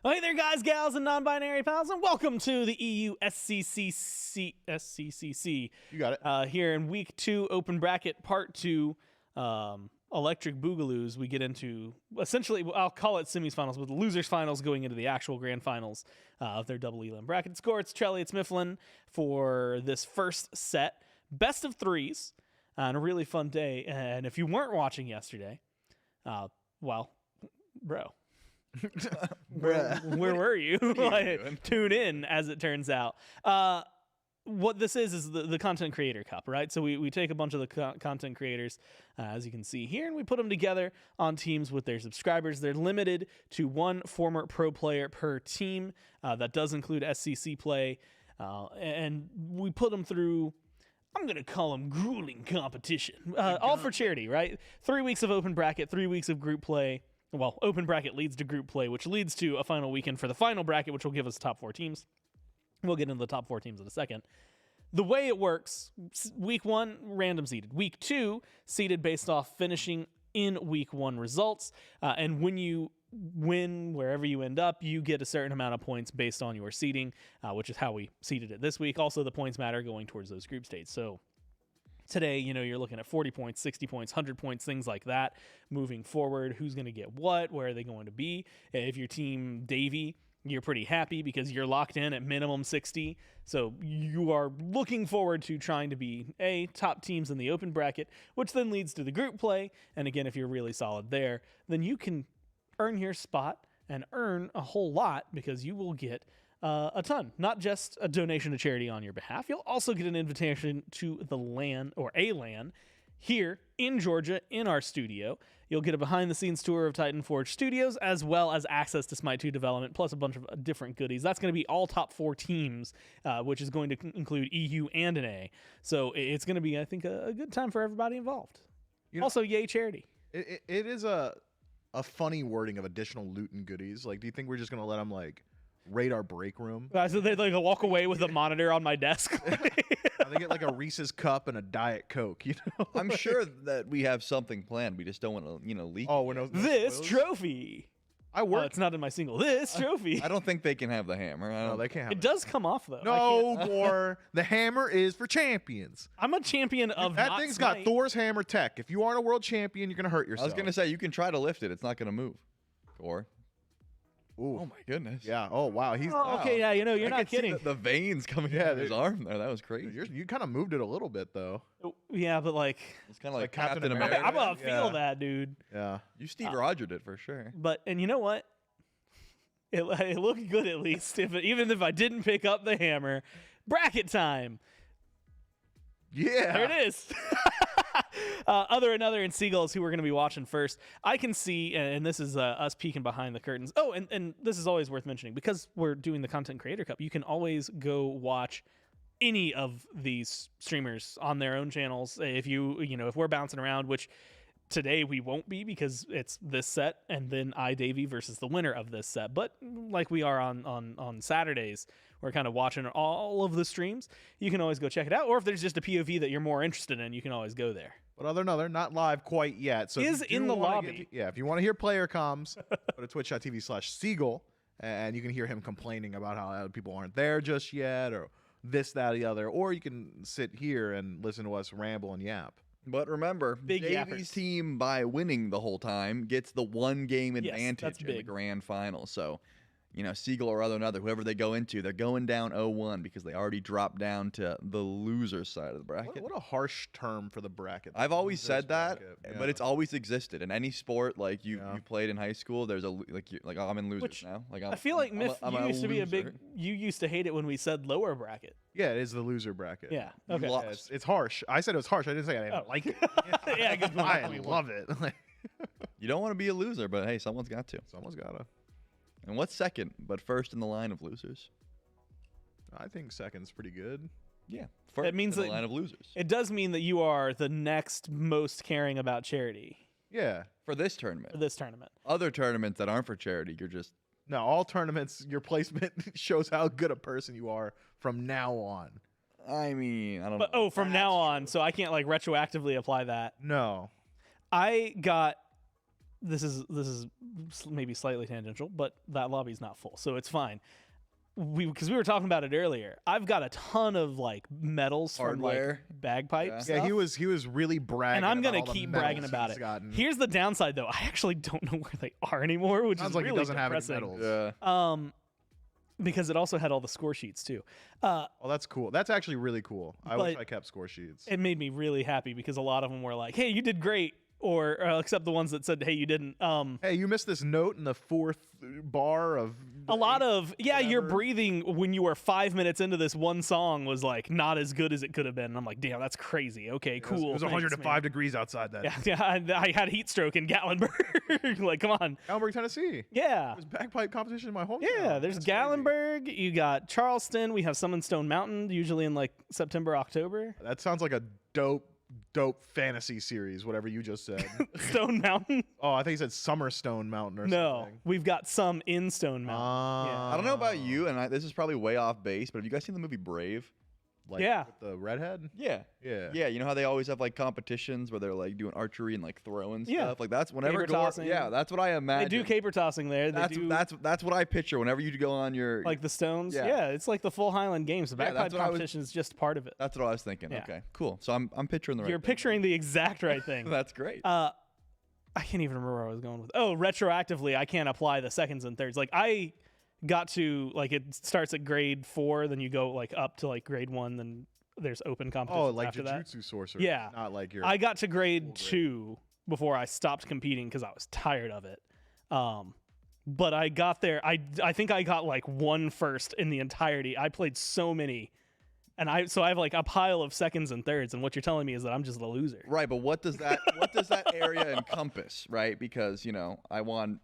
Hey there, guys, gals, and non-binary pals, and welcome to the EU SCCC. You got it. Here in week 2, open bracket, part 2, electric boogaloos. We get into essentially, I'll call it semifinals, but the losers finals going into the actual grand finals of their double elim bracket. Score, it's Trelly, it's Mifflin for this first set. Best of threes, and a really fun day. And if you weren't watching yesterday, well, bro. Where were you? Tune in, as it turns out. What this is the Content Creator Cup, right? So we take a bunch of the content creators, as you can see here, and we put them together on teams with their subscribers. They're limited to one former pro player per team. That does include SCC play. And we put them through, I'm going to call them grueling competition. All for charity, right? 3 weeks of open bracket, 3 weeks of group play. Well, open bracket leads to group play, which leads to a final weekend for the final bracket, which will give us top 4 teams. We'll get into the top 4 teams in a second. The way it works, week 1, random seeded. Week 2, seeded based off finishing in week 1 results. And when you win, wherever you end up, you get a certain amount of points based on your seeding, which is how we seeded it this week. Also, the points matter going towards those group states. So today, you're looking at 40 points, 60 points, 100 points, things like that. Moving forward, who's going to get what? Where are they going to be? If your team Davey, you're pretty happy because you're locked in at minimum 60. So you are looking forward to trying to be top teams in the open bracket, which then leads to the group play. And again, if you're really solid there, then you can earn your spot and earn a whole lot because you will get a ton, not just a donation to charity on your behalf. You'll also get an invitation to the LAN or a LAN here in Georgia in our studio. You'll get a behind-the-scenes tour of Titan Forge Studios, as well as access to SMITE 2 development, plus a bunch of different goodies. That's going to be all top 4 teams, which is going to include EU and an A. So it's going to be, I think, a good time for everybody involved. Also, yay charity. It is a funny wording of additional loot and goodies. Like, do you think we're just going to let them, like, raid our break room? So they like walk away with a monitor on my desk. They get like a Reese's cup and a Diet Coke, I'm sure that we have something planned. We just don't want to, leak. Oh, no this spoilers? trophy. It's not in my single. This trophy. I don't think they can have the hammer. No, they can't have it. Does come off though. No more. The hammer is for champions. I'm a champion of that thing's got Thor's hammer tech. If you aren't a world champion, you're gonna hurt yourself. I was gonna say you can try to lift it. It's not gonna move. Or. Ooh. Oh my goodness. Yeah. Oh wow. He's okay. Yeah. You're not kidding. The veins coming out of his arm there. That was crazy. You kind of moved it a little bit though. Yeah, but like it's kind of like Captain America. I'm gonna feel that, dude. Yeah. You Steve Rogered it for sure. And you know what? It looked good at least. Even if I didn't pick up the hammer, bracket time. Yeah. There it is. Other in Seagulls, who we're going to be watching first, I can see, and this is us peeking behind the curtains. Oh, and this is always worth mentioning, because we're doing the Content Creator Cup, you can always go watch any of these streamers on their own channels. If if we're bouncing around, which today we won't be because it's this set and then Davey versus the winner of this set. But like we are on Saturdays, we're kind of watching all of the streams. You can always go check it out. Or if there's just a POV that you're more interested in, you can always go there. But other, not live quite yet. So is in the lobby. If you want to hear player comms, go to twitch.tv/Seagull, and you can hear him complaining about how people aren't there just yet, or this, that, or the other. Or you can sit here and listen to us ramble and yap. But remember, Davey's team, by winning the whole time, gets the 1 game advantage in the grand final. So, Seagull or another, whoever they go into, they're going down 0-1 because they already dropped down to the loser side of the bracket. What a harsh term for the bracket. I've always said that, but it's always existed in any sport. Like you played in high school. There's I'm in losers now. Like I feel like Miff, you used to be you used to hate it when we said lower bracket. Yeah, it is the loser bracket. Yeah. Okay. Yeah, it's harsh. I said it was harsh. I didn't say I didn't like it. Yeah, good point. I love it. You don't want to be a loser, but hey, someone's got to. Someone's got to. And what's second, but first in the line of losers? I think second's pretty good. Yeah, first it means in the line of losers. It does mean that you are the next most caring about charity. Yeah. For this tournament. Other tournaments that aren't for charity, you're just... No, all tournaments, your placement shows how good a person you are from now on. I mean, I don't know. But, from now on, so I can't retroactively apply that. No. I got this is maybe slightly tangential, but that lobby's not full, so it's fine. Because we were talking about it earlier. I've got a ton of like medals Hardware. from like bagpipe stuff. Yeah, he was really bragging, and I'm about gonna all the keep medals bragging about he's it. gotten. Here's the downside, though. I actually don't know where they are anymore, which Sounds is like really he doesn't depressing. have any medals. Yeah. Because it also had all the score sheets too. Oh, that's cool. That's actually really cool. I wish I kept score sheets. It made me really happy because a lot of them were like, "Hey, you did great," or except the ones that said, "Hey, you didn't." Hey, you missed this note in the 4th bar of. A lot of your whatever. breathing when you were 5 minutes into this one song was like not as good as it could have been. And I'm like, damn, that's crazy. Okay, cool. It was thanks, 105 man. degrees outside that. Yeah, I had heat stroke in Gatlinburg. Like, come on. Gatlinburg, Tennessee. Yeah. There's bagpipe competition in my hometown. Yeah, there's That's crazy. Gatlinburg. You got Charleston. We have some in Stone Mountain, usually in like September, October. That sounds like a dope fantasy series, whatever you just said. Stone Mountain? Oh, I think he said Summer Stone Mountain or No, something. we've got some in Stone Mountain. I don't know about you, and this is probably way off base, but have you guys seen the movie Brave? Like Yeah. with the redhead? Yeah. Yeah. Yeah, you know how they always have like competitions where they're like doing archery and like throwing Yeah. stuff. Like that's whenever Caper tossing. yeah, that's what I They imagine. do caper tossing there. They do That's what I picture whenever you go on your like the Stones. Yeah. Yeah, it's like the full Highland Games. The Yeah, bagpipe that's what I was- competition is just part of it. That's what I was thinking. Yeah. Okay, cool. So I'm picturing the right You're thing. picturing the exact right thing. That's great. I can't even remember where I was going with. Oh, retroactively, I can't apply the seconds and thirds. Like I got to like it starts at grade 4, then you go like up to like grade 1, then there's open competitions Oh, like after that. Jujutsu Sorcerer. Yeah. Not like your. I got to grade grade. 2 before I stopped competing because I was tired of it. But I got there. I think I got like 1 first in the entirety. I played so many, and I have like a pile of seconds and thirds. And what you're telling me is that I'm just the loser. Right, but what does that area encompass, right? Because, you know, I won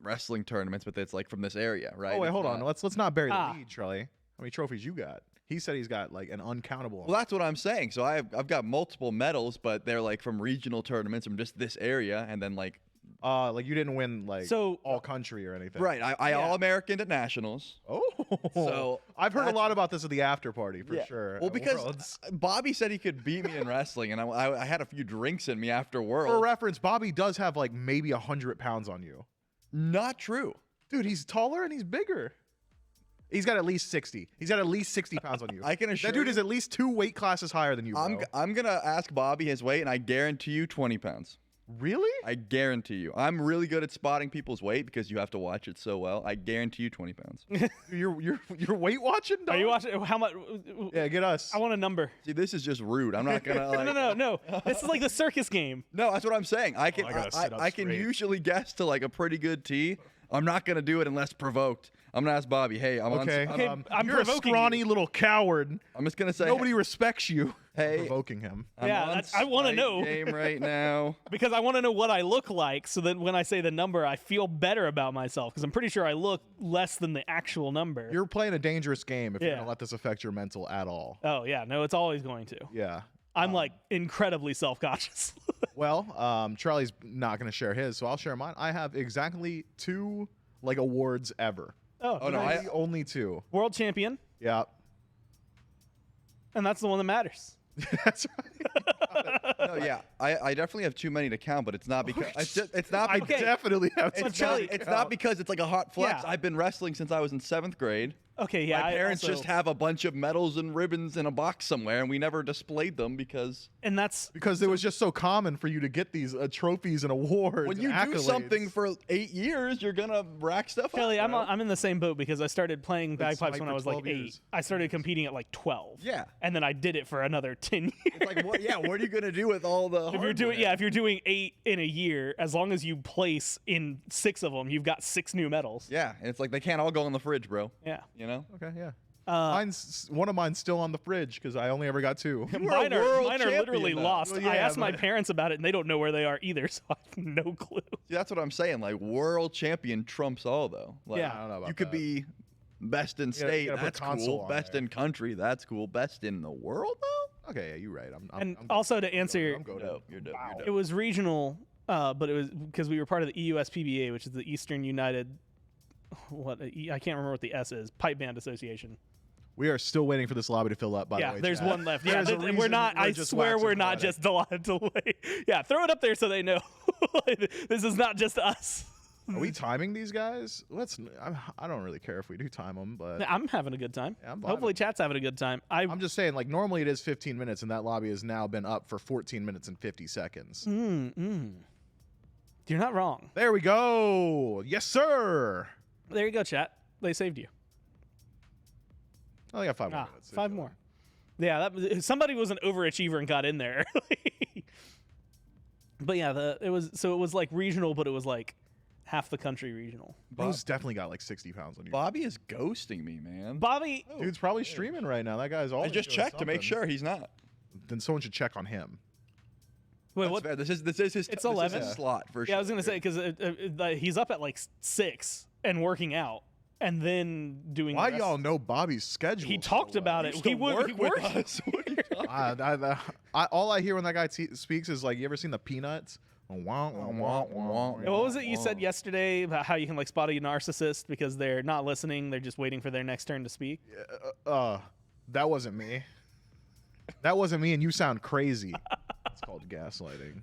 wrestling tournaments, but it's like from this area, right? Oh wait, It's hold on. not- Let's not bury the lead, Charlie. How many trophies you got? He said he's got like an uncountable. Well, that's what I'm saying. So I've got multiple medals, but they're like from regional tournaments from just this area, and then like like you didn't win like So- all country or anything. right, I Yeah. all American at nationals. Oh. So I've heard a that's- lot about this at the after party for Yeah. sure. Well, at because Worlds. Bobby said he could beat me in wrestling, and I had a few drinks in me after For Worlds. reference, Bobby does have like maybe 100 pounds on you. Not true. Dude, he's taller and he's bigger. He's got at least 60. He's got at least 60 pounds on you. I can assure that dude you- is at least 2 weight classes higher than you, bro. I'm gonna ask Bobby his weight, and I guarantee you 20 pounds. Really? I guarantee you. I'm really good at spotting people's weight because you have to watch it so well. I guarantee you 20 pounds. You're weight watching? Are you dog? watching? How much? Yeah, get us. I want a number. See, this is just rude. I'm not gonna like. No. This is like the circus game. No, that's what I'm saying. I can I gotta sit up I can straight. usually guess to like a pretty good tee. I'm not gonna do it unless provoked. I'm gonna ask Bobby. Hey, Okay. Okay, I'm you're a provoking scrawny you. little coward. I'm just gonna say. Nobody respects you. Hey. Provoking him. I'm Yeah, on that's- I wanna Smite know. Game right now. Because I want to know what I look like, so that when I say the number, I feel better about myself. Because I'm pretty sure I look less than the actual number. You're playing a dangerous game if you're Yeah. gonna let this affect your mental at all. Oh yeah, no, it's always going to. Yeah. I'm like incredibly self-conscious. Well, Charlie's not gonna share his, so I'll share mine. I have exactly 2 like awards ever. Oh no, nice. Only 2. World champion, Yeah. and that's the one that matters. That's right. No, yeah, I definitely have too many to count, but it's not because it's not. I Okay. definitely have It's, to not, Charlie- it's not because it's like a hot flex. Yeah. I've been wrestling since I was in 7th grade. Okay, yeah. My I parents also- just have a bunch of medals and ribbons in a box somewhere, and we never displayed them because and that's because it was just so common for you to get these trophies and awards. when you and do accolades. something for 8 years, you're gonna rack stuff Kelly. up. I'm bro. I'm in the same boat because I started playing bagpipes Smite when for I was like 12 8. years. I started competing at like 12. Yeah. and then I did it for another 10 years. It's like, what are you gonna do with all the? If you're doing 8 in a year, as long as you place in 6 of them, you've got 6 new medals. Yeah, and it's like they can't all go in the fridge, bro. Yeah. You know. Okay, yeah. One of mine's still on the fridge because I only ever got 2. Mine are world literally champion, though. lost. Well, I yeah, asked my but- parents about it, and they don't know where they are either, so I have no clue. See, that's what I'm saying. Like world champion trumps all, though. Like, Yeah. I don't know about you could that. be best in gotta- you state. gotta put That's console cool. on Best there. in country. That's cool. Best in the world, though. Okay, yeah, you're right. And also to answer, I'm goated. Dope. You're dope. You're dope. it was regional, but it was because we were part of the EUSPBA, which is the Eastern United. I can't remember what the S is. Pipe Band Association. We are still waiting for this lobby to fill up. By the Yeah, way, there's chat. one left. Yeah, There's a we're reason not. I just swear waxing we're not poetic. just delayed. Yeah, throw it up there so they know. This is not just us. Are we timing these guys? I don't really care if we do time them, but I'm having a good time. Yeah, I'm vibing. Hopefully, chat's having a good time. I'm just saying, like, normally it is 15 minutes, and that lobby has now been up for 14 minutes and 50 seconds. You're not wrong. There we go. Yes, sir. There you go, chat. They saved you. Oh, I got 5 more minutes. 5 more. Yeah, somebody was an overachiever and got in there. But yeah, it was like regional, but it was like half the country regional. Bro's definitely got like 60 pounds on you. Bobby is ghosting me, man. Bobby, Dude's probably streaming right now. That guy's always. I just doing checked to make something. sure he's not. Then someone should check on him. wait, That's what? fair. This is his. It's this 11? is his slot for sure. Yeah, I was gonna say because he's up at like 6 and working out, and then doing. Why the rest. y'all know Bobby's schedule? He talked about it. He worked with us. What are you talking all I hear when that guy speaks is like, you ever seen the Peanuts? What was it you said yesterday about how you can like spot a narcissist because they're not listening, they're just waiting for their next turn to speak? That wasn't me. That wasn't me, and you sound crazy. It's called gaslighting.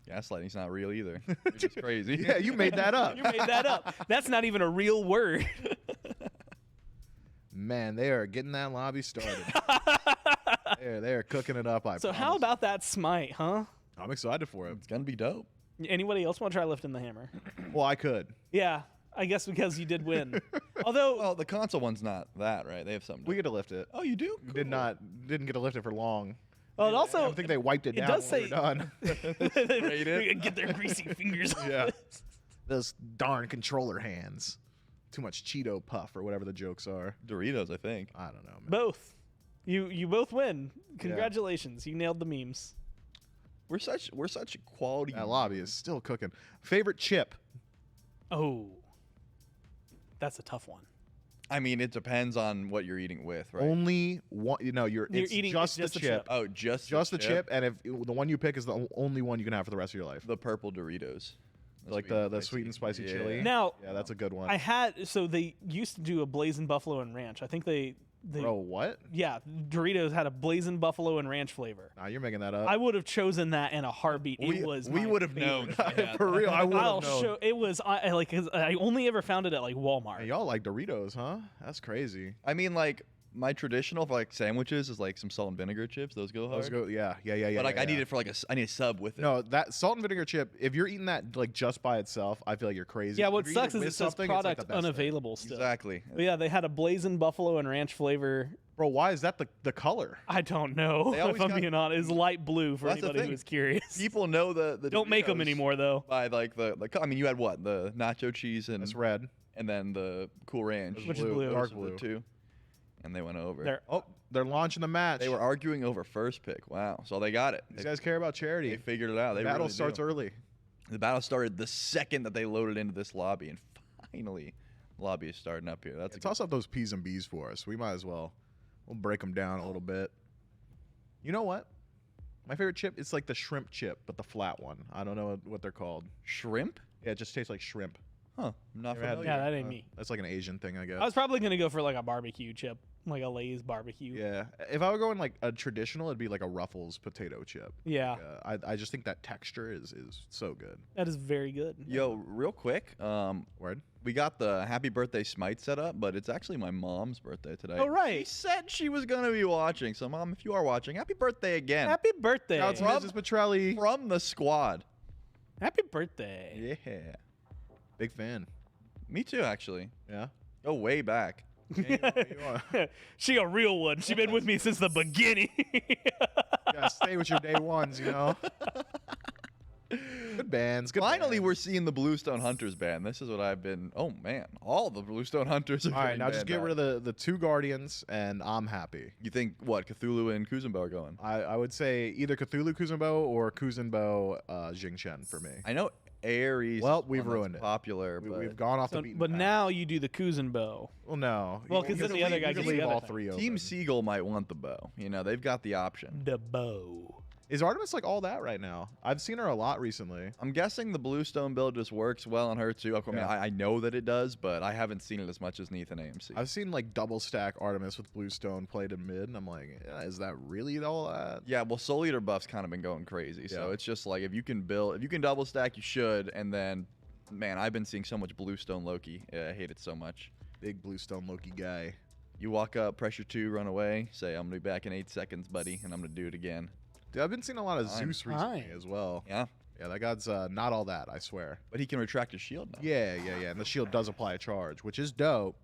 Gaslighting's not real either. You're just crazy. Yeah, you made that up. You made that up. That's not even a real word. Man, they are getting that lobby started. They're cooking it up. So how about that smite, huh? I'm excited for it. It's gonna be dope. Anybody else want to try lifting the hammer? Well, I could. Yeah, I guess because you did win. Although, Well, the console one's not that, right? They have something. We get to lift it. Oh, you do? We didn't get to lift it for long. well, it also I think they wiped it it down does when we say were done. Rate it. get their greasy fingers on Yeah. this. Those darn controller hands. Too much Cheeto puff or whatever the jokes are. Doritos, I think. I don't know, man. Both. You both win. Congratulations. You nailed the memes. We're such quality. That lobby is still cooking. Favorite chip? Oh. That's a tough one. I mean, it depends on what you're eating with, right? Only one. You're You're eating just just the the chip. chip. Oh, just Just the chip, and if the one you pick is the only one you can have for the rest of your life. The purple Doritos. Like the sweet and spicy Yeah. chili. Now, Yeah, that's a good one. so they used to do a blazing buffalo and ranch. I think they Bro, what? yeah, Doritos had a blazing buffalo and ranch flavor. Nah, you're making that up. I would have chosen that in a heartbeat. We would have known. For real, I would have I'll known. show. It was like 'cause I only ever found it at like Walmart. Hey, y'all like Doritos, huh? That's crazy. I mean, like my traditional for like sandwiches is like some salt and vinegar chips. Those go hard. Let's go. Yeah. But like yeah, I need yeah. it for like I need a sub with it. No, that salt and vinegar chip. If you're eating that like just by itself, I feel like you're crazy. Yeah, If what you're sucks eating is it with says something, it's, like, product the best thing. unavailable still. Exactly. But yeah, they had a blazing buffalo and ranch flavor. Bro, why is that the color? I don't know They if always I'm got- being honest. It's light blue for Well, that's the anybody thing. who's curious. People know the Don't make them Doritos anymore though. by like the I mean, you had what, the nacho cheese and It's red. then the Cool Ranch, It's Which is blue, blue. dark Those are the blue. two, and they went over. They're They're launching the match. They were arguing over first pick. Wow, so they got it. These guys care about They charity. figured it out. They Battle really starts do. early. The battle started the second that they loaded into this lobby, and finally, the lobby is starting up here. That's a Toss up those P's and B's for us. We might as well. We'll break them down a little bit. You know what? My favorite chip, it's like the shrimp chip, but the flat one. I don't know what they're called. shrimp. Yeah, it just tastes like shrimp. Huh? I'm not Never had familiar. Yeah, that ain't me. That's like an Asian thing, I guess. I was probably gonna go for like a barbecue chip, like a Lay's barbecue. Yeah. If I were going like a traditional, it'd be like a Ruffles potato chip. Yeah, I just think that texture is so good. that is very good. Yo, real quick, Word? we got the happy birthday Smite set up, but it's actually my mom's birthday today. Oh, right. She said she was gonna be watching. So, Mom, if you are watching, happy birthday again Happy birthday! Shout out to Mrs. Petrelli. from the squad. Happy birthday! Yeah, Big fan. me too, actually. Yeah. Go way back. She a real one. She been with me since the beginning. Gotta stay with your day ones, you know? Good bands. Good Finally, bands. we're seeing the Bluestone Hunters band. This is what I've been. Oh man, all the Bluestone Hunters are. All right, getting now just banned get rid out. of the two Guardians, and I'm happy. You think what Cthulhu and Kuzenbo are going? I would say either Cthulhu Kuzenbo or Kuzenbo Jingchen for me. I know Ares. Well, is we've one that's ruined it. Popular, but We've gone off So- the beaten but path. now you do the Kuzenbo. Well, no. Well, 'cause You then can the other leave- guy you can gets leave the all other three Team open. Siegel might want the bow. You know, they've got the option. The bow. Is Artemis like all that right now? I've seen her a lot recently. I'm guessing the Bluestone build just works well on her too. I mean, I know that it does, but I haven't seen it as much as Neath and AMC. I've seen like double stack Artemis with Bluestone played in mid, and I'm like, yeah, is that really all that? Yeah, well, Soul Eater buff's kind of been going crazy, so it's just like if you can double stack, you should. And then, man, I've been seeing so much Bluestone Loki. I hate it so much. Big Bluestone Loki guy. You walk up, pressure 2, run away, say, I'm going to be back in 8 seconds, buddy, and I'm going to do it again. Dude, I've been seeing a lot of Zeus recently as well. Yeah. Yeah, that god's not all that, I swear. But he can retract his shield now. Yeah. And the shield does apply a charge, which is dope.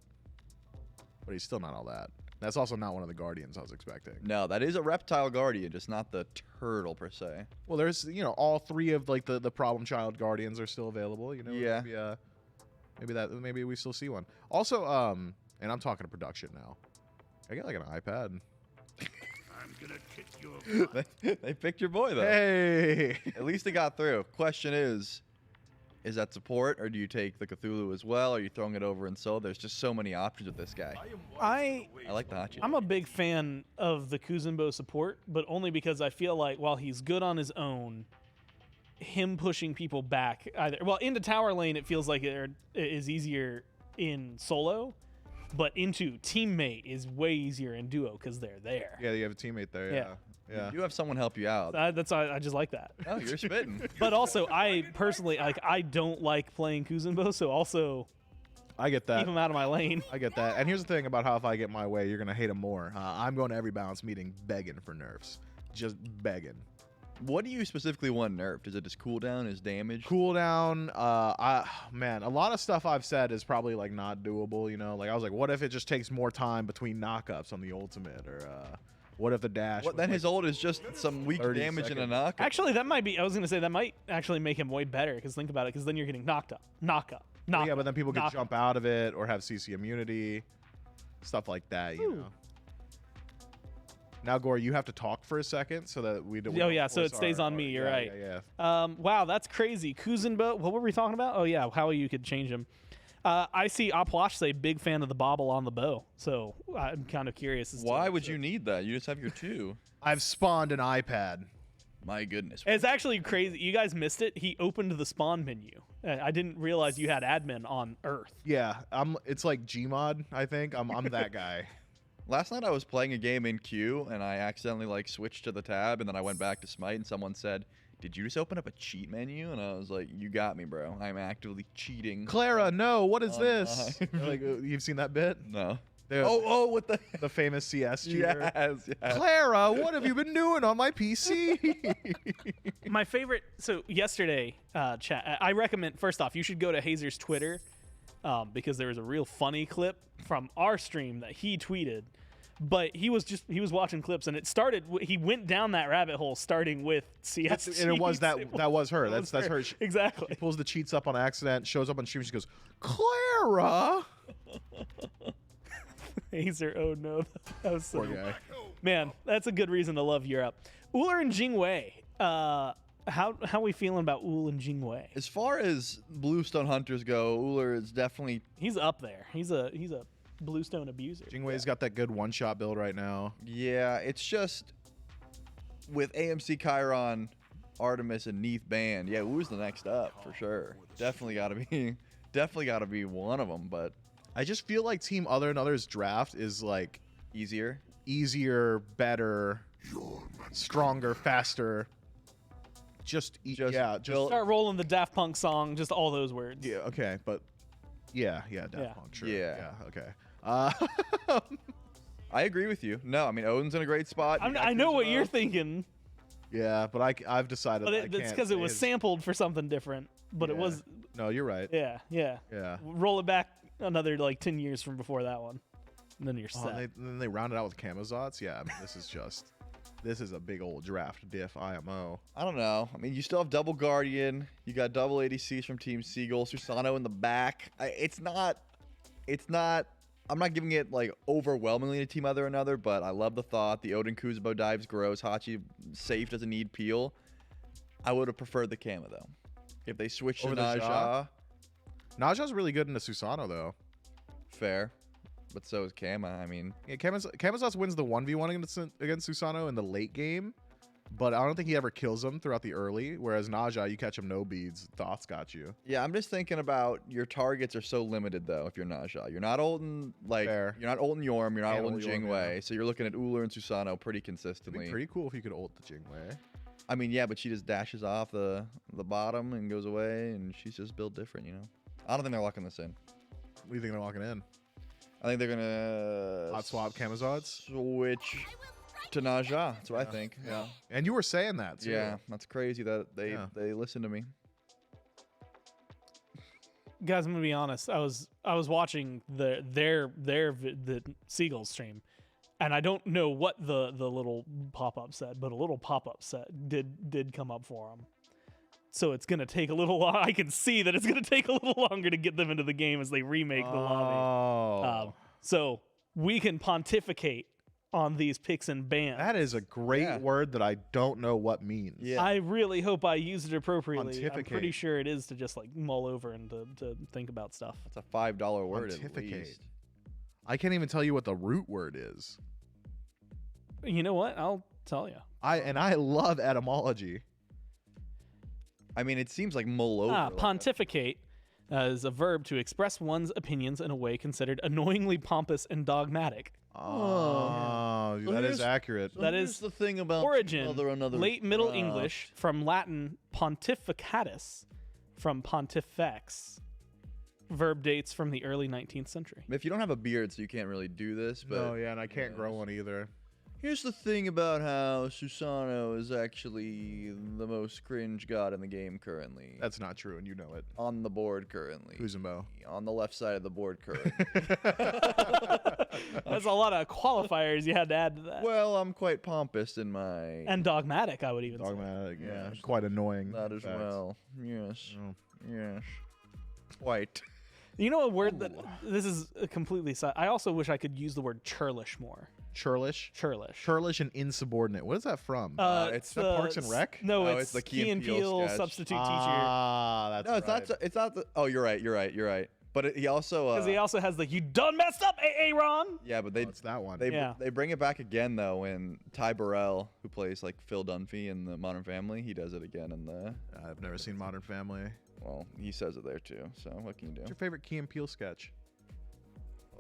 But he's still not all that. That's also not one of the guardians I was expecting. No, that is a reptile guardian, just not the turtle per se. Well, there's, all 3 of like the problem child guardians are still available. Yeah. Maybe we still see one. Also, and I'm talking to production now. I get like an iPad. I'm gonna kick your They picked your boy though. Hey. At least it got through. Question is that support, or do you take the Cthulhu as well? Or are you throwing it over in Soul? There's just so many options with this guy. I like the Hachi. I'm a big fan of the Kuzenbo support, but only because I feel like while he's good on his own, him pushing people back into tower lane, it feels like it is easier in solo, but into teammate is way easier in duo because they're there. Yeah, you have a teammate there. Yeah. You have someone help you out. I just like that. Oh, you're spitting. But also, I personally I don't like playing Kuzenbo, so also I get that. keep him out of my lane. I get that. And here's the thing about how if I get my way, you're gonna hate him more. I'm going to every balance meeting begging for nerfs, just begging. What do you specifically want nerfed? Is it his cooldown, his damage? Cooldown, man, a lot of stuff I've said is probably like not doable, Like I was like, what if it just takes more time between knockups on the ultimate, or what if the dash? Then his ult is just some weak 30 damage and a seconds. knock. Actually, that might be. I was gonna say that might actually make him way better because think about it. Because then you're getting knocked up. Yeah, but then people can jump out of it or have CC immunity, stuff like that, Now, Gore, you have to talk for a second so that we don't. Oh yeah, so it stays on me. You're right. Yeah. Wow, that's crazy. Kuzenbo. What were we talking about? Oh yeah, how you could change him. I see Opwash say big fan of the bobble on the bow. So I'm kind of curious. Why would you need that? You just have your 2. I've spawned an iPad. My goodness. It's actually crazy. You guys missed it. He opened the spawn menu. I didn't realize you had admin on Earth. Yeah, it's like Gmod. I think I'm that guy. Last night I was playing a game in queue and I accidentally switched to the tab and then I went back to Smite and someone said, "Did you just open up a cheat menu?" And I was like, "You got me, bro. I'm actively cheating." Clara, no, what is this? You've seen that bit? No. With the famous CS cheater. Yes. Clara, what have you been doing on my PC? My favorite. So yesterday, chat. I recommend. First off, you should go to Hazer's Twitter because there was a real funny clip from our stream that he tweeted. But he was watching clips and it started. He went down that rabbit hole starting with CS. And it was that was her. That's her. Exactly. She pulls the cheats up on accident. Shows up on stream. She goes, Clara. Hazer, oh no, that was so. Poor guy. Man, that's a good reason to love Europe. Uller and Jingwei. How we feeling about Uller and Jingwei? As far as Bluestone hunters go, Uller is definitely He's up there. He's a Bluestone abuser. Jingwei's got that good one-shot build right now. Yeah, it's just with AMC Chiron, Artemis, and Neath banned. Yeah, Uller's the next up for sure. Definitely got to be one of them. But I just feel like Team Other and Others draft is like easier, better, stronger, faster. Just start rolling the Daft Punk song. Just all those words. Yeah. Okay. But Daft Punk. Sure. Yeah. Okay. I agree with you. No, I mean Odin's in a great spot. I know what you're thinking. Yeah, but I've decided. But it's because it was sampled for something different. But it was. No, you're right. Yeah. Roll it back another 10 years from before that one, and then you're set. Then they rounded out with Camazots. Yeah, I mean, this is a big old draft diff IMO. I don't know. I mean, you still have double Guardian. You got double ADCs from Team Seagull. Susano in the back. It's not. I'm not giving it overwhelmingly to Team Other Another, but I love the thought. The Odin Kuzubo dives gross. Hachi safe, doesn't need peel. I would have preferred the Kama though. If they switched to Naja. Naja's really good into Susano though. Fair. But so is Kama. I mean, yeah, Camazots wins the 1v1 against Susano in the late game, but I don't think he ever kills them throughout the early. Whereas Naja, you catch him no beads, Thoth's got you. Yeah, I'm just thinking about your targets are so limited though. If you're Naja, you're not Olden Fair. you're not Olden Yorm, you're not Can't Olden ult Yorm, Jingwei, yeah. so you're looking at Uller and Susanoo pretty It'd consistently. be pretty cool if you could ult the Jingwei. I mean, yeah, but she just dashes off the bottom and goes away, and she's just built different, you know. I don't think they're locking this in. What do you think they're locking in? I think they're gonna Hot swap Camazods? switch to Naja. That's what I think. Yeah. And you were saying that too. Yeah, that's crazy that they listen to me. Guys, I'm gonna be honest. I was watching the Seagull stream, and I don't know what the little pop up said, but a little pop up did come up for them. So it's gonna take a little while. I can see that it's gonna take a little longer to get them into the game as they remake the lobby. So we can pontificate on these picks and bans. That is a great word that I don't know what means. Yeah. I really hope I used it appropriately. I'm Pontificate. pretty sure it is to just like mull over and to think about stuff. That's a $5 word at Pontificate. least. I can't even tell you what the root word is. You know what? I'll tell you. I love etymology. I mean, it seems like mull over. like Pontificate is a verb to express one's opinions in a way considered annoyingly pompous and dogmatic. Oh, So that here's- is accurate. So That here's is the thing about Origin, another late Middle draft. English, from Latin pontificatus, from pontifex. Verb dates from the early 19th century. If you don't have a beard, so you can't really do this. But No, yeah, and I can't grow one either. here's the thing about how Susanoo is actually the most cringe god in the game currently. That's not true, and you know it. on the board currently. Kuzumbo. On the left side of the board currently. That's a lot of qualifiers you had to add to that. Well, I'm quite pompous in my And dogmatic, I would even say. Dogmatic, yeah. Yes. Quite annoying. that as fact. well. Yes. Oh. Yes. Quite. You know a word that this is a completely I also wish I could use the word churlish more. Churlish? Churlish. Churlish and insubordinate. What is that from? It's that Parks and Rec? No, Oh, it's it's the Key and Peele sketch. substitute teacher. Ah, that's No, it's right. not. It's not. Oh, you're right. But he also. Because he also has the "you done messed up, Aaron." Yeah, but Oh, it's that one. they bring it back again though when Ty Burrell, who plays like Phil Dunphy in the Modern Family, he does it again in the. I've never seen Modern Family. Well, he says it there too. So what can you What's do? your favorite Key and Peele sketch?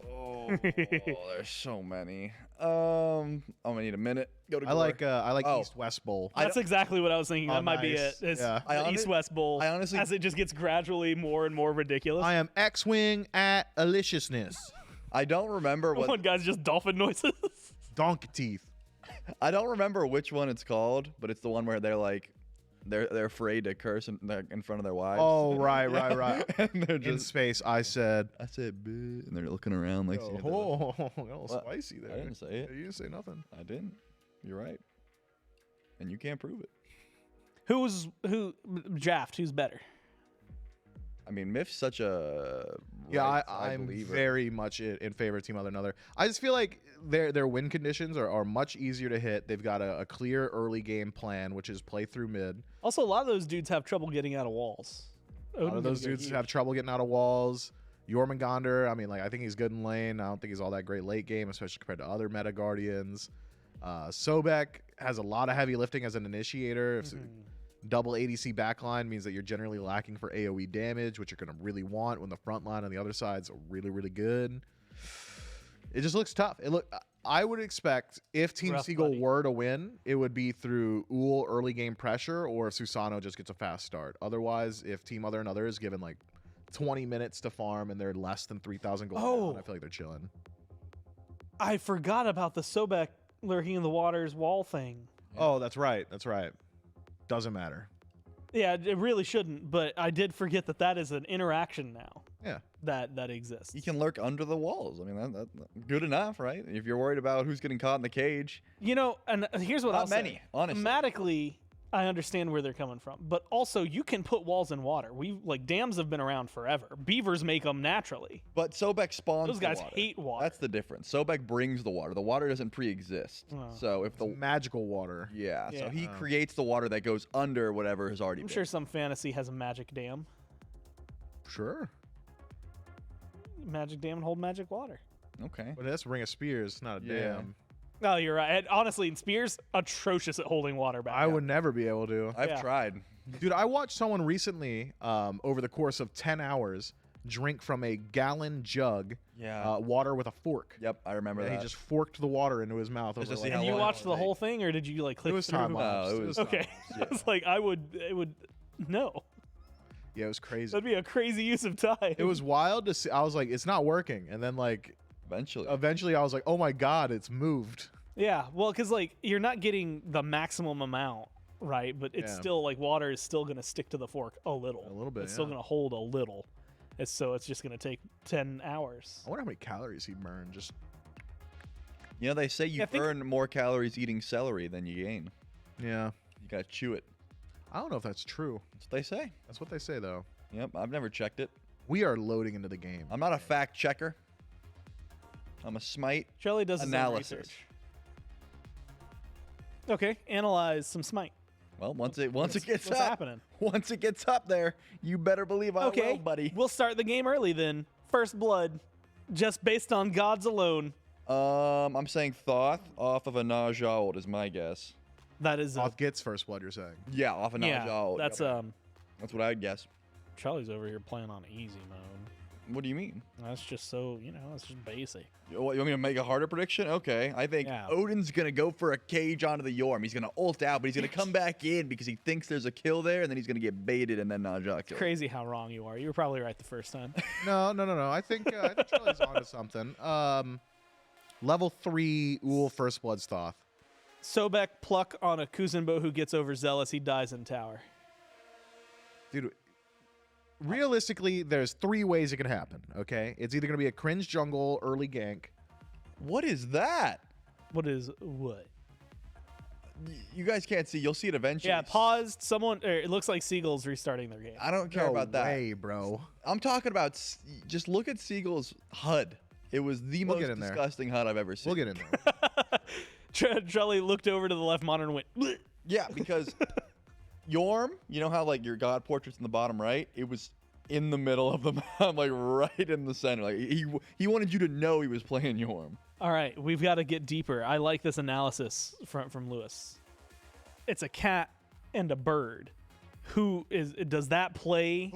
Oh, there's so many. I'm gonna need a minute. Go to. I like Oh. East West Bowl. That's exactly what I was thinking. Oh, That might be nice. it. It's Yeah. the East-West Bowl. I honestly- as it just gets gradually more and more ridiculous. I am X-Wing at Aliciousness. I don't remember One what. guy's just dolphin noises. Donkey teeth. I don't remember which one it's called, but it's the one where they're like, they're afraid to curse in front of their wives. Oh, right. and they're In just. space, I said. I said, "Bleh," and they're looking around like. seeing if they're Oh, a little What? spicy there. I didn't say it. You didn't say nothing. I didn't. You're right. And you can't prove it. Who Draft? Who's better? I mean, Miff's such a Yeah, right side I'm believer. very much in favor of Team Other Another. I just feel like their win conditions are much easier to hit. They've got a clear early game plan, which is play through mid. Also, a lot of those dudes have trouble getting out of walls. A lot of those dudes have trouble getting out of walls. Jormungandr, I mean, like I think he's good in lane. I don't think he's all that great late game, especially compared to other meta guardians. Sobek has a lot of heavy lifting as an initiator. Double ADC backline means that you're generally lacking for AoE damage, which you're going to really want when the front line on the other side's really, really good. It just looks tough. I would expect if Team Rough, Seagull buddy. were to win, it would be through Ull early game pressure or if Susanoo just gets a fast start. Otherwise, if Team Other Another is given like 20 minutes to farm and they're less than 3,000 gold, down, I feel like they're chilling. I forgot about the Sobek lurking in the waters wall thing. Oh, that's right. That's right. Doesn't matter. Yeah, it really shouldn't, but I did forget that is an interaction now Yeah. that exists. You can lurk under the walls. I mean, that's good enough, right? If you're worried about who's getting caught in the cage. You know, and here's what Not I'll many, say. honestly. Thematically, I understand where they're coming from, but also you can put walls in water. Dams have been around forever. Beavers make them naturally. But Sobek spawns Those the guys water. hate water. That's the difference. Sobek brings the water. The water doesn't pre-exist. Oh. So if the Magical water. yeah, so Yeah. he creates the water that goes under whatever has already I'm been. sure some fantasy has a magic dam. Sure. Magic dam and hold magic water. Okay. But that's Ring of Spears. It's not a Yeah. dam. Oh, you're right. And honestly, Spears atrocious at holding water back. I would never be able to. I've tried. Dude, I watched someone recently, over the course of 10 hours, drink from a gallon jug water with a fork. Yep, I remember that. He just forked the water into his mouth. Just to see And how you long watched it the would whole take. thing, or did you like click It was through? time No, lapse. it was Okay. I was like, it would no. Yeah, it was crazy. That'd be a crazy use of time. It was wild to see. I was like, it's not working. And then like eventually I was like, oh my God, it's moved. Yeah, well, because like you're not getting the maximum amount, right? But it's still like water is still going to stick to the fork a little. A little bit, It's still going to hold a little. So it's just going to take 10 hours. I wonder how many calories he burned. Just You know, they say you burn more calories eating celery than you gain. yeah. You gotta chew it. I don't know if that's true. That's what they say. That's what they say though. Yep, I've never checked it. We are loading into the game. I'm not a fact checker. I'm a SMITE Charlie does his own analysis. research. Okay, analyze some SMITE. Well, once it gets What's up, happening? once it gets up there, you better believe I Okay, will, buddy. we'll start the game early then. First blood, just based on gods alone. I'm saying Thoth off of a Najald is my guess. That is Off gets first blood, you're saying. Yeah, off of yeah. Najald. That's That's what I'd guess. Charlie's over here playing on easy mode. What do you mean? That's just so that's just basic. You want me to make a harder prediction? Okay, I think Odin's gonna go for a cage onto the Yorm. He's gonna ult out, but he's gonna come back in because he thinks there's a kill there, and then he's gonna get baited, and then Najad kills. Crazy how wrong you are. You were probably right the first time. No. I think Charlie's onto something. Level 3 Uhl first blood Thoth. Sobek pluck on a Kuzenbo who gets overzealous. He dies in tower. Dude, realistically, there's 3 ways it can happen, okay? It's either going to be a cringe jungle early gank. What is that? What is what? You guys can't see. You'll see it eventually. Yeah, paused. Someone. It looks like Seagull's restarting their game. I don't care about that. No way, bro. I'm talking about just look at Siegel's HUD. It was the most disgusting HUD I've ever seen. We'll get in there. Charlie looked over to the left monitor and went, bleh. Yeah, because Yorm, you know how like your god portrait's in the bottom right? It was in the middle of the map, like right in the center. Like he wanted you to know he was playing Yorm. All right, we've got to get deeper. I like this analysis from Lewis. It's a cat and a bird. Does that play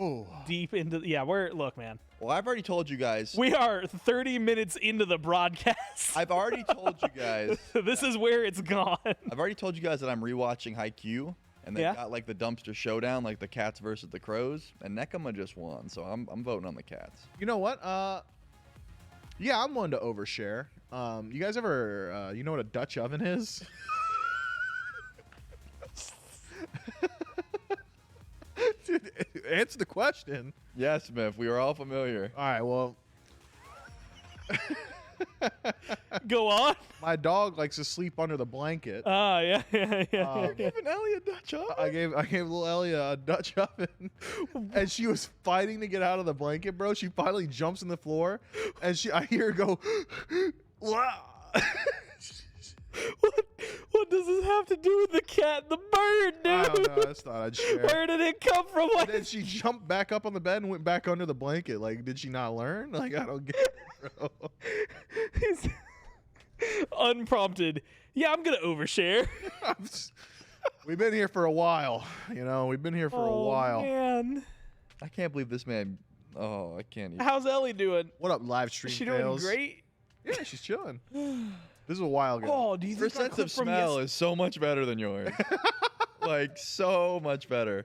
deep into? Yeah, look, man. Well, I've already told you guys. We are 30 minutes into the broadcast. I've already told you guys. This is where it's gone. I've already told you guys that I'm rewatching Haikyuu, and they got like the dumpster showdown, like the cats versus the crows, and Nekama just won, so I'm voting on the cats. You know what? Yeah, I'm one to overshare. You guys ever, you know what a Dutch oven is? Dude, answer the question. Yes, Smith, we are all familiar. All right, well. Go on. My dog likes to sleep under the blanket. Oh, yeah. Giving Ellie a Dutch oven? I gave little Ellie a Dutch oven, and she was fighting to get out of the blanket, bro. She finally jumps in the floor, and I hear her go, wow. What does this have to do with the cat and the bird, dude? I don't know. I just thought I'd share. Where did it come from? And then she jumped back up on the bed and went back under the blanket. Like, did she not learn? Like, I don't get it, bro. He's unprompted. Yeah, I'm gonna overshare. We've been here for a while. We've been here for a while. Man. I can't believe this man. Oh, I can't even. How's Ellie doing? What up, live stream Is she fails? doing great? Yeah, she's chilling. This is a while ago. Oh, do you Her think our sense clip of from smell is so much better than yours. Like, so much better.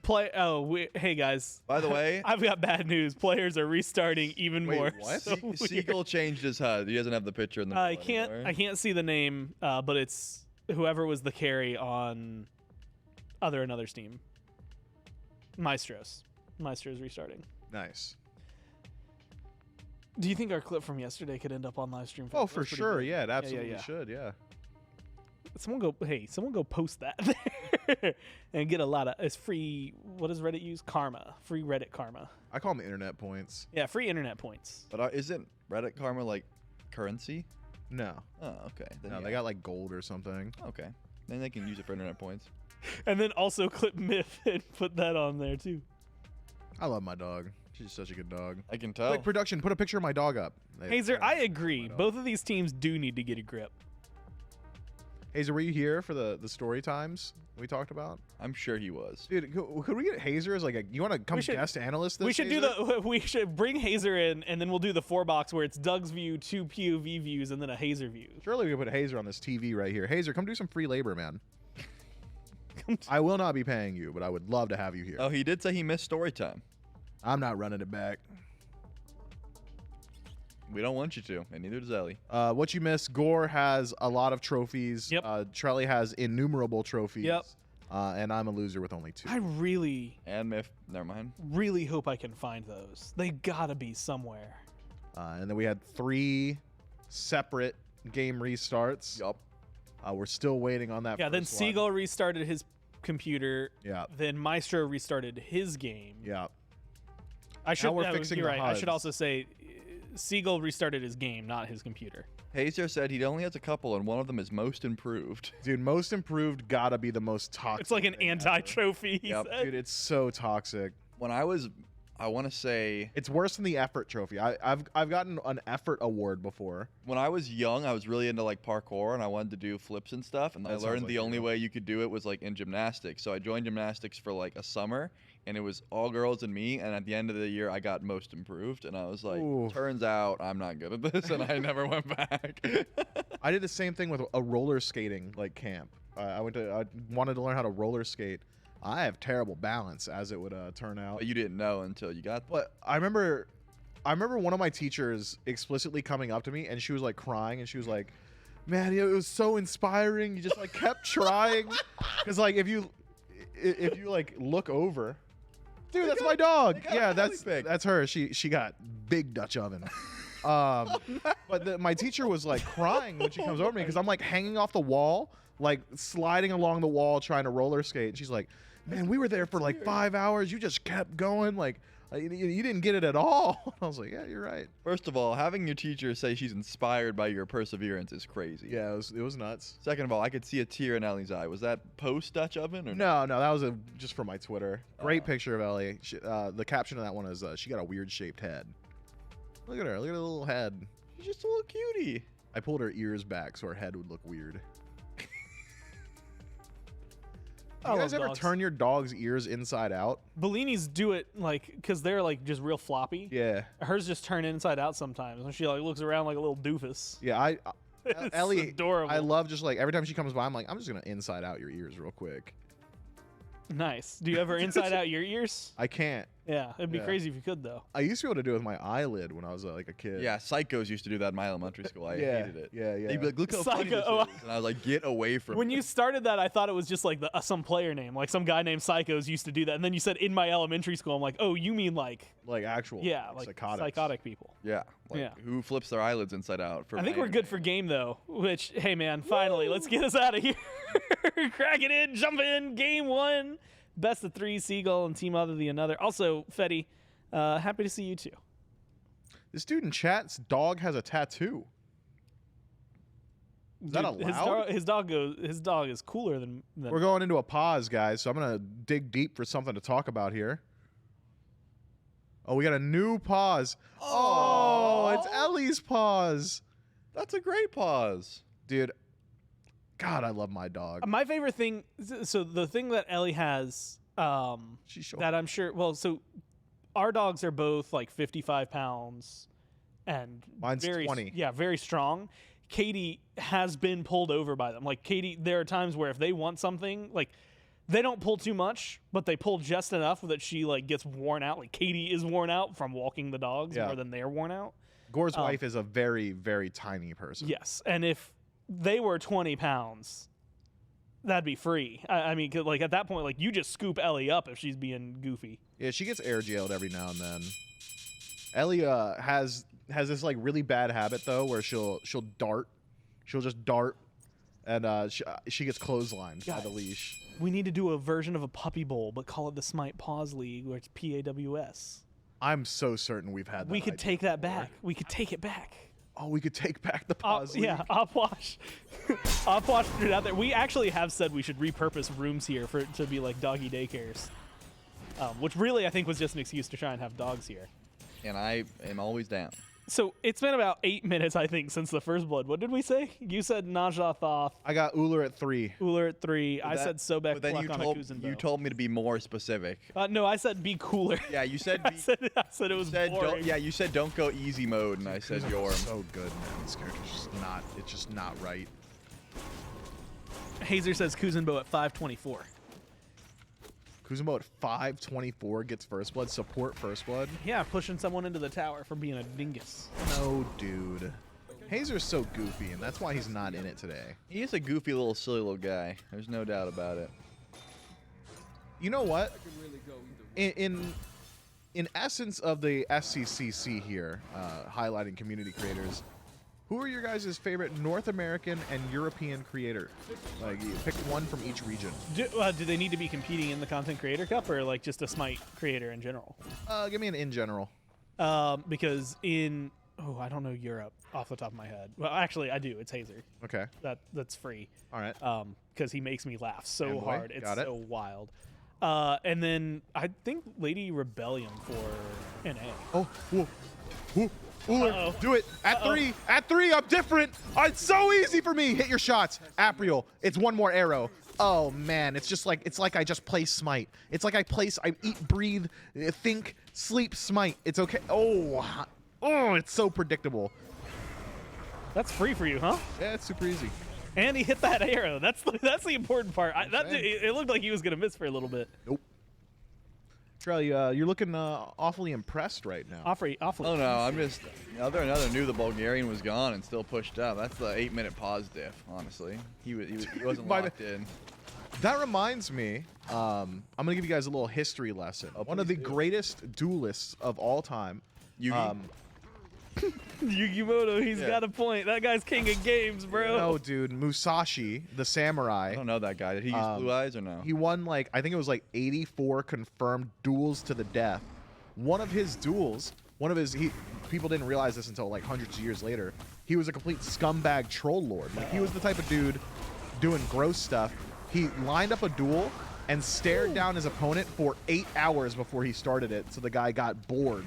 Hey guys. By the way, I've got bad news. Players are restarting even Wait, more. what? So Siegel changed his HUD. He doesn't have the picture in the I can't see the name, but it's whoever was the carry on another Steam. Maestro's restarting. Nice. Do you think our clip from yesterday could end up on live stream? Oh, for sure. Yeah, it absolutely should. Yeah. Someone go post that there and get a lot of. It's free. What does Reddit use? Karma. Free Reddit karma. I call them internet points. Yeah, free internet points. But isn't Reddit karma like currency? No. Oh, okay. Then No, yeah. they got like gold or something. Okay. Then they can use it for internet points. And then also clip Myth and put that on there too. I love my dog. She's such a good dog. I can tell. Quick production, put a picture of my dog up. Hazer, I agree. Both of these teams do need to get a grip. Hazer, were you here for the story times we talked about? I'm sure he was. Dude, could we get Hazer as like you want to come guest analyst? We should we should bring Hazer in, and then we'll do the 4-box where it's Doug's view, 2 POV views, and then a Hazer view. Surely we could put Hazer on this TV right here. Hazer, come do some free labor, man. I will not be paying you, but I would love to have you here. Oh, he did say he missed story time. I'm not running it back. We don't want you to, and neither does Ellie. What you missed, Gore has a lot of trophies. Yep. Trelly has innumerable trophies. Yep. And I'm a loser with only 2. I really, And Miff, never mind. really hope I can find those. They gotta be somewhere. And then we had 3 separate game restarts. Yup. We're still waiting on that. Yeah, then first one. Seagull restarted his computer. Yeah. Then Maestro restarted his game. Yeah. I should. we're fixing you're the right. I should HUDs. also say, Seagull restarted his game, not his computer. Hazer said he only has a couple, and one of them is most improved. Dude, most improved gotta be the most toxic. It's like an thing anti-trophy. he Yep. said. Dude, it's so toxic. When I want to say, It's worse than the effort trophy. I've gotten an effort award before. when I was young, I was really into like parkour, and I wanted to do flips and stuff. And That I sounds learned like the you. only way you could do it was like in gymnastics. So I joined gymnastics for like a summer, and it was all girls and me. And at the end of the year, I got most improved, and I was like, Ooh. turns out I'm not good at this, and I never went back. I did the same thing with a roller skating like camp. I wanted to learn how to roller skate. I have terrible balance, as it would turn out. But you didn't know until you got there. But I remember one of my teachers explicitly coming up to me, and she was like crying, and she was like, "Man, it was so inspiring. You just like kept trying." Because like if you like look over, dude, that's my dog. Yeah, that's her. She got big Dutch oven. But my teacher was like crying when she comes over to me because I'm like hanging off the wall, like sliding along the wall trying to roller skate. And she's like, "Man, we were there for like 5 hours. You just kept going. Like you didn't get it at all." I was like, "Yeah, you're right." First of all, having your teacher say she's inspired by your perseverance is crazy. Yeah, it was nuts. Second of all, I could see a tear in Ellie's eye. Was that post Dutch oven or No, that was just for my Twitter. Great picture of Ellie. The caption of that one is she got a weird shaped head. Look at her. Look at her little head. She's just a little cutie. I pulled her ears back so her head would look weird. I You guys love ever dogs. turn your dog's ears inside out? Bellinis do it like because they're like just real floppy. Yeah. Hers just turn inside out sometimes when she like looks around like a little doofus. Yeah, It's Ellie, adorable. I love just like every time she comes by, I'm like, I'm just gonna inside out your ears real quick. Nice. Do you ever inside out your ears? I can't. Yeah, it'd be Yeah. crazy if you could though. I used to be able to do it with my eyelid when I was like a kid. Yeah, psychos used to do that in my elementary school. I Yeah, hated it. yeah, yeah. They'd be like, look how funny this Psycho- is. And I was like, get away from When me. you started that, I thought it was just like some player name, like some guy named Psychos used to do that. And then you said in my elementary school, I'm like, oh, you mean like actual like psychotics. psychotic people. Yeah. Like, Yeah. who flips their eyelids inside out? For I think my we're good for game though. Which, hey man, finally, let's get us out of here. Crack it in, jump in, game 1. Best of 3, Seagull and Team Other the Another. Also, Fetty, happy to see you too. This dude in chat's dog has a tattoo. Is that Dude, allowed? His dog is cooler than We're going into a pause, guys, so I'm gonna dig deep for something to talk about here. Oh, we got a new pause. Oh, it's Ellie's pause. That's a great pause. Dude, God, I love my dog. My favorite thing. So the thing that Ellie has, She's so that I'm sure. Well, so our dogs are both like 55 pounds, and Mine's very 20. Yeah, very strong. Katie has been pulled over by them. Like Katie, there are times where if they want something, like they don't pull too much, but they pull just enough that she like gets worn out. Like Katie is worn out from walking the dogs Yeah. more than they're worn out. Gore's wife is a very, very tiny person. Yes, and if they were 20 pounds, that'd be free. I mean, 'cause, like at that point, like you just scoop Ellie up if she's being goofy. Yeah, she gets air jailed every now and then. Ellie has this like really bad habit though, where she'll dart. She'll just dart, and she gets clotheslined by the Guys. leash. We need to do a version of a puppy bowl, but call it the Smite Paws League, where it's PAWS. I'm so certain we've had that. We could idea take that before. back. We could take it back. Oh, we could take back the pause. Yeah, Opwash. Opwash threw it out there. We actually have said we should repurpose rooms here to be like doggy daycares. which really I think was just an excuse to try and have dogs here. And I am always down. So it's been about 8 minutes, I think, since the first blood. What did we say? You said Naja Thoth. I got Uller at 3. Uller at 3. I said Sobek But then Pluck on a Kuzenbo. you told me to be more specific. No, I said be cooler. Yeah, you said I said it was boring. Yeah, you said don't go easy mode, and I said Yorm. So good, man. This character's just not. It's just not right. Hazer says Kuzenbo at 524. Kuzenbo at 524 gets first blood. Support first blood. Yeah, pushing someone into the tower for being a dingus. No, dude. Hazer's so goofy, and that's why he's not in it today. He is a goofy little silly little guy. There's no doubt about it. You know what? In essence of the SCCC here, highlighting community creators, who are your guys' favorite North American and European creator? Like, you pick one from each region. Do they need to be competing in the Content Creator Cup or like just a Smite creator in general? Give me an in general. Because in I don't know Europe off the top of my head. Well, actually, I do. It's Hazer. Okay. That's free. All right. Because he makes me laugh so hard. It's Got it. so wild. And then I think Lady Rebellion for NA. Oh, whoa. Whoa. Uller, do it at 3. At 3, I'm different. It's so easy for me. Hit your shots. Apriel, it's one more arrow. Oh man, it's like I just play Smite. It's like I eat, breathe, think, sleep, Smite. It's okay. Oh, it's so predictable. That's free for you, huh? Yeah, it's super easy. And he hit that arrow. That's the important part. It looked like he was gonna miss for a little bit. Nope. Trelly, you're looking awfully impressed right now. Awfully. Oh no, I'm just another knew the Bulgarian was gone and still pushed up. That's the 8-minute pause diff. Honestly, he wasn't locked in. That reminds me, I'm gonna give you guys a little history lesson. One of the greatest duelists of all time. Yugi. Yugimoto, he's got a point. That guy's king of games, bro. No, dude, Musashi, the samurai. I don't know that guy. Did he use blue eyes or no? He won I think it was 84 confirmed duels to the death. One of his duels, people didn't realize this until hundreds of years later. He was a complete scumbag troll lord. He was the type of dude doing gross stuff. He lined up a duel and stared down his opponent for 8 hours before he started it, so the guy got bored.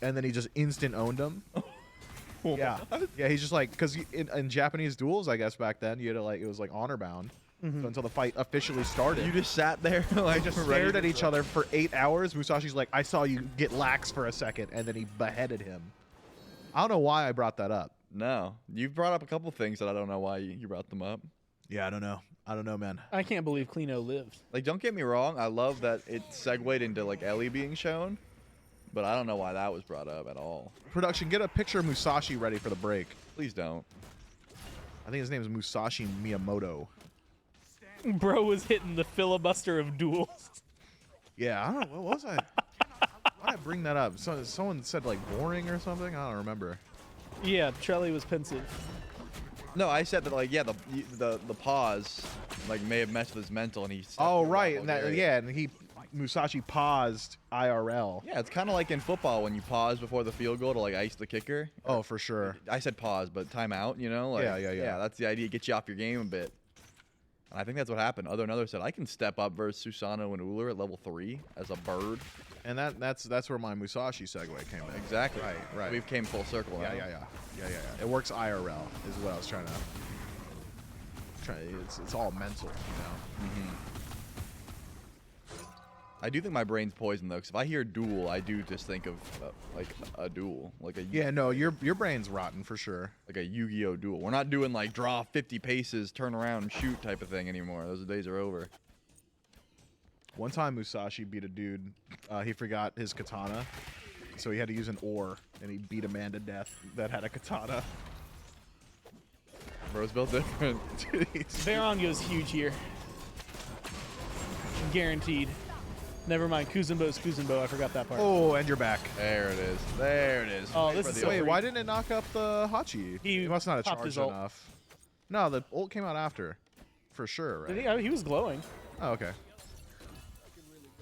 And then he just instant owned him. Yeah, he's just because in Japanese duels, I guess back then, you had to it was honor bound. So until the fight officially started. You just sat there, they just stared at each other for 8 hours. Musashi's like, I saw you get lax for a second, and then he beheaded him. I don't know why I brought that up. No, you've brought up a couple things that I don't know why you brought them up. Yeah, I don't know, man. I can't believe Klino lived. Don't get me wrong. I love that it segued into Ellie being shown. But I don't know why that was brought up at all. Production, get a picture of Musashi ready for the break. Please don't. I think his name is Musashi Miyamoto. Bro was hitting the filibuster of duels. Yeah, I don't know. What was I? Why did I bring that up? Someone said boring or something? I don't remember. Yeah, Trelly was pensive. No, I said that the pause may have messed with his mental and he. Oh right, and Musashi paused IRL. Yeah, it's kind of like in football when you pause before the field goal to ice the kicker. Oh, for sure. I said pause, but timeout. Yeah. Yeah, that's the idea. Get you off your game a bit. And I think that's what happened. Another said I can step up versus Susano and Uller at level 3 as a bird. And that's where my Musashi segue came in. Exactly. Right. We've came full circle. Yeah. It works IRL is what I was trying to. It's all mental, I do think my brain's poisoned though, because if I hear duel, I do just think of a duel, Yeah, no, your brain's rotten for sure. Like a Yu-Gi-Oh duel. We're not doing draw 50 paces, turn around and shoot type of thing anymore. Those days are over. One time Musashi beat a dude. He forgot his katana, so he had to use an oar, and he beat a man to death that had a katana. Bro's built different. Baron goes huge here. Guaranteed. Never mind. Kuzenbo's Kuzenbo. I forgot that part. Oh, and you're back. There it is. There it is. Oh, this is so Wait, why didn't it knock up the Hachi? He must not have popped his charged ult. enough. No, the ult came out after. For sure, right? Did he? He was glowing. Oh, okay.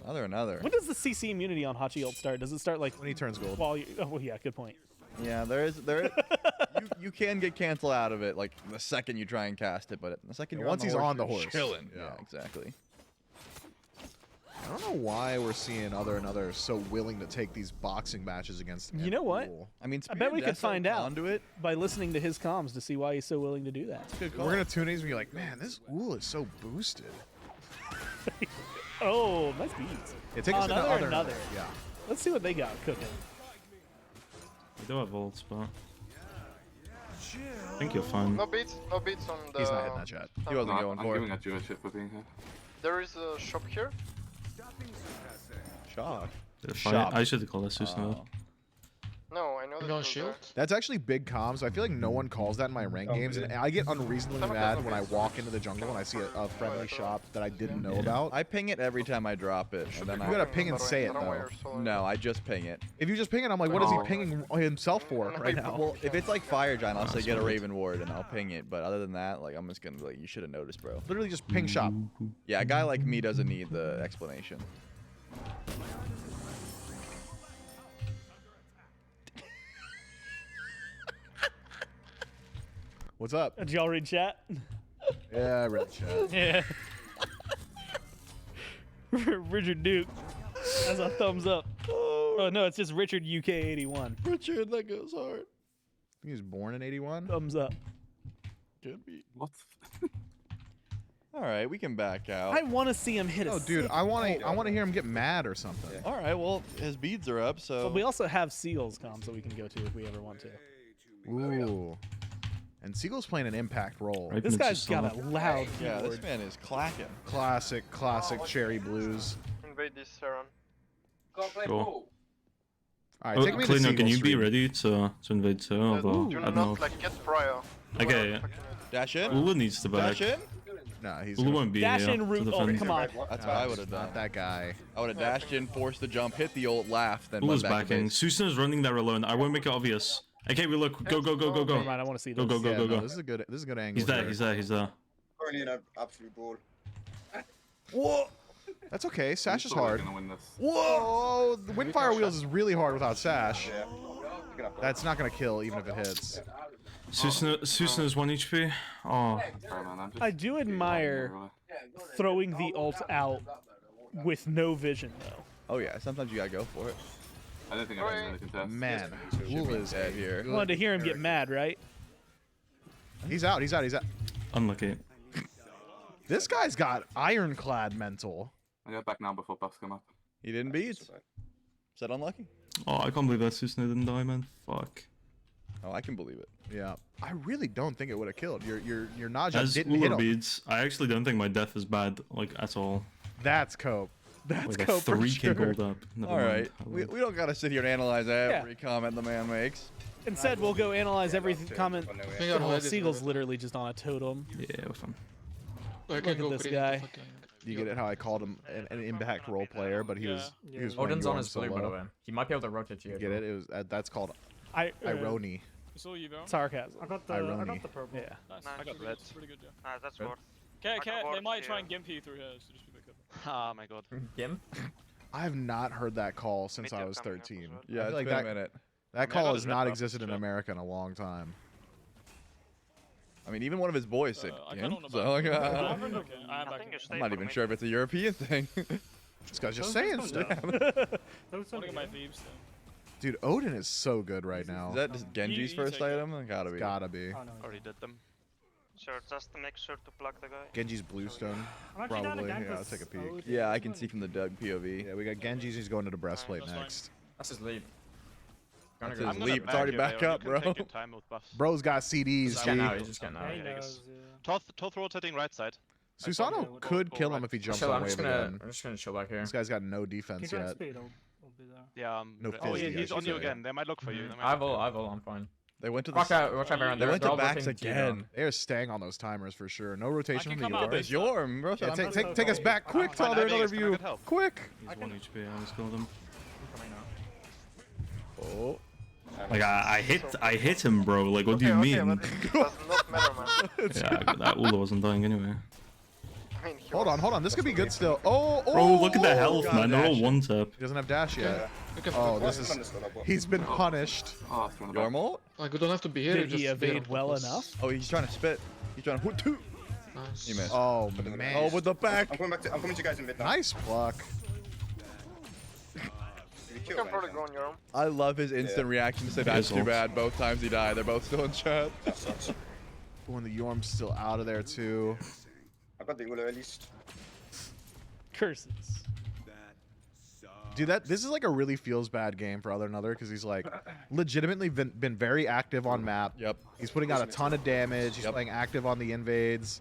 Another. When does the CC immunity on Hachi ult start? Does it start When he turns gold. while you? Oh, well, yeah. Good point. Yeah, there is. You can get canceled out of it the second you try and cast it, but the second you're once he's on the horse. chilling. Yeah. Yeah, exactly. I don't know why we're seeing other and other so willing to take these boxing matches against. You know what? I mean, I bet we could find out Conduit. by listening to his comms to see why he's so willing to do that. We're gonna tune these and be like, man, this Uhl is so boosted. Oh, nice beats. It takes us to another. Yeah. Let's see what they got cooking. We do have ults, but I think you're fine. No beats on the... He's not hitting that yet. He wasn't going I'm for giving it. a Jewish shit for being here. There is a shop here. Shot. Fine. I should call this Susno. No, I know that. No shield? That's actually big comms. I feel like no one calls that in my rank games, and I get unreasonably mad when I walk into the jungle and I see a friendly shop that I didn't know about. I ping it every time I drop it. And then You gotta ping and say it though. No, I just ping it. If you just ping it, I'm like, what is he pinging himself for right now? Well, if it's like Fire Giant, I'll say get a Raven Ward and I'll ping it. But other than that, like I'm just gonna be like, you should have noticed, bro. Literally just ping shop. Yeah, a guy like me doesn't need the explanation. What's up? Did y'all read chat? Yeah, I read chat. Yeah. Richard Duke has a thumbs up. Oh no, it's just Richard UK81. Richard, that goes hard. He was born in '81. Thumbs up. Could be. What? All right, we can back out. I want to see him hit Oh, a dude, six. I want to hear him get mad or something. All right, well, his beads are up, so. But we also have Seagulls comms that we can go to if we ever want to. Ooh. And Siegel's playing an impact role. Right. This Makes guy's you got a soft. loud Yeah, keyboard. this man is clacking. Classic Cherry Blues. Invade this Saron. Cool. All right, Oh, take me to Klino, Siegel can you be Street. ready to invade too? Or, Do I don't not know. like get prior. Okay. Dash in? Ulu needs to back. Dash in? Nah, he's Ulu won't be Dash here in to root. Oh, defend. come on. That's what I would have done. Not that guy. I would have dashed in, forced the jump, hit the ult, laugh, then Ulu's went back to backing. base. Susan is running there alone. I won't make it obvious. Okay, we look. Go, go, go, go, Never go. mind, I want to see Go, this. go, Yeah, go, no, go. this is a good angle. He's there, he's there, he's there. Currently in an absolute ball. Whoa! That's okay. Sash is hard. Gonna win this. Whoa! The Windfire Wheels is really hard without Sash. Yeah. Pick it up. That's not gonna kill even if it hits. Susan is 1 HP. Oh, Sorry, man, I'm just I do admire throwing the ult out with no vision, though. Oh yeah, sometimes you gotta go for it. I don't think I'm gonna contest. Man, Wool is Dead here. I wanted to hear him get mad, right? He's out. unlucky. This guy's got ironclad mental. I go back now before buffs come up. He didn't beat. Is that unlucky? Oh, I can't believe that Susan didn't die, man. Fuck. Oh, I can believe it. Yeah, I really don't think it would have killed. Your Naja As didn't hit Uller him. beads, I actually don't think my death is bad, like, at all. That's cope. That's Like a cope for 3k sure. build up. Never All mind. right, we don't gotta sit here and analyze every comment the man makes. Instead, we'll go analyze every comment. I think Oh, Seagull's literally just on a totem. Yeah, we're fine. I Look can at go this crazy guy. fucking- You get it? How I called him an impact role player, but he was playing Odin's on Gorm his blue, by the solo. way. He might be able to rotate you. Get it? It was that's called irony. Sarcasm. I got Irony. the purple. Yeah. I got red. Pretty good, yeah. That's worth. Okay, got they ward might try here. and gimp you through here, so just be careful. Oh my god. Gim? I have not heard that call since Me I too, was coming up as 13. well. Yeah, I it's feel like been that a minute. that I call got has his red not buff, existed in sure. America in a long time. I mean, even one of his boys said I Gim, don't know so about like, it. I'm Okay, I am I back think in. you stay not for even me. sure if it's a European thing. This guy's just saying stuff. Look at my thieves then. Dude, Odin is so good right now. Is that just Genji's You first take it. item? Gotta be. Gotta be. Already did them. Sure, just to make sure to plug the guy. Genji's Bluestone. I'm actually down Probably. again Yeah, I'll because take a peek. Odin- Yeah, I can see from the Doug POV. Yeah, we got Genji's. He's going to the breastplate That's fine. next. That's his leap. That's Gonna his go. leap. It's already back up, bro. Bro's got CDs. He's just getting G. out. He's just getting out. He knows, yeah. Toth rotating right side. Susano could kill him if he jumps Chill, on I'm just wave gonna again. chill back here. This guy's got no Keep defense trying yet. speed, I'll be there. Yeah. No Oh, fizzy, I he's should on you say. again. They might look for you. I have ult, I'm fine. They went to the. Watch out, Baron. They went They're to all backs rotating to you, again. They're staying on those timers for sure. No rotation can from the come out. York. It's Yorm, bro. Yeah, I'm take, not- take us back quick, Fine, Tyler. I think Another it's gonna view. get help. Quick. He's 1 HP, I almost killed him. I'm coming now. Oh. Like, I hit him, bro. Like, what do you mean? But it does not matter, man. Yeah, that Ula wasn't dying anyway. I mean, he Hold was on, hold on. This could be good still. Oh, oh. Bro, look at the health, God, man. They're all dash. one tap. He doesn't have dash yet. Look at Oh, the- this is. He's been punished. Oh, it's from the back. Yorm ult? Like, we don't have to be here. Did just he be evade on well purpose. enough? Oh, he's trying to spit. He's trying to. Two. Nice. He missed. Oh man. Oh, with the back. I'm coming to you guys in mid now. Nice pluck. We You kill can probably go on your own. I love his instant reaction to say that's too bad. Both times he died, they're both still in chat. That sucks. When the Yorm's still out of there too. I got the Ula at least. Curses. Dude, this is like a really feels bad game for Other Another because he's like legitimately been very active on map. Yep. He's putting out a ton of damage. He's playing active on the invades.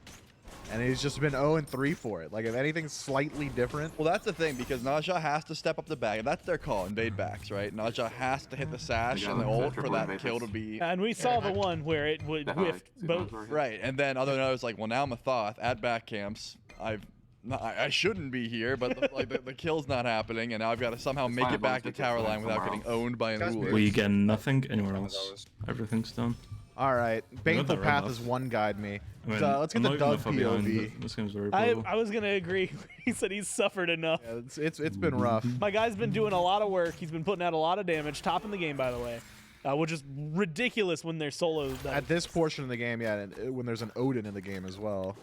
And he's just been 0-3 for it. Like, if anything's slightly different. Well, that's the thing, because Naja has to step up the back. That's their call, invade backs, right? Naja has to hit the sash and the ult for that kill to be... And we saw the one where it would whiffed both. Right, and then Other Another's like, well, now Mathoth at back camps. I shouldn't be here, but the kill's not happening, and now I've got to somehow make it back to tower line without getting owned by an Ula. We get nothing anywhere else. Everything's done. All right. Baneful that Path enough. is one guide me. I mean, Let's get I'm the not even Doug that far behind, POV. but this game's very I brutal. was gonna agree. He said he's suffered enough. Yeah, it's been rough. My guy's been doing a lot of work. He's been putting out a lot of damage. Top in the game, by the way, which is ridiculous when they're solo. At this portion of the game, yeah, and when there's an Odin in the game as well.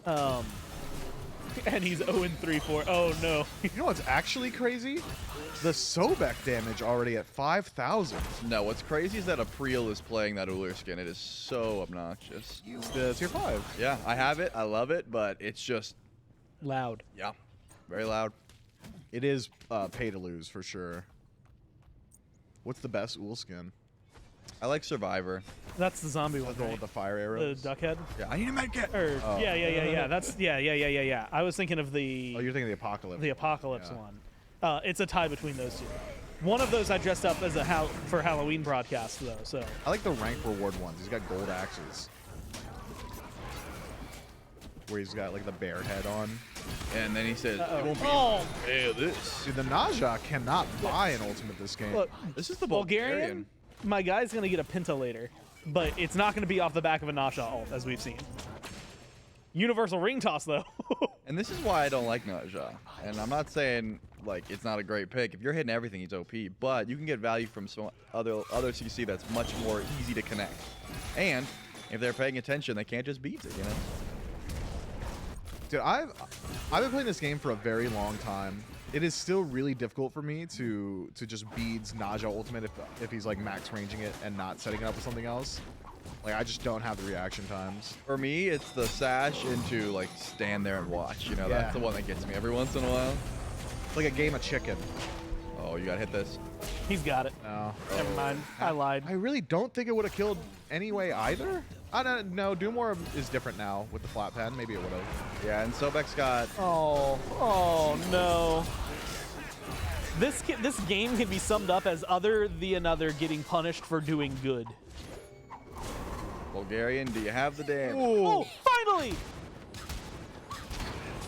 And he's 0-3 for. Oh no. You know what's actually crazy? The Sobek damage already at 5,000. No, what's crazy is that April is playing that Uller skin. It is so obnoxious. It's the tier 5. Yeah, I have it. I love it, but it's just... Loud. Yeah, very loud. It is pay to lose for sure. What's the best Ul skin? I like Survivor. That's the zombie one. The one Right? with the fire The arrows. duck head. Yeah, I need a medkit. Or Oh. yeah. That's yeah. I was thinking of the Oh, you're thinking of the Apocalypse. the apocalypse Yeah. one. It's a tie between those two. One of those I dressed up as for Halloween broadcast though. So I like the rank reward ones. He's got gold axes. Where he's got like the bear head on. And then he says, Uh-oh. "You won't be Oh. able to pay this." Dude, the Naja cannot buy an ultimate this game. look, This is the Bulgarian. My guy's gonna get a Pinta later, but it's not gonna be off the back of a Nasha ult as we've seen. Universal ring toss though. And this is why I don't like Naja. And I'm not saying like it's not a great pick. If you're hitting everything, he's OP. But you can get value from some other CC that's much more easy to connect. And if they're paying attention, they can't just beat it, you know? Dude, I've been playing this game for a very long time. It is still really difficult for me to just beads Naja ultimate if he's like max ranging it and not setting it up with something else. Like I just don't have the reaction times. For me, it's the sash into like stand there and watch. You know, Yeah. that's the one that gets me every once in a while. It's like a game of chicken. Oh, you gotta hit this. He's got it. No. Never mind. I lied. I really don't think it would have killed anyway either. I don't know. Doom War is different now with the flat pen. Maybe it would have. Yeah, and Sobek's got... Oh no. This game can be summed up as Other the Another getting punished for doing good. Bulgarian, do you have the damage? Oh, finally!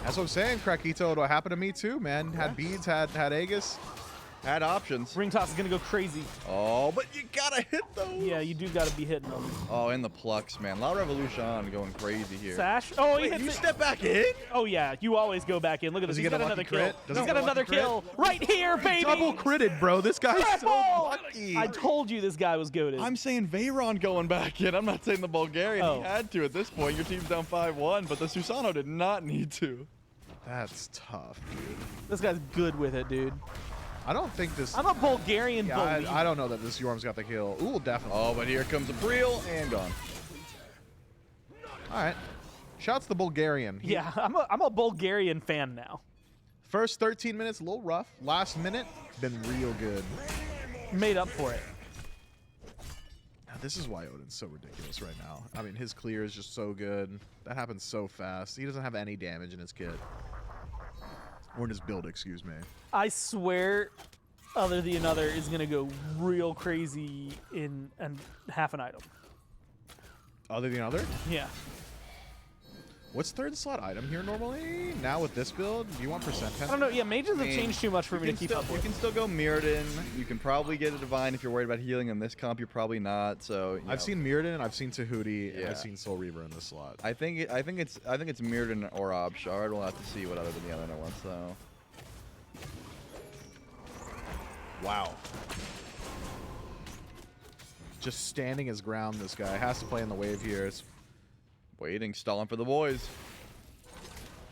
That's what I'm saying, Krakito. What happened to me too, man. Had beads, had Aegis. Had options. Ring toss is gonna go crazy. Oh, but you gotta hit those. Yeah, you do gotta be hitting them. Oh, and the Plux, man. La Revolution going crazy here. Sash. Oh, he Wait, hits you it. step back in? Oh yeah, you always go back in. Look at Does this. he He's get got a lucky another kill. crit? Does He's he got get a another lucky crit? kill right here, baby. Double critted, bro. This guy's so lucky. I told you this guy was goated. I'm saying Veyron going back in. I'm not saying the Bulgarian. Oh. He had to at this point. Your team's down 5-1, but the Susano did not need to. That's tough, dude. This guy's good with it, dude. I don't think this. I'm a Bulgarian Yeah, bully. I don't know that this Yorm's got the kill. Ooh, definitely. Oh, but here comes April and gone. All right. Shouts the Bulgarian. Yeah, I'm a Bulgarian fan now. First 13 minutes, a little rough. Last minute, been real good. Made up for it. Now, this is why Odin's so ridiculous right now. I mean, his clear is just so good. That happens so fast. He doesn't have any damage in his kit. Or in his build, excuse me. I swear, Other the Another is gonna go real crazy in half an item. Other than other? Yeah. What's third slot item here normally? Now with this build, do you want percent I don't know. Yeah, mages have changed too much for me to keep up You with. can still go Mirrodin. You can probably get a Divine if you're worried about healing. In this comp, you're probably not. So I've seen Mirrodin, I've seen Tahuti, and Yeah. I've seen Soul Reaver in this slot. I think it's Mirrodin or Obshard. We'll have to see what other than the other ones though. Wow. Just standing his ground, this guy. Has to play in the wave here. Waiting, stalling for the boys.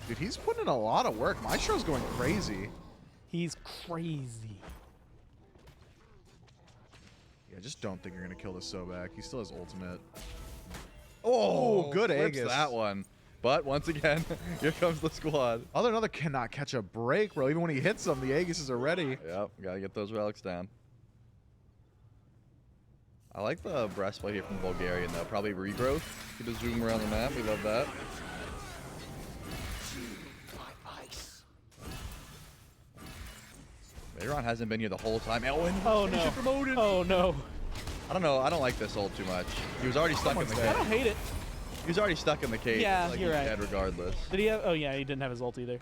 Dude, he's putting in a lot of work. Maestro's going crazy. He's crazy. Yeah, just don't think you're gonna kill this Sobek. He still has ultimate. Oh, good flips Aegis. that one. But once again, here comes the squad. Other another cannot catch a break, bro. Even when he hits them, the Aegises are ready. Yep, gotta get those relics down. I like the breastplate here from Bulgarian though. Probably regrowth. Get a zoom around the map. We love that. Veyron hasn't been here the whole time. Oh no. Promoted. Oh no. I don't know. I don't like this ult too much. He was already stuck in the I cage. don't hate it. He was already stuck in the cage. Yeah, like, you're he's right. Dead regardless. Did he have? Oh yeah, he didn't have his ult either.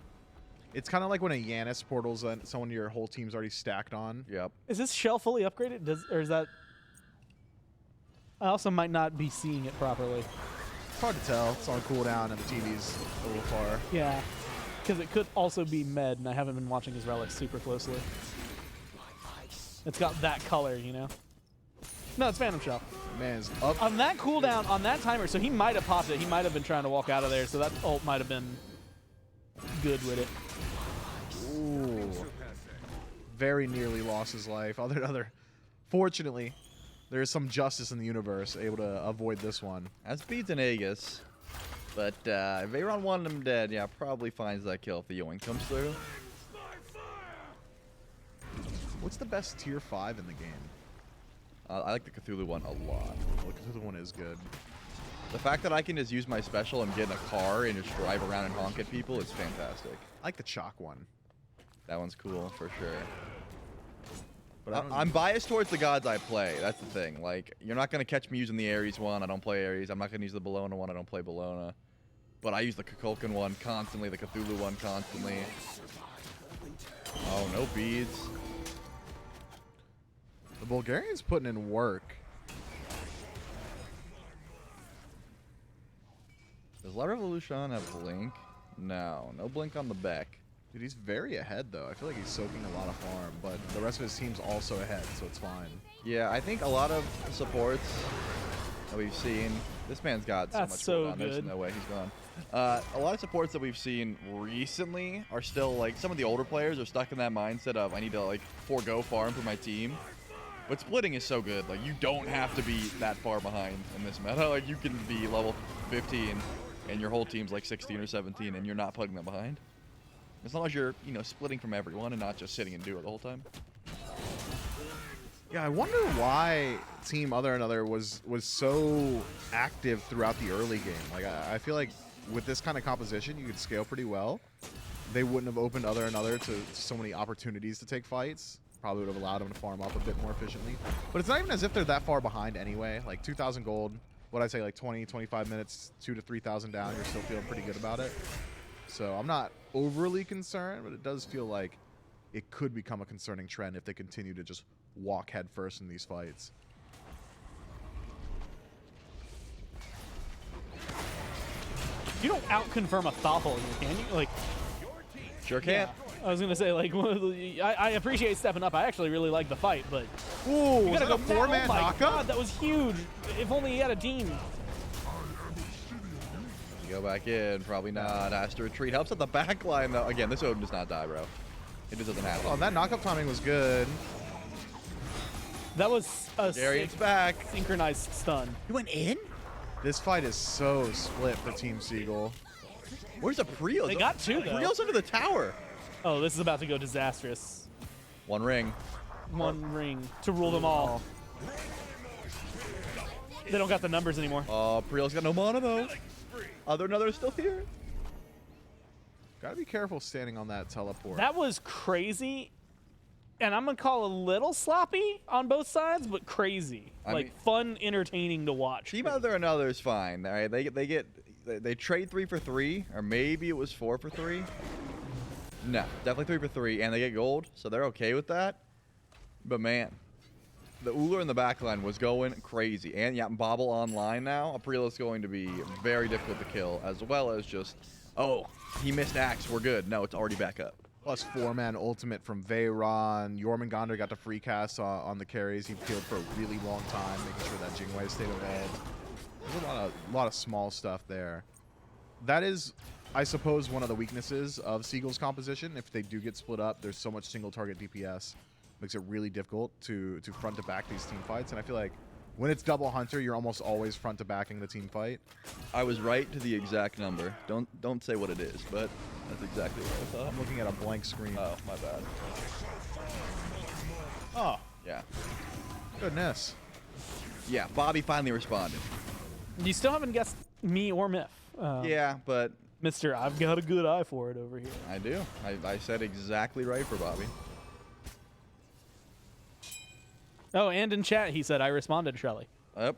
It's kind of like when a Yanis portals someone your whole team's already stacked on. Yep. Is this shell fully upgraded? Or is that? I also might not be seeing it properly. It's hard to tell. It's on cooldown and the TV's a little far. Yeah, because it could also be med, and I haven't been watching his relics super closely. It's got that color, you know. No, it's Phantom Shell. Man is up. On that cooldown, on that timer, so he might have popped it. He might have been trying to walk out of there, so that ult might have been good with it. Ooh. Very nearly lost his life. Fortunately, there is some justice in the universe able to avoid this one. That's beats an Aegis. But if Veyron wanted him dead, yeah, probably finds that kill if the Yoink comes through. What's the best tier 5 in the game? I like the Cthulhu one a lot. Well, the Cthulhu one is good. The fact that I can just use my special and get in a car and just drive around and honk at people is fantastic. I like the Chalk one. That one's cool for sure. But I'm biased towards the gods I play. That's the thing. Like, you're not going to catch me using the Ares one. I don't play Ares. I'm not going to use the Bologna one. I don't play Bologna. But I use the Kukulkan one constantly, the Cthulhu one constantly. Oh, no beads. The Bulgarian's putting in work. Does La Revolution have Blink? No. No Blink on the Beck. Dude, he's very ahead, though. I feel like he's soaking a lot of farm, but the rest of his team's also ahead, so it's fine. Yeah, I think a lot of supports that we've seen. This man's got so That's much so cooldown. There's good. no way he's gone. A lot of supports that we've seen recently are still like some of the older players are stuck in that mindset of I need to like forego farm for my team. But splitting is so good. Like you don't have to be that far behind in this meta. Like you can be level 15 and your whole team's like 16 or 17 and you're not putting them behind. As long as you're, you know, splitting from everyone and not just sitting and do it the whole time. Yeah, I wonder why Team Other Another was so active throughout the early game. Like, I feel like with this kind of composition, you could scale pretty well. They wouldn't have opened Other Another to so many opportunities to take fights. Probably would have allowed them to farm up a bit more efficiently. But it's not even as if they're that far behind anyway. Like 2,000 gold, what'd I say, like 20, 25 minutes, 2,000 to 3,000 down. You're still feeling pretty good about it. So I'm not overly concerned, but it does feel like it could become a concerning trend if they continue to just walk head first in these fights. You don't out-confirm a Thoffel, can you? Like, Sure can. I was gonna say, like, I appreciate stepping up. I actually really like the fight, but Ooh, you gotta go was that a 4-man Oh my knockup? God, that was huge. If only he had a team. Go back in. Probably not. Has to retreat. Helps at the back line, though. Again, this Odin does not die, bro. It just doesn't happen. Oh, that knockup timing was good. That was a Darian's sick, back. synchronized stun. He went in? This fight is so split for Team Seagull. Where's Apriel? They got two, though. Apriel's under the tower. Oh, this is about to go disastrous. One ring. One ring to rule them all. They don't got the numbers anymore. Oh, Apriel's got no mana, though. Other Another is still here. Gotta be careful standing on that teleport. That was crazy. And I'm going to call a little sloppy on both sides, but crazy. I like, mean, fun, entertaining to watch. Team Other Another is fine. All right, they trade 3 for 3, or maybe it was 4 for 3. No, definitely 3 for 3, and they get gold, so they're okay with that. But man, the Uller in the backline was going crazy, and yeah, Bobble online now. Apriel is going to be very difficult to kill, as well as just, oh, he missed Axe, we're good. No, it's already back up. Plus 4-man ultimate from Veyron. Jormungandr got the free cast on the carries. He peeled for a really long time, making sure that Jingwei stayed ahead. There's a lot of small stuff there. That is, I suppose, one of the weaknesses of Seagull's composition. If they do get split up, there's so much single target DPS makes it really difficult to front to back these team fights. And I feel like when it's double hunter, you're almost always front to backing the team fight. I was right to the exact number. Don't say what it is, but that's exactly what I thought. I'm looking at a blank screen. Oh, my bad. Oh, Yeah. goodness. Yeah, Bobby finally responded. You still haven't guessed me or Myth. Yeah, but Mister, I've got a good eye for it over here. I do. I said exactly right for Bobby. Oh, and in chat he said I responded, Shelly. Yep.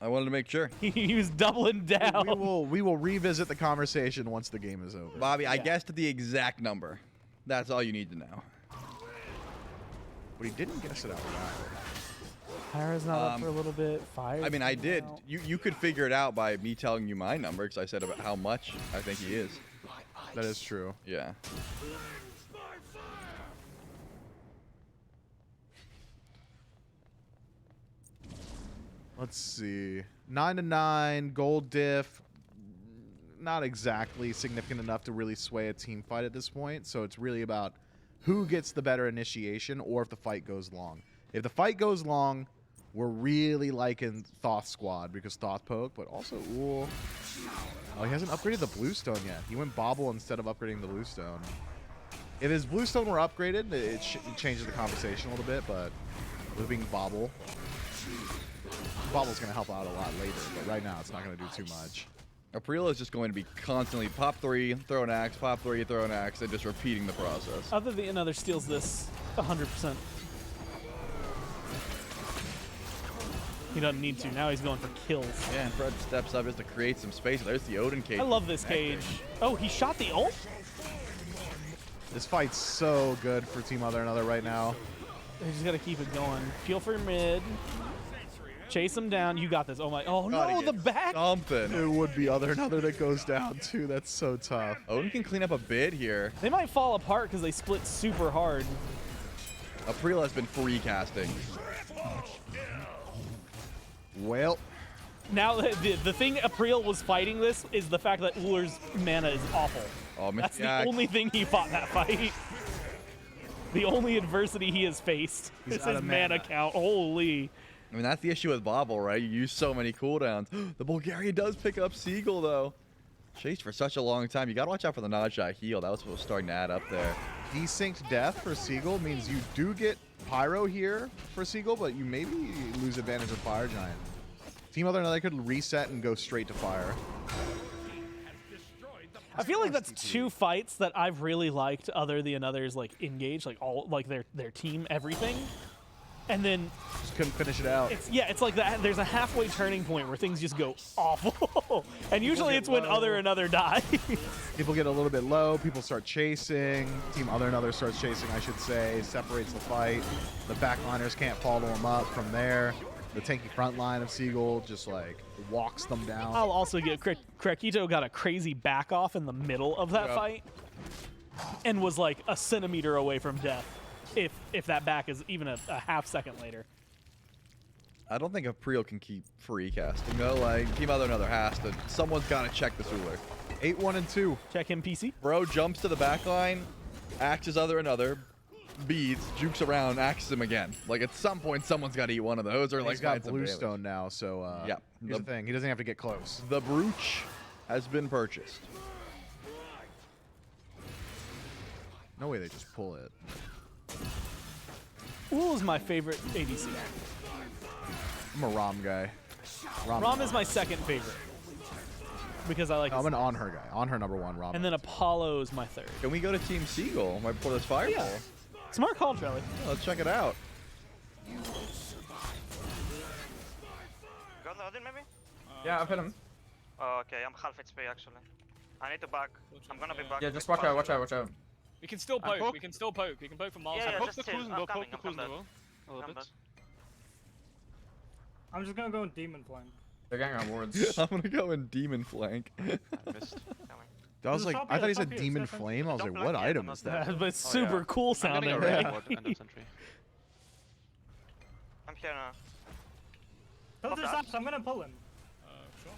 I wanted to make sure. He was doubling down. We will revisit the conversation once the game is over. Bobby, I guessed the exact number. That's all you need to know. But he didn't guess it out loud. Pyra's not up for a little bit. Fire. I mean, I did. You could figure it out by me telling you my number, because I said about how much I think he is. That is true. Yeah. Let's see. 9-9, gold diff. Not exactly significant enough to really sway a team fight at this point. So it's really about who gets the better initiation or if the fight goes long. If the fight goes long, we're really liking Thoth squad because Thoth poke, but also, ooh. Oh, he hasn't upgraded the bluestone yet. He went bobble instead of upgrading the bluestone. If his bluestone were upgraded, it changes the conversation a little bit, but with being bobble, bobble's going to help out a lot later, but right now it's not going to do too much. April is just going to be constantly pop 3, throw an axe, pop 3, throw an axe, and just repeating the process. Other than another steals this 100%. He doesn't need to. Now he's going for kills. Yeah, and Fred steps up just to create some space. There's the Odin cage. I love this cage. Oh, he shot the ult? This fight's so good for Team Other Another right now. They just got to keep it going. Peel for mid. Chase him down. You got this. Oh, my. Oh, Gotta no, get the back. Something. It would be Other Another that goes down, too. That's so tough. Odin can clean up a bit here. They might fall apart because they split super hard. April has been free casting. Well, Now, the thing April was fighting this is the fact that Ullr's mana is awful. Oh, That's the only thing he fought in that fight. The only adversity he has faced He's is out his of mana mana. count. Holy. I mean, that's the issue with Bobble, right? You use so many cooldowns. The Bulgarian does pick up Seagull, though. Chased for such a long time. You got to watch out for the Najai heal. That was what was starting to add up there. desynced death for Seagull means you do get Pyro here for Seagull, but you maybe lose advantage with Fire Giant. Team Other Another could reset and go straight to fire. I feel like that's two fights that I've really liked other than others, like engage, like all like their team, everything. And then Just couldn't finish it out. it's like that. There's a halfway turning point where things just go awful, and usually it's when Other Another die. People get a little bit low. People start chasing. Team Other Another starts chasing, I should say. Separates the fight. The backliners can't follow them up from there. The tanky front line of Seagull just like walks them down. I'll also get Krakito got a crazy back off in the middle of that fight, and was like a centimeter away from death. If that back is even a half second later. I don't think April can keep free casting though. Like Team Other Another has to. Someone's got to check this ruler. 8-1 and 2. Check him, PC. Bro jumps to the back line, axes Other Another, beads, jukes around, axes him again. Like at some point, someone's got to eat one of those, or like He's got find some damage. Bluestone now, so Yeah. here's the thing. He doesn't have to get close. The brooch has been purchased. No way they just pull it. Ull is my favorite ADC. I'm a Rom guy. Rom is my second favorite because I like. I'm an On Her guy. On Her number one, Rom. And then Apollo is my third. Can we go to Team Seagull right before this fireball? Yeah. Smart call, Charlie. Let's check it out. Got the Odin maybe? Yeah, I've hit him. Oh, okay, I'm half HP actually. I need to back. I'm gonna be back. Yeah, just watch out, watch out, watch out. We can still poke. We can still poke. We can poke from miles. Yeah, Poke just the chill. cruise and I'm go. coming, Poke the cruise and I'm go. A little I'm bit. I'm just gonna go in demon flank. They're getting on wards. I'm gonna go in Demon Flank. I missed. Coming. I was like, top I thought he here, said top here, Demon step in. Flame. I was Don't like, block what yet, item I'm is not that? But it's super cool sounding, right? I'm here now. Filter stops. I'm gonna pull him. Sure.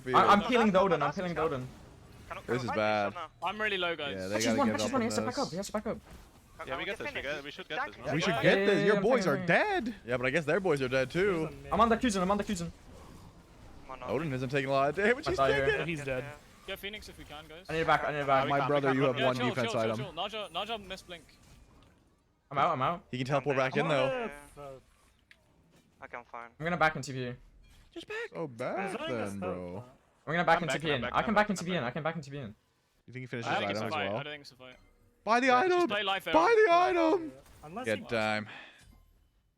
field. I'm peeling Doden. I'm peeling Doden. This is bad. I'm really low, guys. Yeah, they Patch gotta one. give Patch up one. on He has to back this. up. He has to back up. Yeah, we get this. We should get this. No? We should Yeah, get yeah, this. yeah, Your I'm boys are thinking, dead. Yeah, but I guess their boys are dead too. I'm on the Kuzen. I'm on the Kuzen. Odin isn't taking a lot of damage. He's I thought you taking. were- He's dead. Get Phoenix if we can, guys. I need it back. I need it back. My brother, you have Yeah, one chill, defense chill, chill, item. chill. Naja, miss blink. I'm out. I'm out. He can teleport back in though. I can farm. I'm gonna back in TP in. Just back. So bad then, bro. I'm gonna back in back, TP in. I can back in TP in. I can back in TP in. You think he finishes I don't think it's item a as fight. I well? don't think it's a fight. Buy the Just item! play life there. Buy the item! Good time.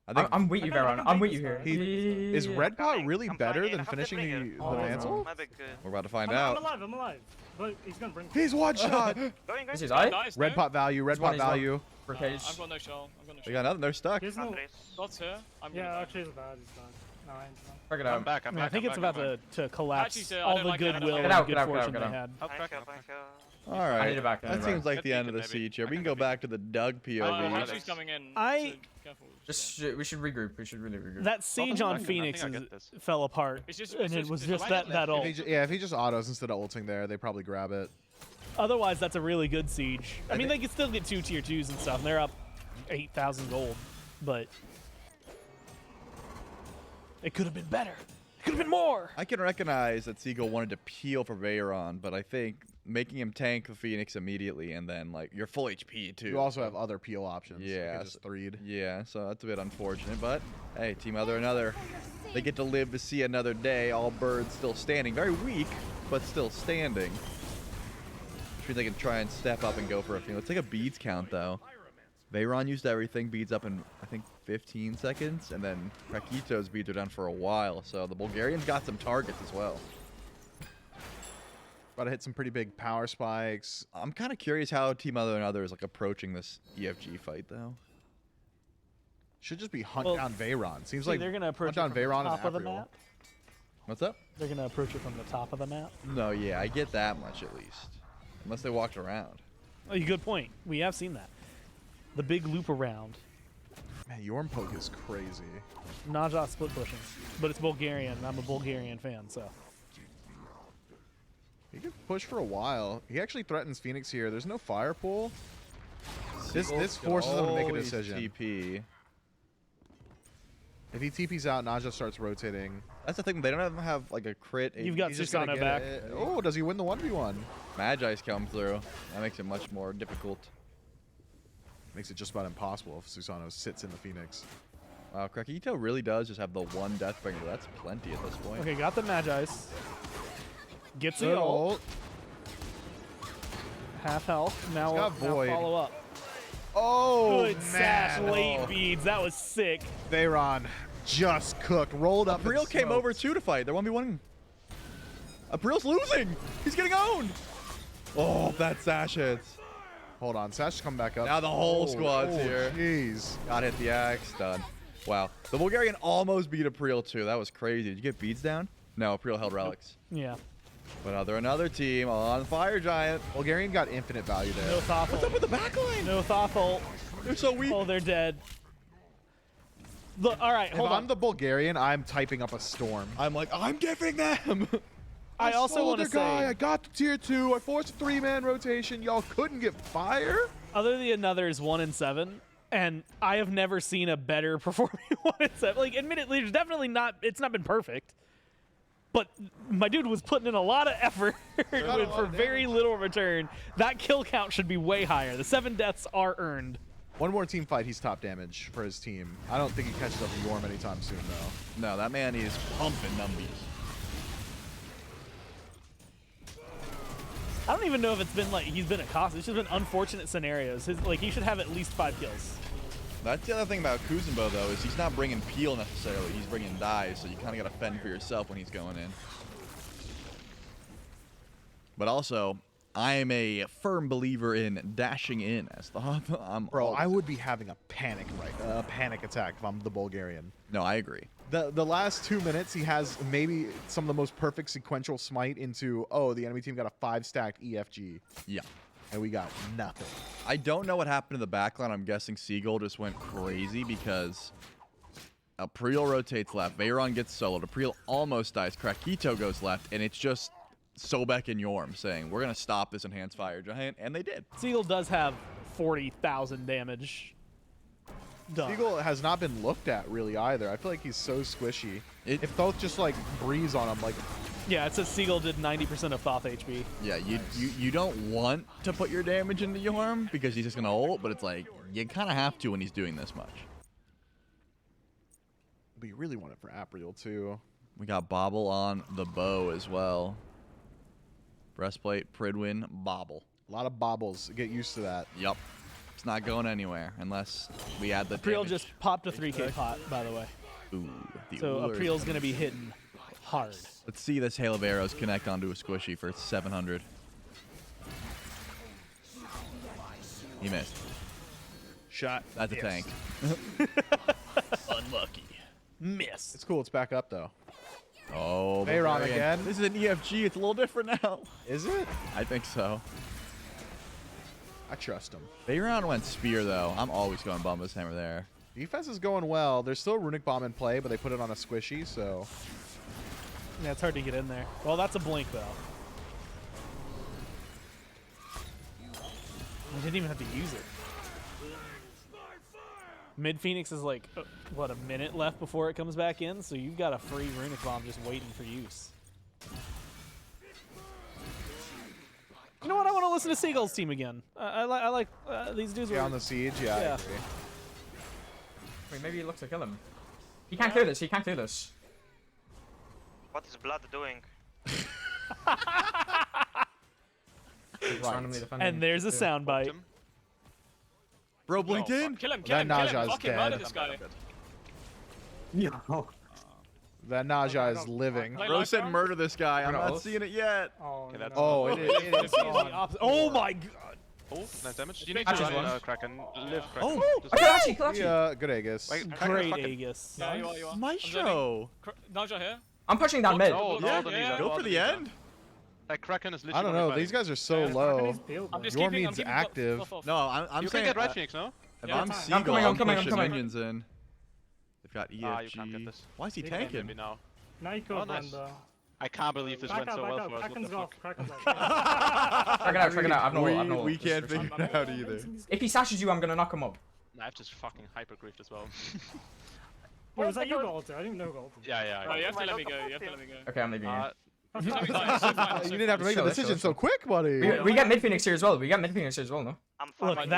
I think I'm with you, Veron. I'm with you here. Is Red Pot really I'm better flying in. than I have to finishing play the here. mantle? Might be good. we're about to find I'm out. alive, I'm alive. But he's gonna bring. He's one shot! Going, This guys. is Yeah, I. nice, Red no? Pot value, Red He's one, Pot he's one. value. For cage. I've got no shell. I've got no We shell. got nothing. They're stuck. There's no. Andres. God's here. I'm Yeah, gonna actually, it's bad. It's bad. No, I ain't done. Fuck it I'm out. back. I'm I back. think I'm it's back, about I'm to collapse Actually, I all don't the like it, I don't goodwill like it. and Get good out, fortune get they out. had. Thank you, back. thank you. All I right. need to back in. That seems like the end of the maybe. siege here. We can Maybe. go back to the Doug POV. Hatchie's coming in. I- Careful. We should regroup. We should really regroup. That siege I on think I Phoenix get this. fell apart, It's just- and it's it just- was it's just the line that ult. If he just autos instead of ulting there, they probably grab it. Otherwise, that's a really good siege. I mean, they could still get 2 tier 2s and stuff, and they're up 8,000 gold, but it could have been better. It could have been more. I can recognize that Seagull wanted to peel for Veyron, but I think making him tank the Phoenix immediately and then like you're full HP too. You also have other peel options. You Yeah, can just 3'd. Yeah, so that's a bit unfortunate, but hey, Team Other Another, they get to live to see another day. All birds still standing, very weak, but still standing. Which means they can try and step up and go for a few. Let's take a beads count though. Veyron used everything, beads up in I think 15 seconds, and then Rakito's beads are done for a while. So the Bulgarians got some targets as well. About to hit some pretty big power spikes. I'm kind of curious how Team Other Another is like approaching this EFG fight though. Should just be hunt Well, down Veyron. Seems See, like they're gonna approach hunt it down from Veyron the and top of the Apriel. map. What's up? They're gonna approach it from the top of the map. No, yeah, I get that much at least. Unless they walked around. Oh, good point. We have seen that. The big loop around. Man, Yorm poke is crazy. Najah split pushing, but it's Bulgarian. And I'm a Bulgarian fan, so. He could push for a while. He actually threatens Phoenix here. There's no fire pool. This forces him to make a Always decision. TP. If he TP's out, Najah starts rotating. That's the thing. They don't even have like a crit. You've got He's just gonna Susano get back. it. Oh, does he win the 1v1? Magi's come through. That makes it much more difficult. Makes it just about impossible if Susano sits in the Phoenix. Wow, Krakito really does just have the one Deathbringer. That's plenty at this point. Okay, got the Magi's. Gets the Good ult. ult. Half health. Now, got now Void. follow up. Oh, Good sash, man. late beads. That was sick. Veyron just cooked. Rolled up. April and came smoked. over too to fight. They're 1v1. April's losing. He's getting owned. Oh, that sash hits. Hold on. Sash come back up. Now the whole squad's here. Jeez. Got hit the axe. Done. Wow. The Bulgarian almost beat April too. That was crazy. Did you get beads down? No, April held relics. Yeah. But another team on Fire Giant. Bulgarian got infinite value there. No Thoth What's up ult. with the backline? No Thoth ult. They're so weak. Oh, they're dead. Look, all right, If hold I'm on. the Bulgarian, I'm typing up a storm. I'm like, I'm giving them. I also sold want to their guy. I say, got the tier 2. I forced a 3-man rotation. Y'all couldn't get fire? other than another is 1 and 7, and I have never seen a better performing 1 and 7. Like, admittedly, it's definitely not. It's not been perfect, but my dude was putting in a lot of effort for very little return. That kill count should be way higher. The 7 deaths are earned. One more team fight, he's top damage for his team. I don't think he catches up to Yorm anytime soon, though. No, that man is pumping numbies. I don't even know if it's been like he's been accosted. It's just been unfortunate scenarios. Like he should have at least 5 kills. That's the other thing about Kuzenbo, though, is he's not bringing peel necessarily. He's bringing dies, so you kind of got to fend for yourself when he's going in. But also, I am a firm believer in dashing in as the hop. Bro, I would be having a panic attack if I'm the Bulgarian. No, I agree. The last 2 minutes, he has maybe some of the most perfect sequential smite into, oh, the enemy team got a 5-stacked EFG, Yeah. and we got nothing. I don't know what happened to the backline. I'm guessing Seagull just went crazy because April rotates left. Veyron gets soloed. April almost dies. Krakito goes left, and it's just Sobek and Yorm saying, we're going to stop this enhanced fire giant, and they did. Seagull does have 40,000 damage. Done. Eagle has not been looked at really either. I feel like he's so squishy. If Thoth just like breeze on him, like Yeah, it says Seagull did 90% of Thoth HP. Yeah, you don't want to put your damage into Yorm because he's just going to ult, but it's like, you kind of have to when he's doing this much. But you really want it for Apriel too. We got Bobble on the bow as well. Breastplate, Pridwin, Bobble. A lot of bobbles. Get used to that. Yep. It's not going anywhere unless we add the Apriel damage. just popped a 3K pot, by the way. Ooh, the So Ullr is Apriel's going to be hitting hard. Let's see this hail of arrows connect onto a squishy for 700. He missed. Shot. That's a tank. Unlucky. Miss. It's cool. It's back up though. Oh, Bayron Bavarian. again. This is an EFG. It's a little different now. Is it? I think so. I trust him. Bayron went spear though. I'm always going Bumba's hammer there. Defense is going well. There's still a runic bomb in play, but they put it on a squishy, so. Yeah, it's hard to get in there. Well, that's a blink though. I didn't even have to use it. Mid Phoenix is like, what, a minute left before it comes back in? So you've got a free runic bomb just waiting for use. You know what? I want to listen to Seagull's team again. I like these dudes. Yeah, were on the siege. Yeah, I Yeah. agree. Wait, maybe he looks to kill him. He can't clear this. He can't clear this. What is blood doing? Just randomly defending. And there's a soundbite. Bro blinked in. Kill him, That kill him, Naja kill him. is Fucking murder dead. this guy. Yo. That Naja is living. Play Bro life said round? murder this guy. I'm We're not not seeing it yet. Oh, Okay, that's- no. Oh, it is. Oh my god. Oh, nice damage. You need Patches to one. run. Kraken. Live, Kraken. Oh, Just- Okay, actually, kill actually. Yeah, good Aegis. Wait, Kraken is Great fucking- Aegis. Yeah, you are, you are. Maestro. Naja here. I'm pushing down mid. Oh, Yeah, all the yeah. knees, Go all for the the knees. end. Like Kraken is literally. I don't know. These guys are so low. I'm just Your keeping, means I'm keeping active. Buff off. No, I'm You saying can get right Phoenix, no? if Yeah. I'm I'm Seagull, coming, I'm coming, I'm pushing coming. minions in. They've got EFG. You can't get this. Why is he Yeah, tanking? Maybe now. Now you Oh, could nice. run I can't believe this back went out, so back well out. for us. What Kraken's the off. fuck? Kraken's off. Check it out. I've no ult, I've no ult. We can't Just- figure it out either. If he sashes you, I'm gonna knock him up. I've just fucking hyper griefed as well. Wait, was that you got ulted? I didn't know you got ulted. Yeah. Oh, you have to let me go. You have to let me go. Okay, I'm leaving you. It's fine, it's fine, it's You didn't have to make the Sure, decision sure, so sure. quick, buddy. We get mid Phoenix here as well. We got mid Phoenix here as well, no? I'm fine. Look,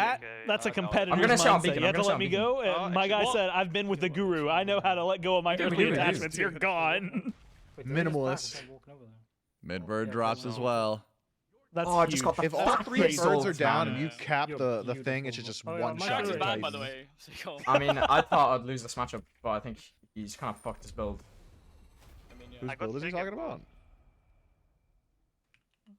that's a competitor's I'm gonna shout mindset. beacon, You I'm have to gonna let shout me beacon. go. And Oh, my guy actually, said, I've been with the guru. I know how to let go of my early do, dude. attachments. You're gone. Wait, they're just Minimalist. back, I'm walking over there. Midbird Yeah, drops no. as well. That's Oh, I just got huge. the If all fuck three face birds are ults, down man. and you cap You're the beautiful. thing, it's just Oh, yeah, one my shot. Shark is Sure. banned, by the way. So you can't- I mean, I thought I'd lose this matchup, but I think he's kind of fucked his build. I mean, yeah. Whose I got build is he triggered. talking about?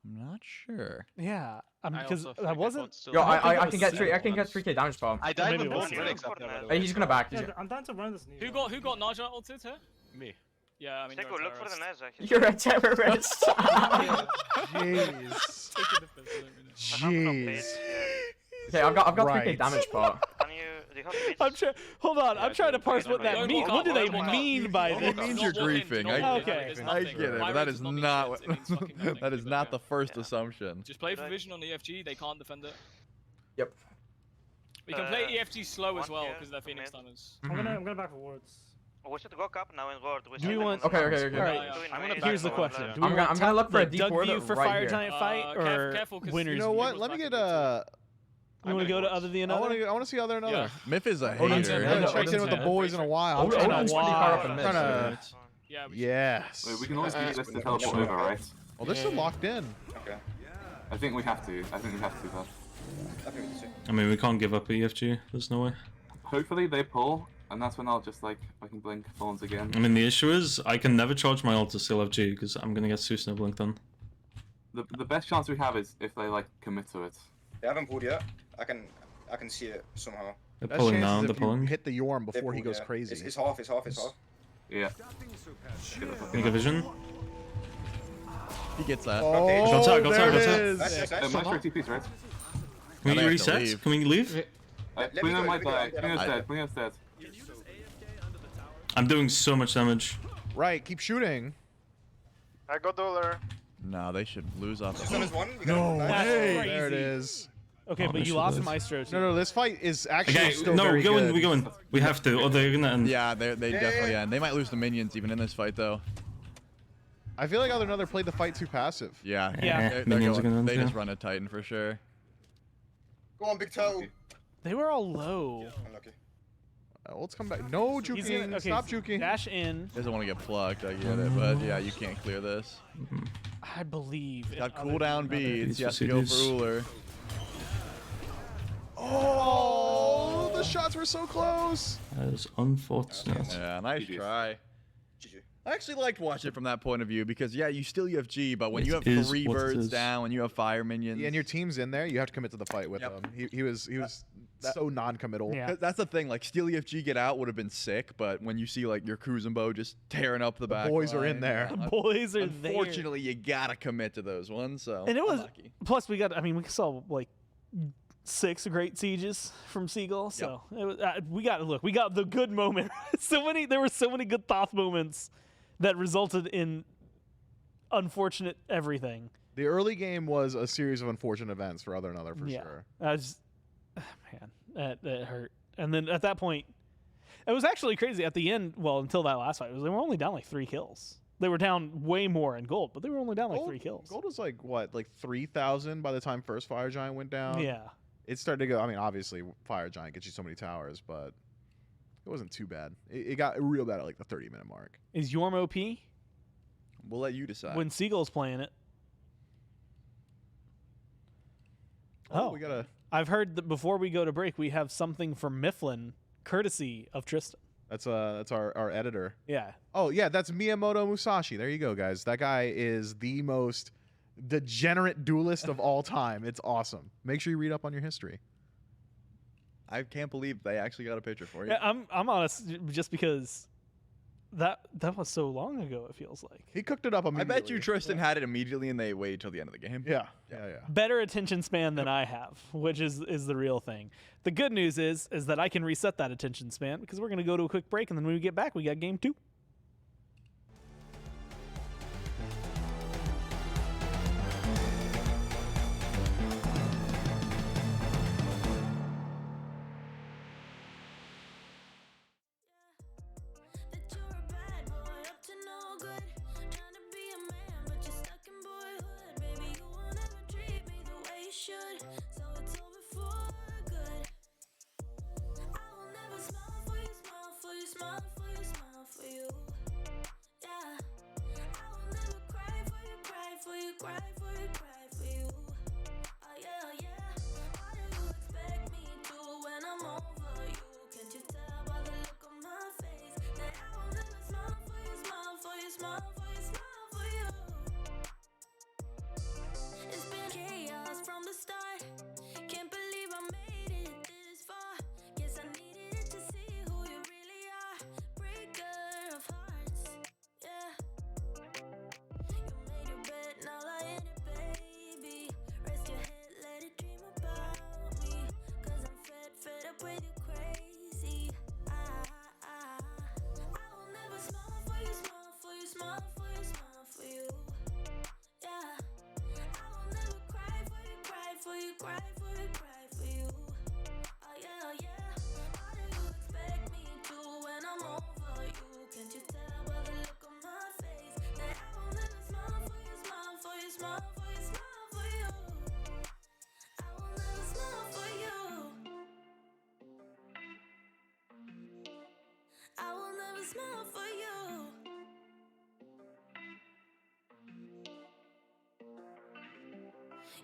I'm not sure. Yeah, because also I think wasn't. it's still- Yo, I think I it can was get sick three. I can get 3K damage for him. I died Maybe with we'll both see. relics up there, by the Hey, way. he's gonna back. Yeah, I'm down to run this. Who got Naja ulted here? Me. Yeah, I mean, Seko, you're a look for the terrorist. Naja. You're a terrorist. Jeez. Take a difference, I don't really know. Jeez. Okay, I've got 3K Right. damage part. Can you? Do you have bits? I'm trying. Hold on. I'm trying to parse what that Don't means. walk What up, do they don't walk up. mean by Don't this? walk up. means Do you're not walk in, griefing. do not I- walk in, Okay. it is I nothing. get it, but High that res is does mean not shit, what, it means fucking nothing. that is Keep it not the going. first Yeah. assumption. Just play for Right. vision on EFG, they can't defend it. Yep. We can play Uh, EFG slow as one well, here, because they're two Phoenix mid. timers. I'm gonna back forwards. We should go up now and ward. Do we want- Okay, okay, okay. All right. Yeah, I'm gonna Here's the back question. forward, Do yeah. we want I'm gonna look for a the deep Doug ward view for right Fire here. Giant fight or careful, 'cause winners? You know He what? goes Let me back get into You want to go to other than I another? want to see other another. Yeah. Myth is a Odin's hater. in, I haven't Odin's checked in with the in. boys in a while. I'm Odin's trying pretty to. far up in mid. Trying to. Yeah, we Yes. Wait, we can always do this to teleport over, right? Well, they're still locked in. Okay. I think we have to. I think we have to, though. I think we do. I mean, we can't give up EFG. There's no way. Hopefully they pull, and that's when I'll just like fucking blink thorns again. I mean, the issue is I can never charge my ult to still have G because I'm gonna get Susno blinked on. The best chance we have is if they like commit to it. They haven't pulled yet. I can see it somehow. They're Best pulling chance now. is They're if you pulling. hit the Yorm They before he pulled, goes yeah. crazy. It's half. It's half. It's half. Yeah. You get vision? He gets that. Oh, Got out, got there out, it got out. is. Nice, nice, nice. Maestro TP's, right? Can Now we they have to reset? leave. Can we leave? Let me Queen go, might let me go, die. I'm Queen gonna- is dead. Queen is dead. I'm doing so much damage. Right, keep shooting. I got Dollar. No, they should lose off. This one is one. We got No nice. That's way. crazy. There it is. Okay, Oh, but they you should lost lose. Maestro too. No, this fight is actually Okay, still no, very we go good. in. We go in. We have to, or they're gonna end. Yeah, they definitely end. They might lose the minions even in this fight though. I feel like other another played the fight too passive. Yeah, Yeah. they're Minions are going- gonna end, they yeah. just run a Titan for sure. Go on, big toe. They were all low. Unlucky. Let's come back. No He's juking. gonna, okay, Stop juking. Dash in. Doesn't want to get plucked. I get it, but yeah, you can't clear this. I believe. in Got other cooldown than beads. Beads You have for to go for cities. Uller. Oh, the shots were so close. That is unfortunate. Yeah, nice try. I actually liked watching it from that point of view because, yeah, you still UFG, but when It you have is 3 what it birds is. down, when you have fire minions. Yeah, and your team's in there. You have to commit to the fight with him. He was so non-committal. Yeah. That's the thing. Like, steal UFG, get out would have been sick, but when you see, like, your cruising bow just tearing up the back boys are in line, there. The boys are there. Unfortunately, you got to commit to those ones, so And it was. unlucky. Plus, we saw like 6 great sieges from Seagull. So it was, we got the good moment. There were so many good Thoth moments that resulted in unfortunate everything. The early game was a series of unfortunate events for other and other for sure. Man, that hurt. And then at that point, it was actually crazy. At the end, well, until that last fight, they were only down like 3 kills. They were down way more in gold, but they were only down like 3 kills. Gold was like what, like 3,000 by the time first Fire Giant went down. Yeah. It started to go. I mean, obviously, Fire Giant gets you so many towers, but it wasn't too bad. It got real bad at like the 30-minute mark. Is Yorm OP? We'll let you decide. When Seagull's playing it. We gotta. I've heard that before we go to break, we have something from Mifflin, courtesy of Tristan. That's our editor. Yeah. Oh yeah, that's Miyamoto Musashi. There you go, guys. That guy is the most degenerate duelist of all time. It's awesome. Make sure you read up on your history. I can't believe they actually got a picture for you. Yeah, I'm honest, just because that was so long ago. It feels like He cooked it up I immediately. bet you Tristan had it immediately and they waited till the end of the game. Yeah. better attention span than I have, which is the real thing. The good news is that I can reset that attention span because we're gonna go to a quick break, and then when we get back, we got game 2.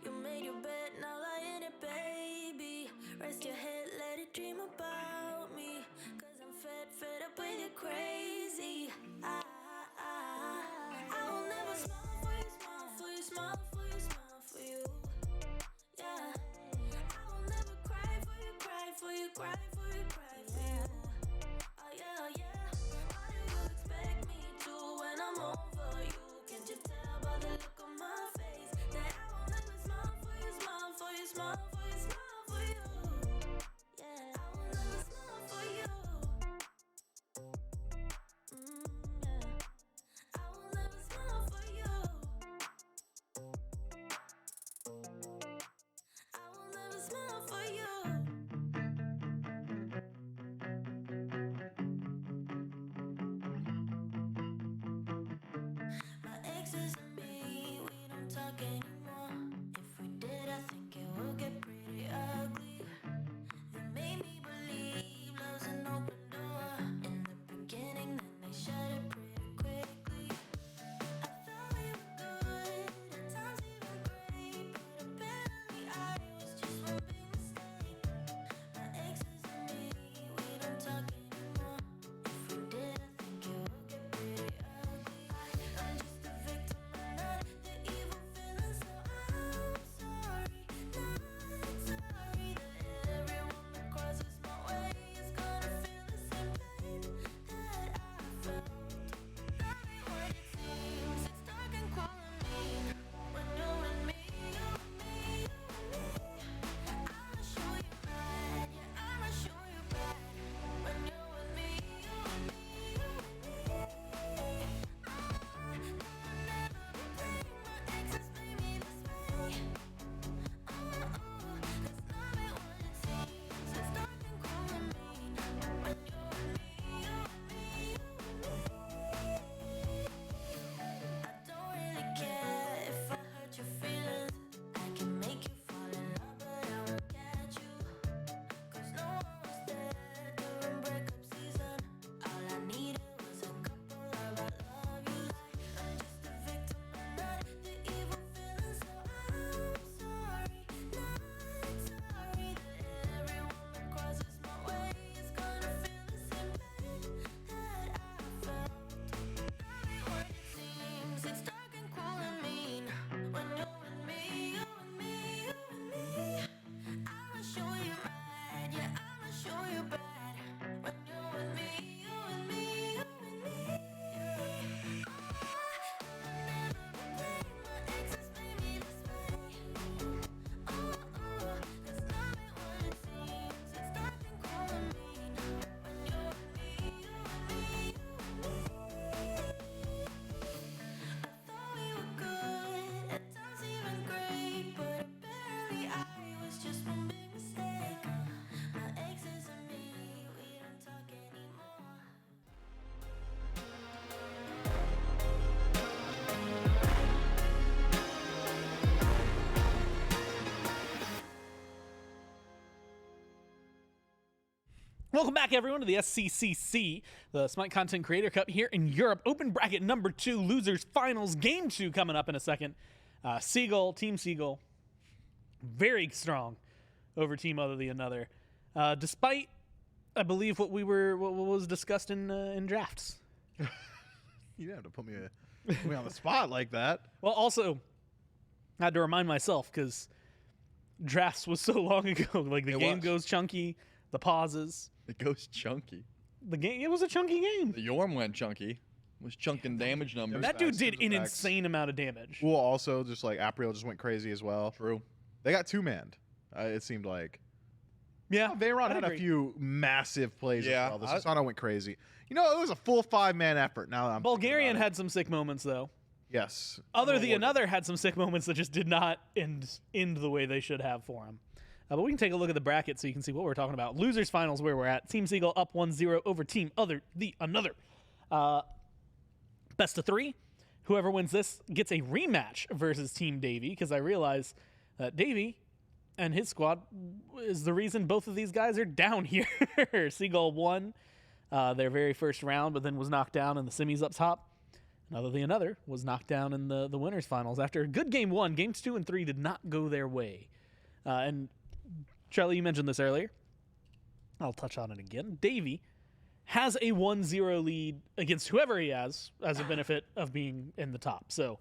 You made your bed, now lie in it, baby. Rest your head, let it dream about me. Cause I'm fed up with you crazy. I will never smile for you, smile for you, smile for you, smile for you. Yeah. I will never cry for you, cry for you, cry for you, cry for you. Oh yeah, oh yeah. Why do you expect me to when I'm over you? Can't you tell by the look on my face that I will never smile for you, smile for you, smile for you, smile for you. Yeah, I will never smile for you. Yeah. I will never smile for you. I will never smile for you. My exes and me, we don't talk anymore. If we did, I think it would get pretty ugly. They made me believe love's an open door. welcome back, everyone, to the SCCC, the SMITE Content Creator Cup here in Europe. Open bracket number 2, losers finals, game 2 coming up in a second. Seagull, Team Seagull, very strong over Team Other the Another, despite, I believe, what was discussed in drafts. You didn't have to put me on the spot like that. Well, also, I had to remind myself because drafts was so long ago. Like the game goes chunky, the pauses. It goes chunky. The game, it was a chunky game. The Yorm went chunky. Was chunking damage numbers. That dude did an insane amount of damage. Well, also just like April just went crazy as well. True. They got 2-manned. It seemed like. Yeah, Veyron had a few massive plays as well. The Susano went crazy. You know, it was a full 5-man effort. Now I'm Bulgarian had some sick moments though. Yes. Other the Another had some sick moments that just did not end the way they should have for him. But we can take a look at the bracket so you can see what we're talking about. Losers finals where we're at. Team Seagull up 1-0 over Team Other the Another. Best of 3. Whoever wins this gets a rematch versus Team Davey, because I realize that Davey and his squad is the reason both of these guys are down here. Seagull won their very first round, but then was knocked down in the semis up top. Other the Another was knocked down in the winners finals after a good game 1. Games 2 and 3 did not go their way. And Charlie, you mentioned this earlier. I'll touch on it again. Davey has a 1-0 lead against whoever he has as a benefit of being in the top. So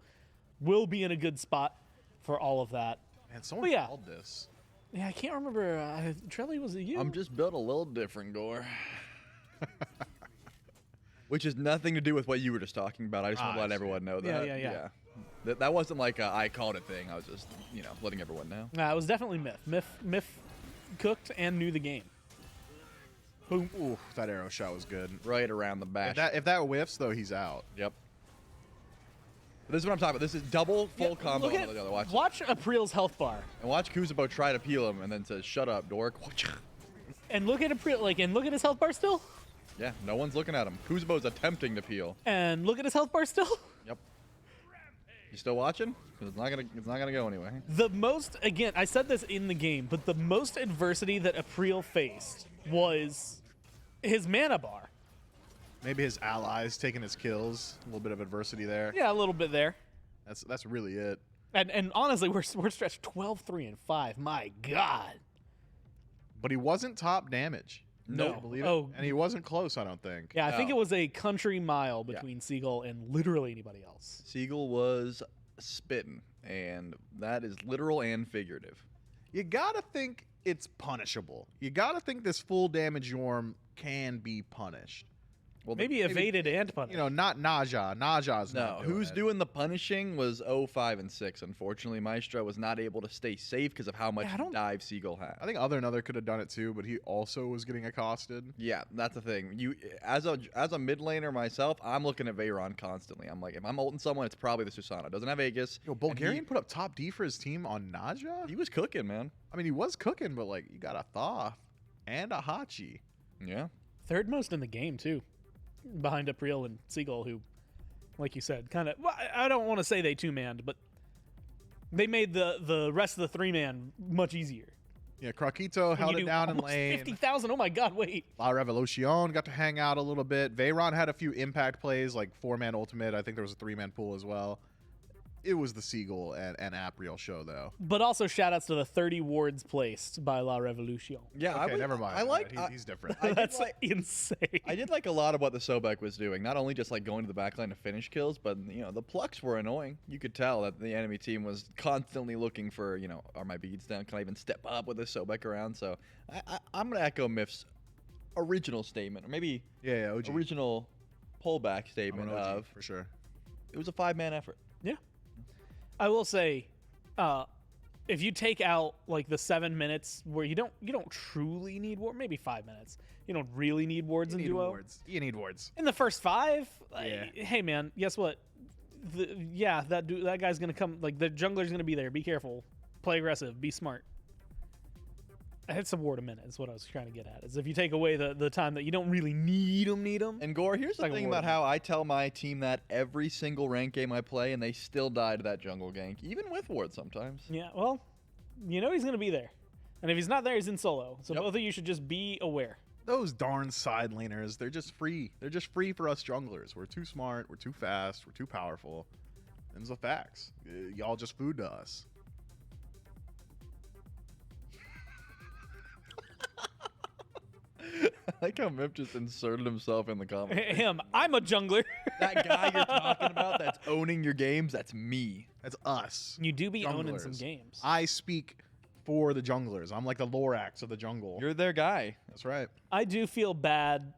we'll be in a good spot for all of that. Man, someone called this. Yeah, I can't remember. Charlie, was it you? I'm just built a little different, Gore. Which has nothing to do with what you were just talking about. I just want to let everyone know that. Yeah. That wasn't like a I called it thing. I was just, letting everyone know. It was definitely Myth. Myth cooked and knew the game. Boom. Ooh, that arrow shot was good. Right around the back. If that whiffs, though, he's out. Yep. But this is what I'm talking about. This is double full combo. Watch April's health bar. And watch Kuzubo try to peel him and then says, "Shut up, dork." And look at April, and look at his health bar still. Yeah, no one's looking at him. Kuzubo's attempting to peel. And look at his health bar still. Yep. You still watching? Because it's not gonna go anyway. The most, again, I said this in the game, but the most adversity that April faced was his mana bar. Maybe his allies taking his kills. A little bit of adversity there. Yeah, a little bit there. That's really it. And honestly, we're stretched 12-3-5. My God. But he wasn't top damage. No. Believe it? And he wasn't close, I don't think. Yeah, I think it was a country mile between Seagull and literally anybody else. Seagull was spitting, and that is literal and figurative. You gotta think it's punishable. You gotta think this full damage Yorm can be punished. Well, maybe evaded and punished. Not Naja. Naja's not doing who's it. doing the punishing was 0-5-6. Unfortunately, Maestro was not able to stay safe because of how much dive Seagull had. I think Other Another could have done it too, but he also was getting accosted. Yeah, that's the thing. You, as a mid laner myself, I'm looking at Veyron constantly. I'm like, if I'm ulting someone, it's probably the Susano. Doesn't have Aegis. Bulgarian put up top D for his team on Naja? He was cooking, man. I mean, he was cooking, but you got a Thoth and a Hachi. Yeah. Third most in the game too. Behind April and Seagull, who, like you said, kind of, well, I don't want to say they 2-manned, but they made the rest of the 3-man much easier. Yeah, Krakito held it down in lane. 50,000, oh my God, wait. La Revolucion got to hang out a little bit. Veyron had a few impact plays, like 4-man ultimate. I think there was a 3-man pool as well. It was the Seagull and April show, though. But also shout-outs to the 30 wards placed by La Revolution. Yeah, okay, never mind. I like he's different. That's insane. I did like a lot of what the Sobek was doing. Not only just going to the backline to finish kills, but the plucks were annoying. You could tell that the enemy team was constantly looking for, are my beads down? Can I even step up with this Sobek around? So I'm gonna echo Myth's original statement, or maybe OG. Original pullback statement of for sure. It was a 5-man effort. Yeah. I will say, if you take out the 7 minutes where you don't truly need ward, maybe 5 minutes, you don't really need wards in duo. You need wards in the first 5. Hey man, guess what? That guy's gonna come. The jungler's gonna be there. Be careful. Play aggressive. Be smart. I had some ward a minute is what I was trying to get at. Is if you take away the time that you don't really need them. And Gore, here's the thing about how I tell my team that every single rank game I play, and they still die to that jungle gank, even with ward sometimes. Yeah, well, he's going to be there. And if he's not there, he's in solo. So both of you should just be aware. Those darn side laners, they're just free. They're just free for us junglers. We're too smart, we're too fast, we're too powerful. Them's the facts. Y'all just food to us. I like how Mip just inserted himself in the comments. Him, I'm a jungler. That guy you're talking about that's owning your games, that's me. That's us. You do be owning junglers. some games. I speak for the junglers. I'm like the Lorax of the jungle. You're their guy. That's right. I do feel bad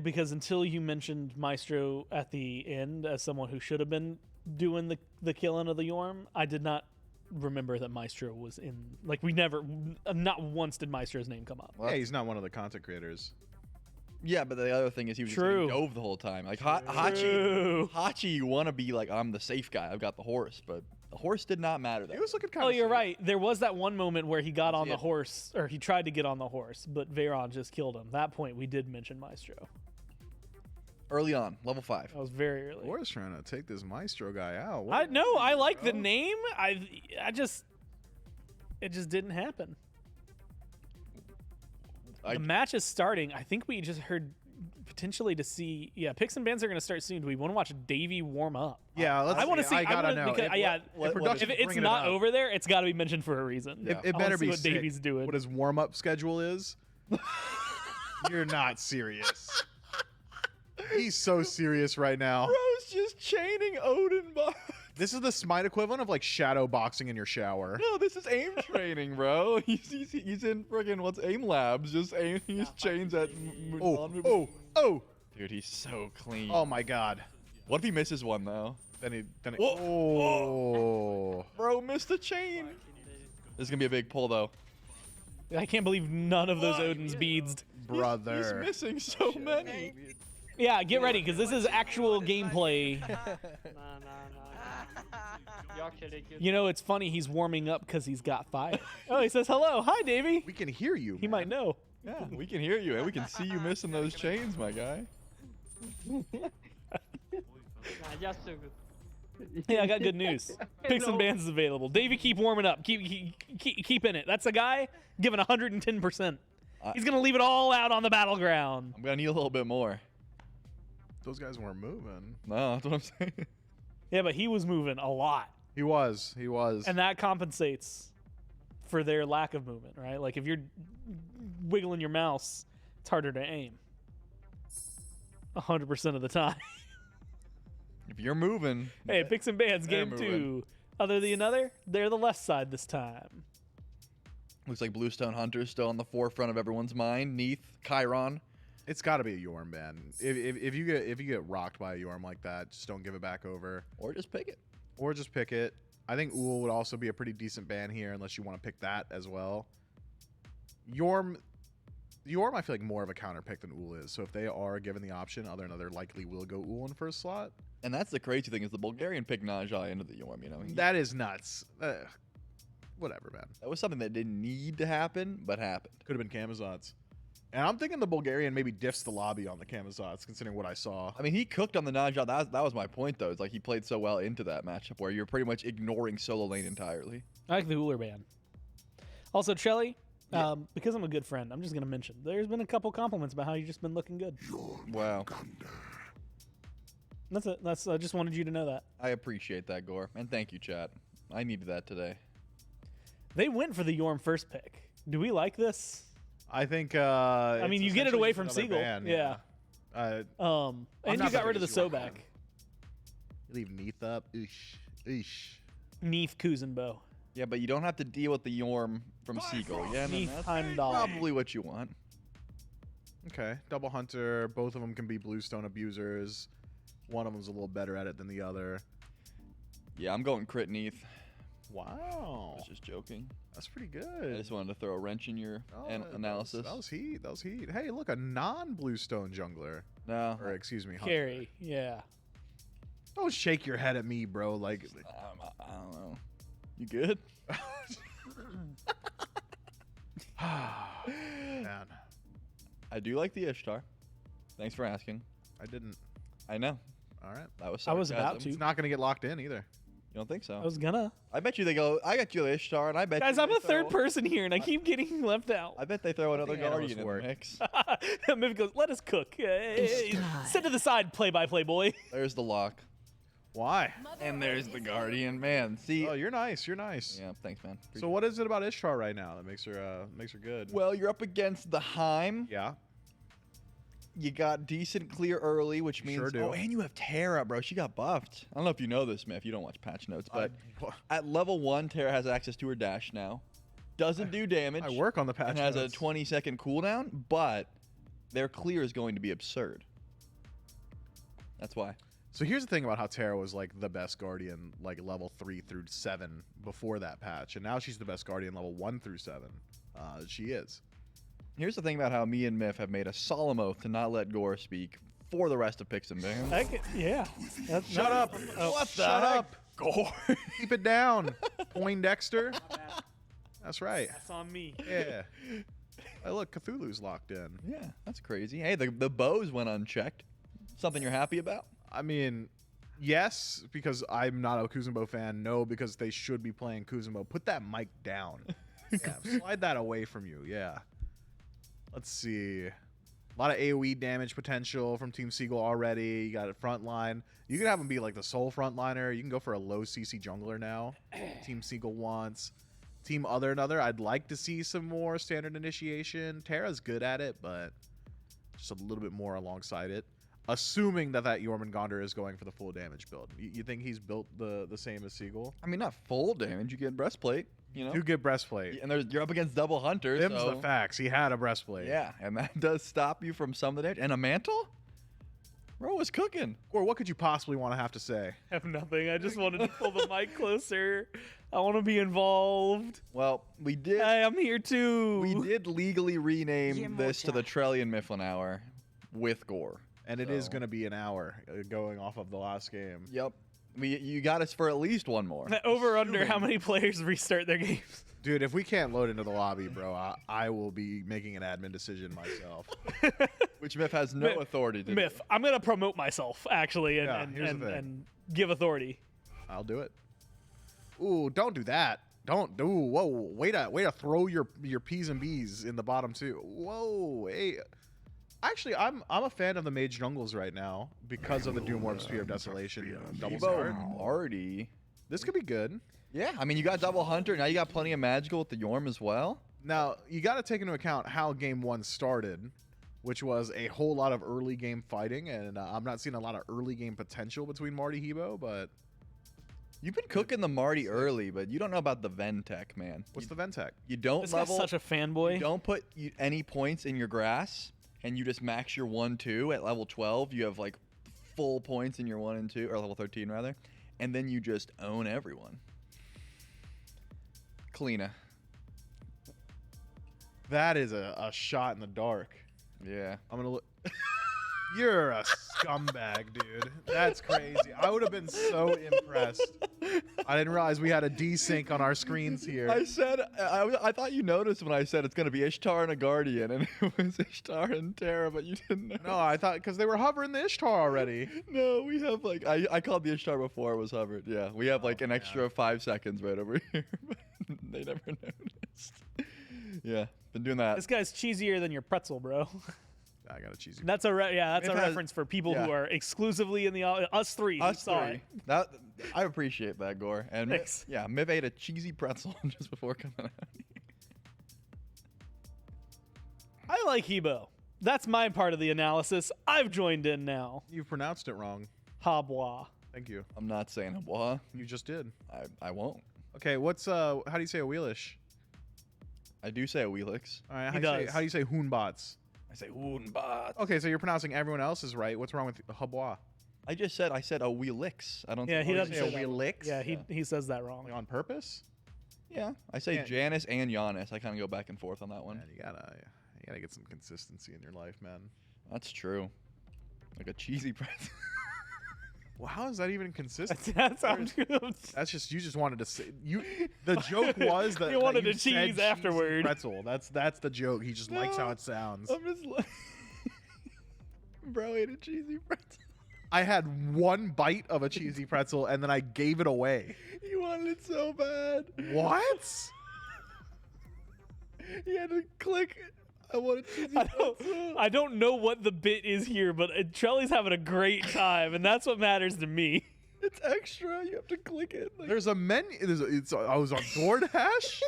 because until you mentioned Maestro at the end as someone who should have been doing the killing of the Yorm, I did not remember that Maestro was in. Like, we never, not once did Maestro's name come up. Well, yeah, he's not one of the content creators. Yeah, but the other thing is he was just True. getting dove the whole time. Like Hachi, you want to be like, I'm the safe guy. I've got the horse, but the horse did not matter. He was looking kind of. Oh, you're right. There was that one moment where he got on the horse, or he tried to get on the horse, but Veyron just killed him. That point, we did mention Maestro. Early on, level 5. That was very early. We're trying to take this Maestro guy out. I know. I like the name. It just didn't happen. The match is starting. I think we just heard potentially to see. Yeah, picks and bans are going to start soon. Do we want to watch Davey warm up? Yeah, I want to see. I gotta know. Because, if it's not over there, it's got to be mentioned for a reason. Yeah. It better be what sick. Davey's doing. What his warm up schedule is. You're not serious. He's so serious right now. Bro's just chaining Odin. This is the SMITE equivalent of like shadow boxing in your shower. No, this is aim training, bro. He's in friggin' what's aim labs, just aim. He just chains at. Oh! Dude, he's so clean. Oh my god. What if he misses one though? Then he. Bro missed a chain. This is gonna be a big pull though. I can't believe none of those Odin's beads. Brother. He's missing so many. Yeah, get ready because this is actual gameplay. You know, it's funny. He's warming up because he's got fire. Oh, he says hello. Hi, Davey. We can hear you. He might know. Yeah, we can hear you, and we can see you missing those chains, my guy. Yeah, I got good news. Picks and bans is available. Davey, keep warming up. Keep in it. That's a guy giving 110%. He's gonna leave it all out on the battleground. I'm gonna need a little bit more. Those guys weren't moving. No, that's what I'm saying. Yeah, but he was moving a lot. He was. And that compensates for their lack of movement, right? Like if you're wiggling your mouse, it's harder to aim. 100% of the time. If you're moving. Hey, picks and bans, game moving. 2. Other than another, they're the left side this time. Looks like Bluestone Hunter's still on the forefront of everyone's mind. Neath, Chiron. It's got to be a Yorm ban. If you get rocked by a Yorm like that, just don't give it back over. Or just pick it. I think Uhl would also be a pretty decent ban here, unless you want to pick that as well. Yorm, I feel like more of a counter pick than Uhl is. So if they are given the option, other than other likely will go Uhl in first slot. And that's the crazy thing is the Bulgarian picked Najai into the Yorm. You know, that is nuts. Whatever, man. That was something that didn't need to happen, but happened. Could have been Kamazots. And I'm thinking the Bulgarian maybe diffs the lobby on the Kamazots, considering what I saw. I mean, he cooked on the Najai. That was my point, though. It's like he played so well into that matchup where you're pretty much ignoring solo lane entirely. I like the Uller ban. Also, Chelly, because I'm a good friend, I'm just going to mention, there's been a couple compliments about how you've just been looking good. Wow. That's it. I just wanted you to know that. I appreciate that, Gore. And thank you, chat. I needed that today. They went for the Yorm first pick. Do we like this? I think. I mean, you get it away from Seagull. Ban, yeah. And you got rid of the Sobek. You leave Neath up. Eesh. Neath Kuzenbo. Yeah, but you don't have to deal with the Yorm from Seagull. Yeah, Neath that's probably what you want. Okay. Double Hunter. Both of them can be Bluestone abusers. One of them's a little better at it than the other. Yeah, I'm going crit Neath. Wow. I was just joking. That's pretty good. I just wanted to throw a wrench in your analysis. That was heat. Hey, look, a non-Bluestone jungler. No. Or, excuse me, Hunter. Carry, yeah. Don't shake your head at me, bro. Like, I don't know. You good? Man. I do like the Ishtar. Thanks for asking. I didn't. I know. All right. That was I was about to. It's not going to get locked in either. You don't think so? I was gonna. I bet you they go. I got you the Ishtar, and I bet. Guys, you I'm they a third throw- person here, and I keep getting left out. I bet they throw another think analysts Guardian in the work. mix. Miv goes, let us cook. Sit to the side, play-by-play boy. There's the lock. Why? And there's the Guardian, man. See. Oh, you're nice. You're nice. Yeah, thanks, man. So what is it about Ishtar right now that makes her good? Well, you're up against the Heim. Yeah. You got decent clear early, which means Sure do. oh, and you have Terra, bro. She got buffed. I don't know if you know this, man. If you don't watch patch notes, but at level 1, Terra has access to her dash now. Doesn't do damage. I work on the patch and has notes. a 20-second cooldown, but their clear is going to be absurd. That's why. So here's the thing about how Terra was like the best Guardian, like level 3 through 7 before that patch, and now she's the best Guardian level 1 through 7. She is. Here's the thing about how me and Miff have made a solemn oath to not let Gore speak for the rest of Picks and Bans. Yeah. Shut up. What the Shut heck? up. Gore. Keep it down. Poindexter. That's right. That's on me. Yeah. Hey, look, Cthulhu's locked in. Yeah, that's crazy. Hey, the bows went unchecked. Something you're happy about? I mean, yes, because I'm not a Kuzumbo fan. No, because they should be playing Kuzumbo. Put that mic down. Yeah, slide that away from you. Yeah. Let's see. A lot of AoE damage potential from Team Seagull already. You got a front line. You can have him be like the sole frontliner. You can go for a low CC jungler now. Team Seagull wants. Team Other Another, I'd like to see some more standard initiation. Terra's good at it, but just a little bit more alongside it. Assuming that Jormungandr is going for the full damage build. You think he's built the same as Seagull? I mean, not full damage. You get breastplate, you know? You get breastplate. And you're up against double hunters. Them's so. the facts. He had a breastplate. Yeah, and that does stop you from some of the damage. And a mantle? Bro was cooking. Or what could you possibly want to have to say? I have nothing. I just wanted to pull the mic closer. I want to be involved. Well, we did. Hey, I'm here too. We did legally rename this to the Trellian Mifflin Hour with Gore. And it is going to be an hour going off of the last game. Yep. You got us for at least one more. Over under how many players restart their games? Dude, if we can't load into the lobby, bro, I will be making an admin decision myself. Which Miff has no authority to Miff, I'm going to promote myself, actually, and give authority. I'll do it. Ooh, don't do that. Don't do. Whoa, way to throw your P's and B's in the bottom too. Whoa, hey. Actually, I'm a fan of the mage jungles right now because of the Doom Orb Spear of Desolation double start. Marty. This could be good. Yeah, I mean, you got double hunter. Now you got plenty of magical with the Yorm as well. Now, you got to take into account how game 1 started, which was a whole lot of early game fighting, and I'm not seeing a lot of early game potential between Marty Hebo, but... You've been cooking the Marty early, but you don't know about the Ventec, man. What's the Ventec? You don't This level... guy's such a fanboy. You don't put any points in your grass, and you just max your 1-2 at level 12. You have, like, full points in your 1 and 2, or level 13, rather. And then you just own everyone. Kalina. That is a shot in the dark. Yeah. I'm going to look... You're a scumbag, dude. That's crazy. I would have been so impressed. I didn't realize we had a desync on our screens here. I said, I thought you noticed when I said it's going to be Ishtar and a Guardian, and it was Ishtar and Terra, but you didn't know. No, I thought, because they were hovering the Ishtar already. No, we have like, I called the Ishtar before it was hovered. Yeah, we have like an extra 5 seconds right over here. They never noticed. Yeah, been doing that. This guy's cheesier than your pretzel, bro. I got a cheesy. That's a reference for people who are exclusively in the us three. Us saw three. it. That I appreciate that, Gore. And Thanks. yeah, Miv ate a cheesy pretzel just before coming out. I like Hebo. That's my part of the analysis. I've joined in now. You've pronounced it wrong. Habois. Thank you. I'm not saying Habois. You just did. I won't. Okay, what's how do you say a wheelish? I do say a Wheelix. All right, how do you say hoonbots? I say Hoonbot. Okay, so you're pronouncing everyone else's right. What's wrong with Habois? I said a Wheelix. I don't. Yeah, he doesn't say a Wheelix. Yeah, he says that wrong. Like on purpose? Yeah, I say Janice and Giannis. I kind of go back and forth on that one. Man, you gotta get some consistency in your life, man. That's true. Like a cheesy pretzel. Well, how is that even consistent? That's just you just wanted to say you. The joke was that you wanted that to cheese afterward. Pretzel. That's the joke. He just likes how it sounds. I'm just like, bro, ate a cheesy pretzel. I had one bite of a cheesy pretzel and then I gave it away. You wanted it so bad. What? You had to click. I want a cheesy pretzel. I don't know what the bit is here, but Trelly's having a great time, and that's what matters to me. It's extra. You have to click it. There's a menu. I was on DoorDash,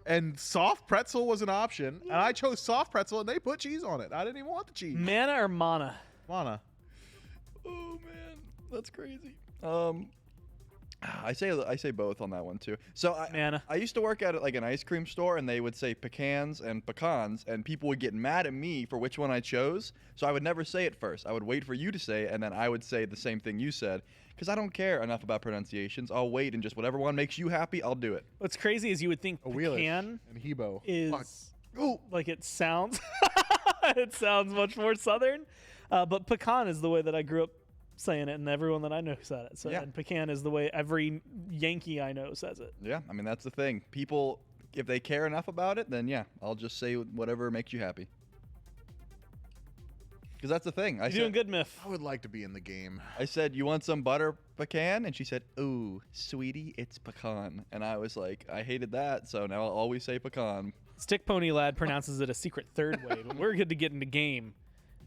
and soft pretzel was an option, and I chose soft pretzel, and they put cheese on it. I didn't even want the cheese. Mana or mana? Mana. Oh man, that's crazy. I say both on that one too. So I used to work at like an ice cream store, and they would say pecans and pecans, and people would get mad at me for which one I chose. So I would never say it first. I would wait for you to say it, and then I would say the same thing you said, because I don't care enough about pronunciations. I'll wait, and just whatever one makes you happy, I'll do it. What's crazy is you would think pecan and Hebo is like it sounds. It sounds much more southern, but pecan is the way that I grew up saying it, and everyone that I know said it. So and pecan is the way every Yankee I know says it. Yeah, I mean that's the thing. People, if they care enough about it, then yeah, I'll just say whatever makes you happy. Because that's the thing. You're doing good, Miff. I would like to be in the game. I said, "You want some butter pecan?" And she said, "Ooh, sweetie, it's pecan." And I was like, I hated that, so now I'll always say pecan. Stick Pony Lad pronounces it a secret third way, but we're good to get into game.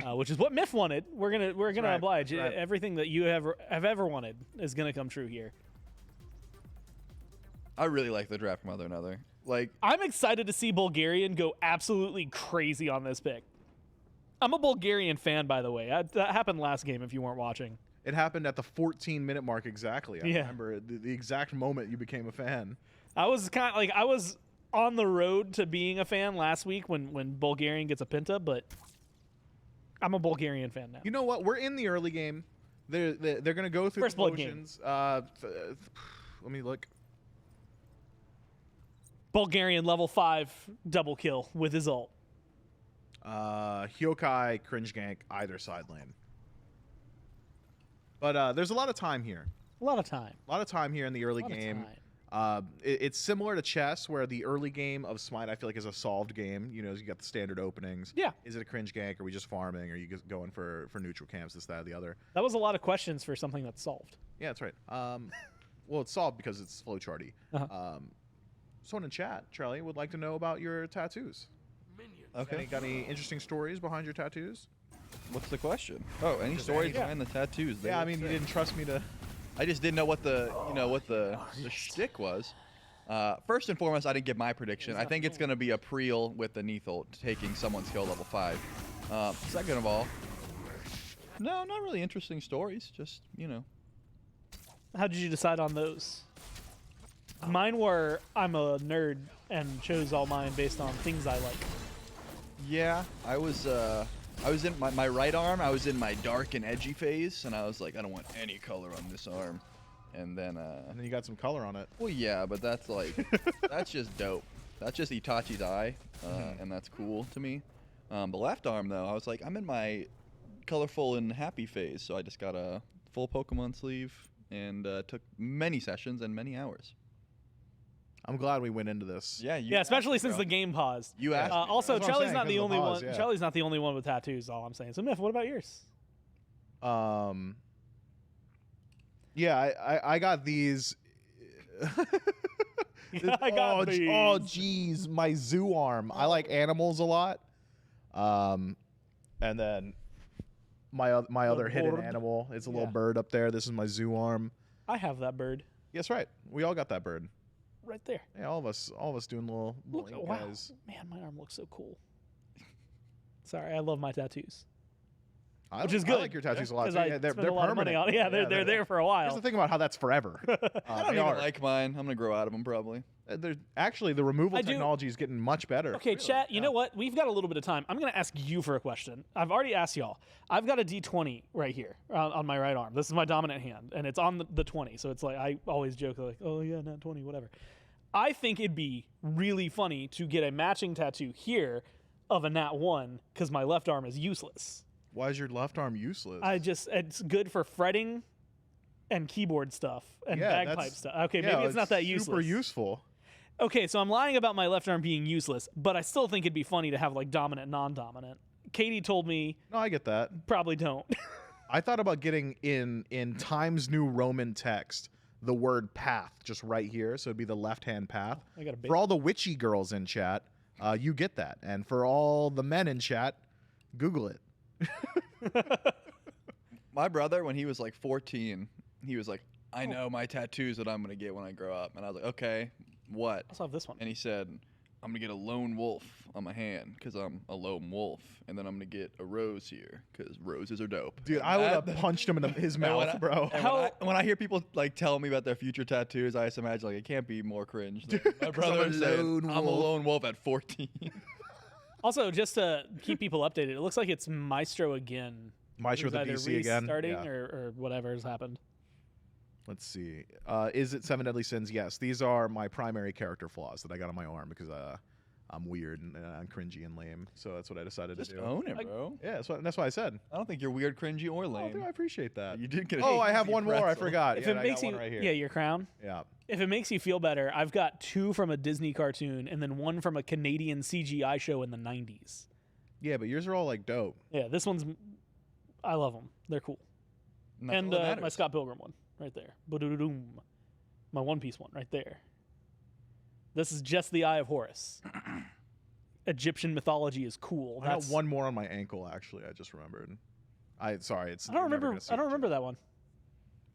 Which is what Miff wanted. We're gonna oblige. Right. Everything that you have ever wanted is gonna come true here. I really like the draft from Other Another. Like, I'm excited to see Bulgarian go absolutely crazy on this pick. I'm a Bulgarian fan, by the way. That happened last game. If you weren't watching, it happened at the 14-minute mark exactly. I remember the exact moment you became a fan. I was I was on the road to being a fan last week when Bulgarian gets a Pinta, but I'm a Bulgarian fan now. You know what? We're in the early game. They're going to go through First the motions. Let me look. Bulgarian level 5 double kill with his ult. Hyokai, cringe gank, either side lane. But there's a lot of time here. A lot of time. A lot of time here in the early game. It's similar to chess, where the early game of Smite I feel like is a solved game. You know, you got the standard openings. Yeah. Is it a cringe gank? Are we just farming? Are you just going for neutral camps? This, that, or the other. That was a lot of questions for something that's solved. Yeah, that's right. Well, it's solved because it's flowcharty. Someone in chat, Charlie, would like to know about your tattoos. okay. Got any interesting stories behind your tattoos? What's the question? Oh, any stories behind the tattoos? Yeah, I mean, you didn't trust me to. I just didn't know what the the shtick was. First and foremost, I didn't give my prediction. I think it's going to be a Preel with the Neathult taking someone's kill level 5. Second of all, no, not really interesting stories. Just, you know. How did you decide on those? Mine were I'm a nerd and chose all mine based on things I like. Yeah, I was in my right arm. I was in my dark and edgy phase, and I was like, I don't want any color on this arm. And then you got some color on it. Well, yeah, but that's like that's just dope. That's just Itachi's eye, and that's cool to me. The left arm though, I was like, I'm in my colorful and happy phase, so I just got a full Pokemon sleeve and took many sessions and many hours. I'm glad we went into this. Yeah, especially since the game paused. You asked. Also, Charlie's not the only one. Yeah. Charlie's not the only one with tattoos. All I'm saying. So, Miff, what about yours? Yeah, I got these. I got these. Oh, geez, my zoo arm. I like animals a lot. And then my other hidden animal is a little bird up there. This is my zoo arm. I have that bird. Yes, right. We all got that bird. Right there. Yeah, all of us doing little ink wow. guys. Man, my arm looks so cool. Sorry, I love my tattoos. Which is good. I like your tattoos a lot too. Yeah, they're permanent. They're there for a while. Here's the thing about how that's forever. I don't even like mine. I'm gonna grow out of them probably. Actually, the removal technology is getting much better. Okay, chat. You know what? We've got a little bit of time. I'm gonna ask you for a question. I've already asked y'all. I've got a D20 right here on my right arm. This is my dominant hand, and it's on the 20. So it's like I always joke like, oh yeah, not 20, whatever. I think it'd be really funny to get a matching tattoo here of a nat 1 because my left arm is useless. Why is your left arm useless? It's good for fretting and keyboard stuff and bagpipe stuff. Okay, maybe it's not that useless. Super useful. Okay, so I'm lying about my left arm being useless, but I still think it'd be funny to have like dominant, non-dominant. Katie told me. No, I get that. Probably don't. I thought about getting in Times New Roman text the word path just right here, so it'd be the left-hand path. I got a For all the witchy girls in chat, you get that, and for all the men in chat, Google it. My brother, when he was like 14, he was like, I know my tattoos that I'm going to get when I grow up. And I was like, okay, what? I also have this one. And he said, I'm going to get a lone wolf on my hand because I'm a lone wolf. And then I'm going to get a rose here because roses are dope. Dude, I would have punched him in his mouth, bro. When I hear people like tell me about their future tattoos, I just imagine like it can't be more cringe. Than my brother said, I'm a lone wolf at 14. Also, just to keep people updated, it looks like it's Maestro again. Maestro with the PC again? Starting Yeah. or whatever has happened. Let's see. Is it 7 Deadly Sins? Yes. These are my primary character flaws that I got on my arm because I'm weird and I'm cringy and lame. So that's what I decided to do. Just own it, bro. Yeah, that's what I said. I don't think you're weird, cringy, or lame. Oh, dude, I appreciate that. You did get a I have one more. I pretzel. forgot. If Yeah, it I makes got you, one right here. yeah, your crown. Yeah. If it makes you feel better, I've got 2 from a Disney cartoon and then 1 from a Canadian CGI show in the 90s. Yeah, but yours are all like dope. Yeah, this one's, I love them. They're cool. And my Scott Pilgrim one right there. Ba-do-do-doom. My One Piece one right there. This is just the Eye of Horus. Egyptian mythology is cool. I got one more on my ankle. Actually, I just remembered. Sorry, it's. I don't remember that one.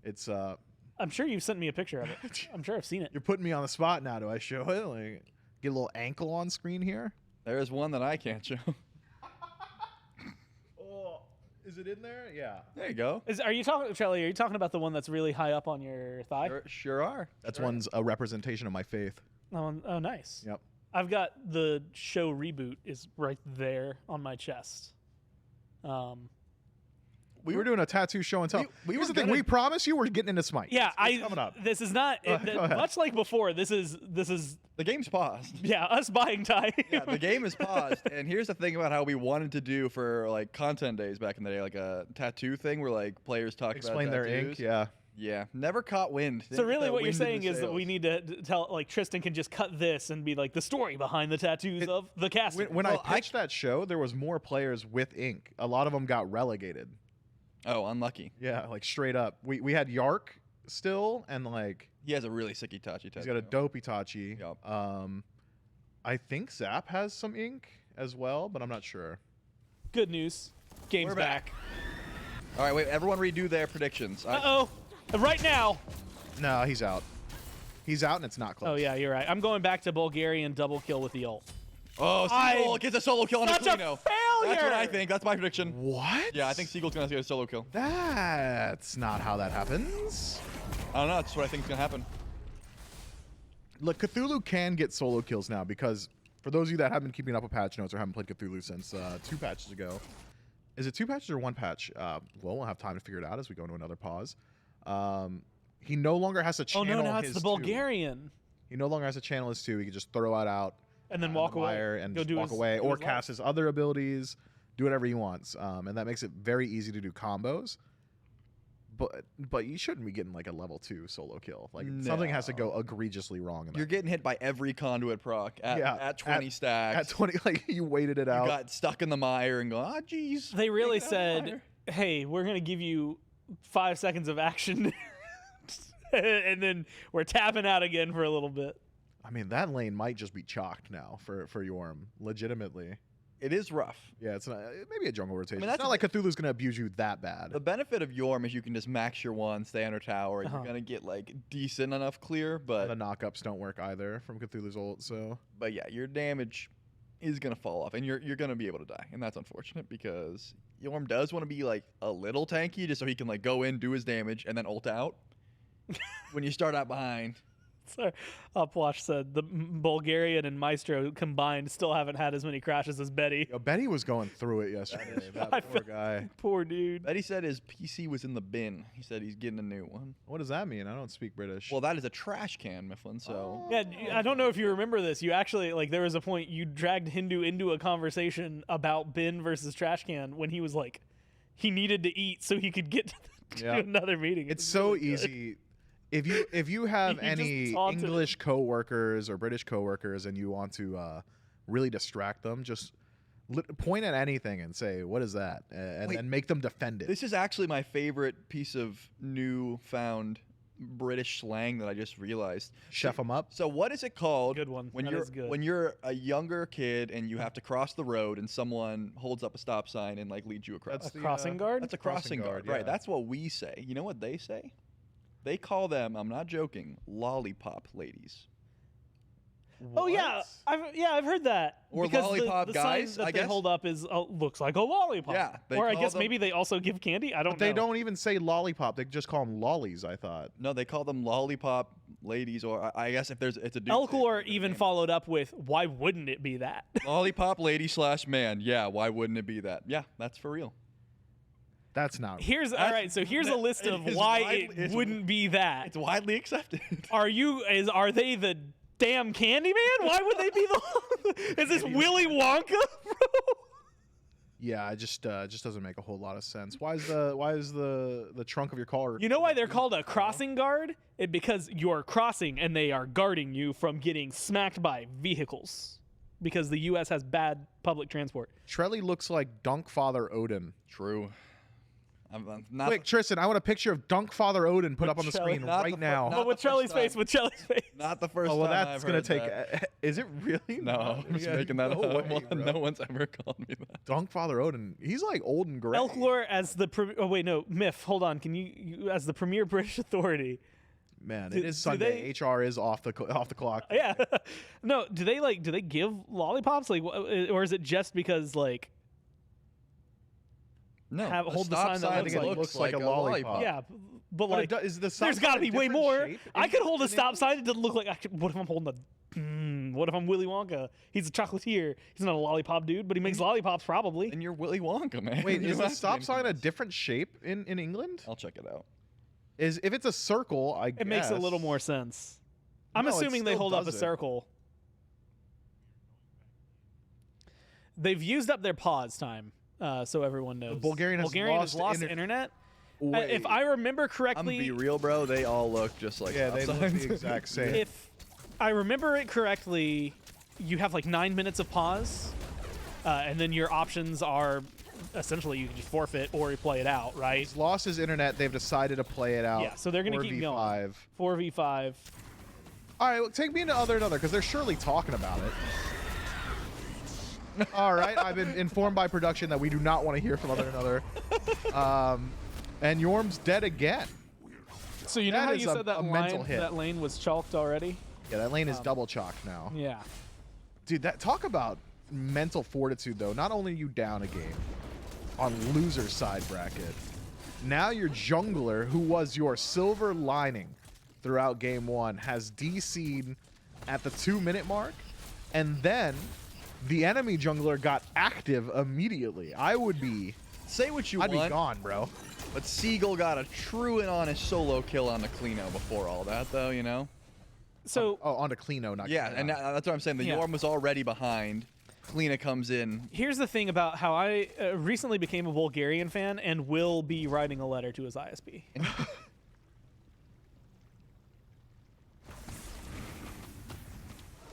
It's. I'm sure you've sent me a picture of it. I'm sure I've seen it. You're putting me on the spot now. Do I show it? Like, get a little ankle on screen here. There is one that I can't show. Oh, is it in there? Yeah. There you go. Are you talking, Charlie? Are you talking about the one that's really high up on your thigh? Sure are. That's one's a representation of my faith. Oh, nice. Yep. I've got the show reboot is right there on my chest. We were doing a tattoo show and tell. Here's the thing. We promise you we're getting into SMITE. Yeah, it's coming up. This is not much like before. This is the game's paused. Yeah, us buying time. Yeah, the game is paused. And here's the thing about how we wanted to do for like content days back in the day, like a tattoo thing where like players talk Explain about their tattoos. ink. Yeah. Yeah, never caught wind. So really what you're saying is that we need to tell, like, Tristan can just cut this and be like, the story behind the tattoos of the cast. When I pitched that show, there was more players with ink. A lot of them got relegated. Oh, unlucky. Yeah, like straight up. We had Yark still, and like he has a really sick Itachi tattoo. He's got a dope Itachi. Yep. I think Zap has some ink as well, but I'm not sure. Good news. Game's We're back. All right, wait. Everyone redo their predictions. Uh-oh. Right now. No, he's out. He's out, and it's not close. Oh, yeah, you're right. I'm going back to Bulgarian double kill with the ult. Oh, Seagull gets a solo kill on Such a failure! That's what I think. That's my prediction. What? Yeah, I think Seagull's going to get a solo kill. That's not how that happens. I don't know. That's what I think is going to happen. Look, Cthulhu can get solo kills now because for those of you that haven't been keeping up with patch notes or haven't played Cthulhu since 2 patches ago, is it 2 patches or 1 patch? Well, we'll have time to figure it out as we go into another pause. He no longer has to channel his Oh, no, now it's the 2. Bulgarian. He no longer has to channel his 2. He can just throw it out. And then walk away. And Go just do walk his- away. do Or his cast life. his other abilities. Do whatever he wants. And that makes it very easy to do combos. But you shouldn't be getting like a level 2 solo kill. Like something has to go egregiously wrong. In You're getting hit by every conduit proc at 20 stacks. At 20, like you waited it out. You got stuck in the mire and go, ah, geez. They really said, hey, we're going to give you 5 seconds of action. And then we're tapping out again for a little bit. I mean, that lane might just be chalked now for Yorm. Legitimately. It is rough. Yeah, it's not, maybe a jungle rotation. I mean, it's not like Cthulhu's going to abuse you that bad. The benefit of Yorm is you can just max your 1, stay under tower, and Uh-huh. you're going to get like decent enough clear. But the knockups don't work either from Cthulhu's ult, so. But yeah, your damage is going to fall off, and you're going to be able to die. And that's unfortunate because Yorm does want to be like a little tanky just so he can like go in, do his damage, and then ult out. When you start out behind. Sorry. Upwash said the Bulgarian and Maestro combined still haven't had as many crashes as Betty. Yo, Betty was going through it yesterday. That poor guy. Poor dude. Betty said his PC was in the bin. He said he's getting a new one. What does that mean? I don't speak British. Well, that is a trash can, Mifflin, so. Yeah, I don't know if you remember this. You actually, like, there was a point you dragged Hindu into a conversation about bin versus trash can when he was like, he needed to eat so he could get to another meeting. It's so easy. If you have He any just taunted English coworkers or British coworkers and you want to really distract them, just Point at anything and say, "What is that?" And then make them defend it. This is actually my favorite piece of newfound British slang that I just realized. Chef them up. So what is it called? Good one. When That you're is good. when you're a younger kid and you have to cross the road and someone holds up a stop sign and like leads you across. That's A crossing guard? That's a crossing guard, right? yeah. That's what we say. You know what they say? They call them, I'm not joking, lollipop ladies. Oh yeah, I've heard that. Or because lollipop the guys, sign that I they guess. hold up is looks like a lollipop. Yeah, they or I call guess them- maybe they also give candy. I don't But know. they don't even say lollipop. They just call them lollies. I thought. No, they call them lollipop ladies, or I guess if it's a dude. Elcor even followed up with, "Why wouldn't it be that?" Lollipop lady / man. Yeah, why wouldn't it be that? Yeah, that's for real. That's not. Here's all right. So here's a list it of is why widely- it wouldn't be that. It's widely accepted. Are they the damn Candyman? Why would they be the? Is this Willy Wonka, bro? Yeah, it just doesn't make a whole lot of sense. Why is the trunk of your car? You know why they're called a crossing guard? Because you're crossing and they are guarding you from getting smacked by vehicles. Because the U.S. has bad public transport. Trelly looks like Dunk Father Odin. True. I'm not. Quick, Tristan, I want a picture of Dunk Father Odin put up on the Trelly. screen Not right the now. not But with the first Charlie's face, time. with Charlie's face. Not the first Oh well, time that's I've gonna heard take. that. Is it really? No, I'm just Yeah, making that no up. way, bro. No one's ever called me that. Dunk Father Odin. He's like old and gray. Elcor as the oh wait no Miff, hold on, can you as the premier British authority? Man, Do- it is do Sunday. HR is off the clock. Yeah. No, do they give lollipops or is it just because like No, hold the stop sign that sign looks it like- looks like a lollipop. yeah, but But like is the there's got to be way more. I could hold a stop sign. sign. It doesn't look like. What if I'm holding a? What if I'm Willy Wonka? He's a chocolatier. He's not a lollipop dude, but he makes lollipops probably. And you're Willy Wonka, man. Wait, You is don't the have to be stop anything sign a else. different shape in England? I'll check it out. Is if it's a circle, I guess It makes a little more sense. I'm No, it assuming they still hold up a doesn't. circle. They've used up their pause time, so everyone knows. Bulgarian has lost internet. Wait, If I remember I'm gonna correctly, be real, bro. They all look just like yeah, stop they look signs. the exact same. if I remember it correctly, you have like 9 minutes of pause, and then your options are essentially you can just forfeit or you play it out, right? He's lost his internet. They've decided to play it out. Yeah, so they're gonna keep going. 4v5. All right, well, take me into other because they're surely talking about it. All right, I've been informed by production that we do not want to hear from other. And Yorm's dead again. So you know That how is you a- said that a mental hit. that lane was chalked already? Yeah, that lane is double chalked now. Yeah. Dude, talk about mental fortitude, though. Not only are you down a game on loser side bracket, now your jungler, who was your silver lining throughout game one, has DC'd at the 2-minute mark, and then the enemy jungler got active immediately. I would be... Say what you I'd want, be gone, bro. but Seagull got a true and honest solo kill on the Clino before all that, though, you know? So Oh, onto Clino, not Yeah, Clino. and that's what I'm saying. The Yeah. Yorm was already behind. Clino comes in. here's the thing about how I recently became a Bulgarian fan and will be writing a letter to his ISP.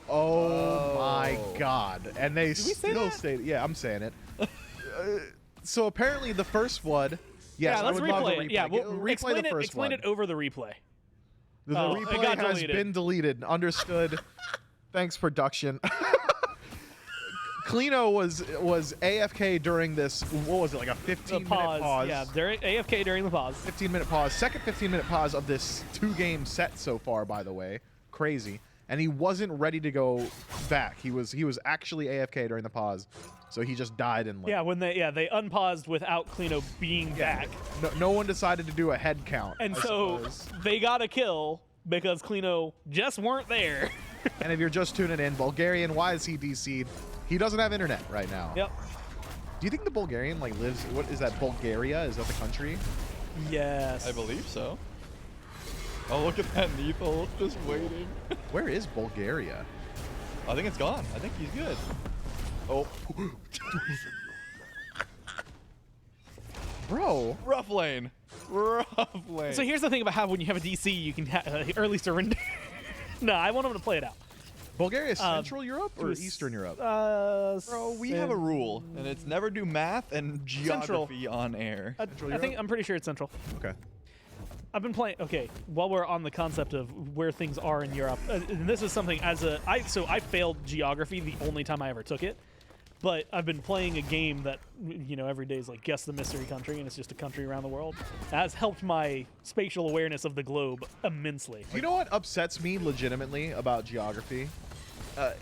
Oh my God! And they we say still that? say, "Yeah, I'm saying it." So apparently, the first flood. Yes, yeah, let's I would love replay to it. Yeah, we'll replay explain the it. first Explain one. it over the replay. The Oh, it replay got has deleted. been deleted. Understood. Thanks, production. Clino was AFK during this. What was it, like a 15-minute pause? Yeah, they're AFK during the pause. 15-minute pause. Second 15-minute pause of this 2-game set so far, by the way. Crazy. And he wasn't ready to go back. He was actually AFK during the pause. So he just died in lane. Yeah, when they unpaused without Clino being back. No one decided to do a head count. And I so suppose. they got a kill because Clino just weren't there. And if you're just tuning in, Bulgarian, why is he DC'd? He doesn't have internet right now. Yep. Do you think the Bulgarian lives? What is that? Bulgaria? Is that the country? Yes. I believe so. Oh, look at that Neethel just waiting. Where is Bulgaria? I think it's gone. I think he's good. Oh. Bro. Rough lane. Rough lane. So here's the thing about how when you have a DC, you can early surrender. No, I want him to play it out. Bulgaria is Central Europe or Eastern Europe? Bro, we have a rule, and it's never do math and geography on air. I'm pretty sure it's Central. Okay. I've been playing. Okay, while we're on the concept of where things are in Europe, and this is something I failed geography the only time I ever took it, but I've been playing a game that every day is like guess the mystery country, and it's just a country around the world. That has helped my spatial awareness of the globe immensely. You know what upsets me legitimately about geography?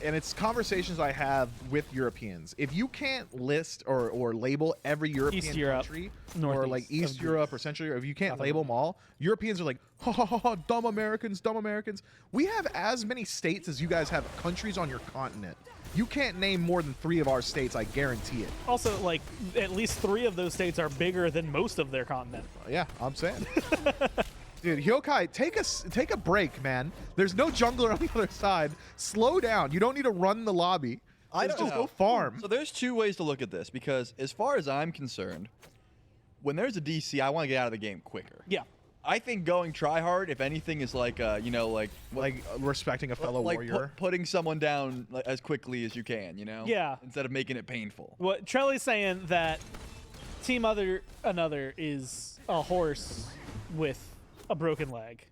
And it's conversations I have with Europeans. If you can't list or label every European country, or like East Europe or Central Europe, if you can't label them all, Europeans are like, ha ha ha ha, dumb Americans, dumb Americans. We have as many states as you guys have countries on your continent. You can't name more than 3 of our states, I guarantee it. Also, like, at least 3 of those states are bigger than most of their continent. Yeah, I'm saying. Dude, Hyokai, take a break, man. There's no jungler on the other side. Slow down. You don't need to run the lobby. Just go farm. So there's 2 ways to look at this, because as far as I'm concerned, when there's a DC, I want to get out of the game quicker. Yeah. I think going try hard, if anything, is like respecting a fellow warrior, putting someone down as quickly as you can, Yeah. instead of making it painful. What Trelly's saying that Team Another is a horse with a broken leg.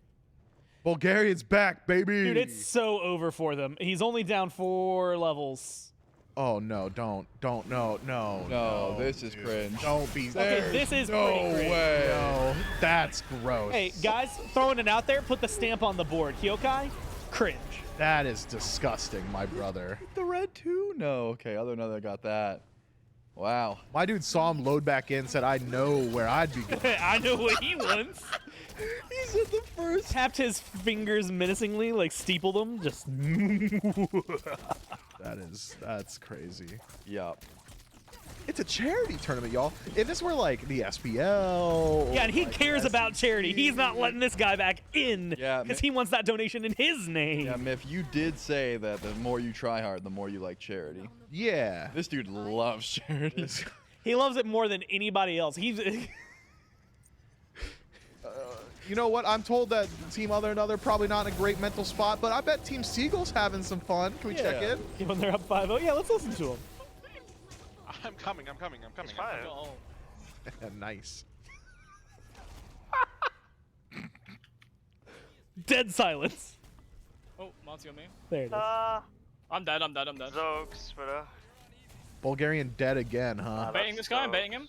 Bulgarian's back, baby. Dude, it's so over for them. He's only down 4 levels. Oh no! Don't! No! This is cringe. Don't be. Okay, this is no pretty cringe. way. No, that's gross. Hey guys, throwing it out there. Put the stamp on the board. Hyokai, cringe. That is disgusting, my brother. The red too? No. Okay, other than I got that. Wow. My dude saw him load back in, said, "I know where I'd be going." I know what he wants. He's at the first. Tapped his fingers menacingly, like steepled them. Just. That's crazy. Yup. It's a charity tournament, y'all. If this were like the SPL, yeah, and he cares about charity. He's not letting this guy back in. Yeah, because he wants that donation in his name. Yeah, Miff, you did say that the more you try hard, the more you like charity. Yeah. This dude loves charity. He loves it more than anybody else. He's. You know what? I'm told that Team Another probably not in a great mental spot, but I bet Team Seagull's having some fun. Can we check in? When they're up 5-0, yeah, let's listen to him. I'm coming. Nice. Dead silence. Oh, Monty on me. There it is. I'm dead. Jokes, bro. Bulgarian dead again, huh? I'm baiting this guy. I'm baiting him.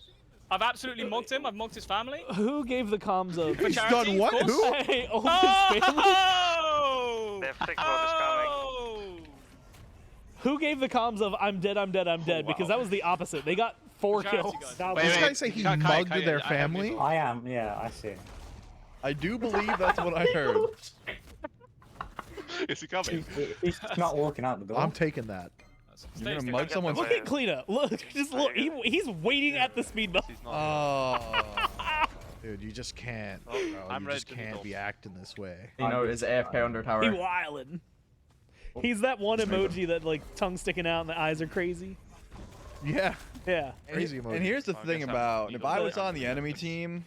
I've absolutely mugged him. I've mugged his family. Who gave the comms of? He's done what? Who? Hey, his family. They have 6 voters coming. Who gave the comms of "I'm dead, I'm dead, I'm dead"? Because that was the opposite. They got 4 kills. This guy say he mugged their family? I am. Yeah, I see. I do believe that's what I heard. Is he coming? He's not walking out the door. I'm taking that. You're gonna mug someone's. Look at Kleena. Look, just look. He's waiting at the speed bump. Oh. Dude, you just can't. I'm you ready just to can't be be acting this way. You know, is AFK under tower. He wildin'. He's that one emoji that like tongue sticking out and the eyes are crazy. Yeah. Yeah. Crazy emoji. And here's the thing about if I was on the enemy team,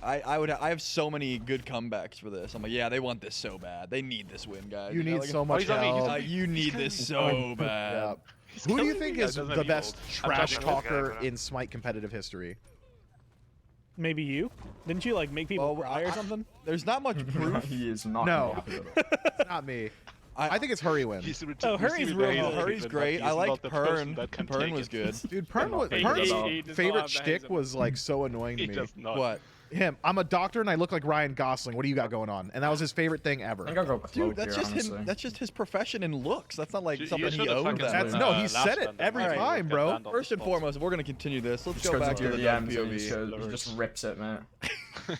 I have so many good comebacks for this. I'm like, yeah, they want this so bad. They need this win, guys. You need so much help. You need this so bad. Yeah. Who do you think is the best trash talker in SMITE competitive history? Maybe you? Didn't you like make people cry or something? There's not much proof. He is not. No, not me. I think it's Hurrywin. Hurry's real. Hurry's great. I like Pern. Pern was good. Dude, Pern's favorite shtick was like so annoying to me. What? Him. I'm a doctor and I look like Ryan Gosling. What do you got going on? And that was his favorite thing ever. I think I'll go Dude, that's here, just honestly. him. That's just his profession and looks. That's not like something he owns. No, he said it every time, bro. First and foremost, if we're gonna continue this, let's go goes back to into the your Doug DMs. He just rips it, man.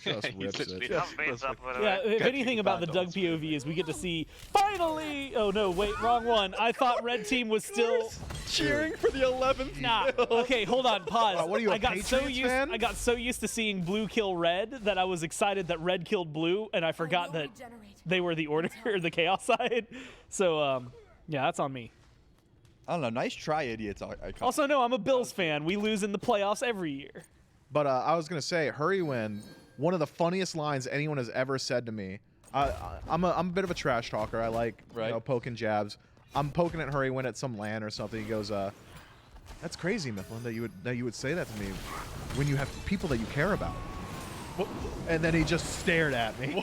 Just rips it. Yeah, if anything about the Doug POV is we get to see finally. Oh no, wait, wrong one. I thought red team was still cheering for the 11th. Nah. Okay, hold on. Pause. What are you, a I got fan? I got so used to seeing blue kill red that I was excited that red killed blue, and I forgot that they were the order or the chaos side. So yeah, that's on me. I don't know. Nice try, idiots. Also, no, I'm a Bills fan. We lose in the playoffs every year. But I was gonna say, Hurrywin. One of the funniest lines anyone has ever said to me I'm a bit of a trash talker. I like poking jabs. I'm poking at Hurry when at some LAN or something. He goes, "That's crazy, Mifflin, that you would say that to me when you have people that you care about." And then he just stared at me.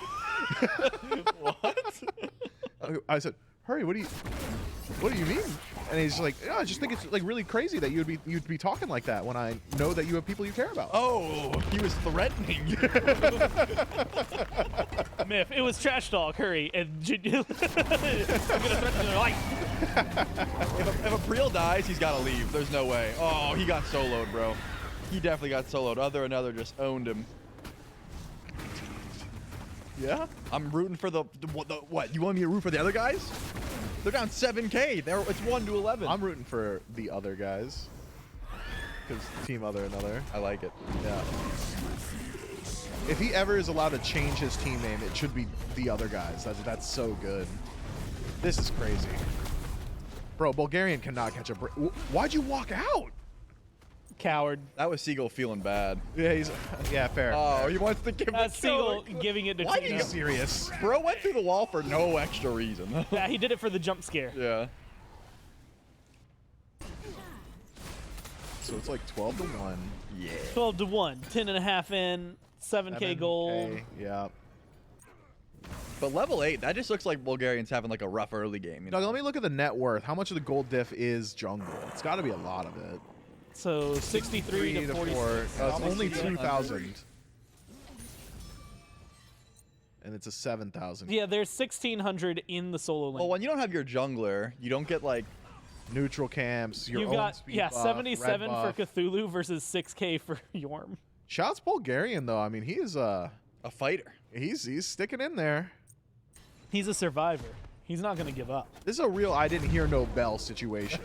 What? I said, "Hurry, what do you mean?" And he's like, "Yeah, I just think it's like really crazy that you'd be talking like that when I know that you have people you care about." Oh, he was threatening. Miff, it was trash talk. Hurry, and I'm gonna threaten your life. If a Priel dies, he's got to leave. There's no way. Oh, he got soloed, bro. He definitely got soloed. Another just owned him. Yeah? I'm rooting for the what? You want me to root for the other guys? They're down 7K. It's 1-11. I'm rooting for the other guys. Because team other another. I like it. Yeah. If he ever is allowed to change his team name, it should be the other guys. That's so good. This is crazy. Bro, Bulgarian cannot catch a break. Why'd you walk out? Coward. That was Seagull feeling bad. Yeah, fair. Oh, he wants to give it Seagull giving it to Why are you serious? Bro went through the wall for no extra reason. Yeah, he did it for the jump scare. Yeah. So it's like 12-1. Yeah. 12-1. 10.5 in. 7K gold. Yeah. But level 8, that just looks like Bulgarians having like a rough early game. You know? Doug, let me look at the net worth. How much of the gold diff is jungle? It's got to be a lot of it. So 63 to 46. It's only 2,000. And it's a 7,000. Yeah, there's 1,600 in the solo lane. Well, when you don't have your jungler, you don't get like neutral camps. You've got buff, 77 red for buff. Cthulhu versus 6K for Yorm. Shouts Bulgarian though. I mean, he is a fighter. He's sticking in there. He's a survivor. He's not gonna give up. This is a real I didn't hear no bell situation.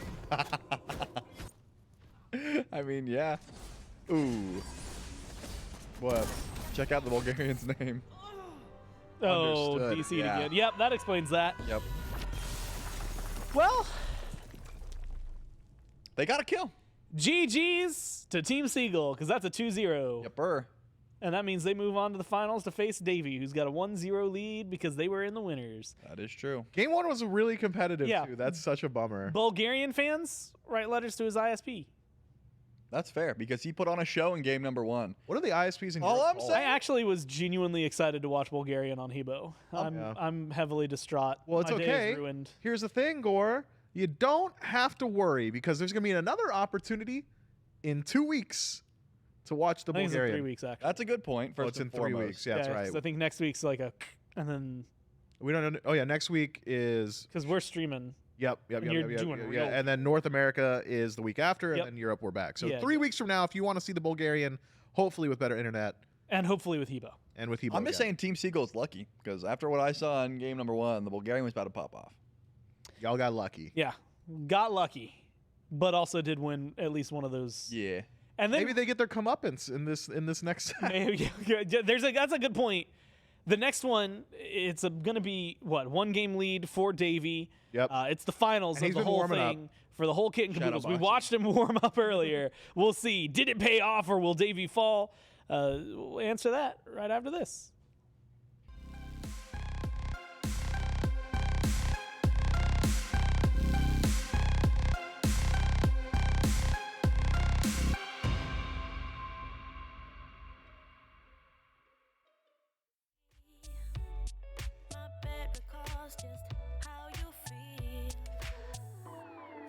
I mean, yeah. Ooh. What? Check out the Bulgarian's name. Oh, Understood. DC'd Yeah. again. Yep, that explains that. Yep. Well, they got a kill. GG's to Team Seagull, because that's a 2-0. Yepper. And that means they move on to the finals to face Davey, who's got a 1-0 lead because they were in the winners. That is true. Game 1 was really competitive Yeah. too. That's such a bummer. Bulgarian fans, write letters to his ISP. That's fair because he put on a show in game number 1. What are the ISPs in All Europe I'm called? saying- I actually was genuinely excited to watch Bulgarian on Hebo. I'm heavily distraught. Well, it's My day is okay. ruined. Here's the thing, Gore. You don't have to worry because there's going to be another opportunity in 2 weeks to watch the I think it's in Bulgarian. 3 weeks, actually. That's a good point. First It's in and 3 foremost. weeks. Yeah, that's right. 'cause I think next week's like a, and then We don't know. Oh yeah, next week is. because we're streaming. Yep. And you're doing real- Yeah, and then North America is the week after, and Yep. then Europe we're back. So Yeah, 3 weeks from now, if you want to see the Bulgarian, hopefully with better internet And hopefully with Hebo. and with Hebo. I'm just saying Team Seagull's lucky because after what I saw in game number 1, the Bulgarian was about to pop off. Y'all got lucky. Yeah, got lucky, but also did win at least one of those. Yeah. And then Maybe they get their comeuppance in this next set. maybe, that's a good point. The next one, it's going to be what, 1 game lead for Davey. Yep. It's the finals And of he's the been whole warming up. thing for the whole kit and caboodles. We Shadowboxing. watched him warm up earlier. We'll see. Did it pay off or will Davey fall? We'll answer that right after this. My bed recalls just how you feel.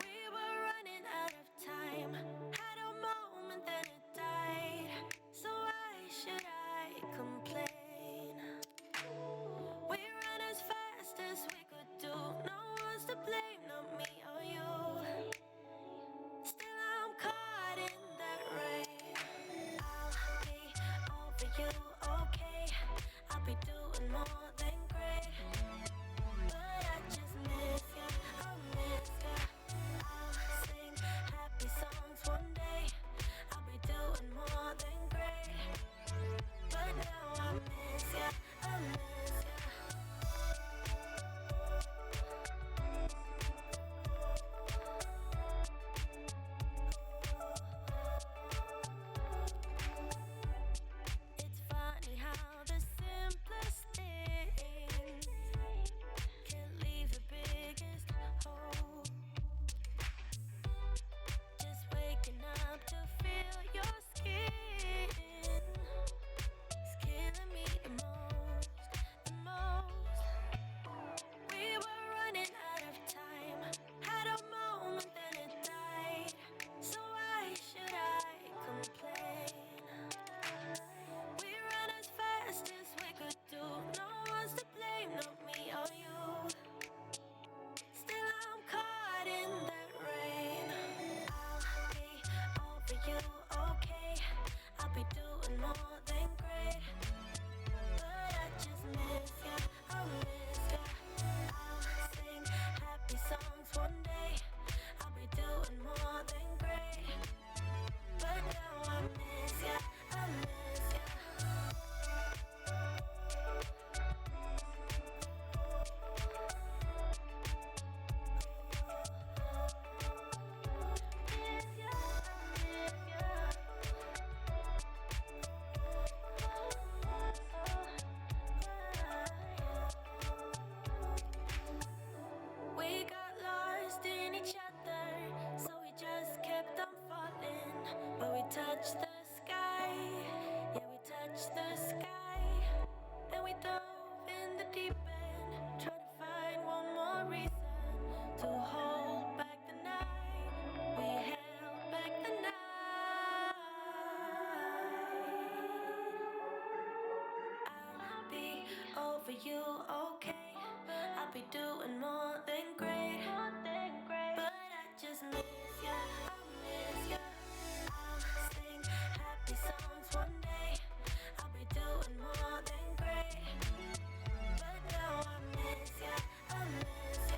We were running out of time. Had a moment, then it died. So why should I complain? you okay? I'll be doing more than great. But I just miss you, I miss you. I'll sing happy songs one day. I'll be doing more than great. But now I miss you, I miss you.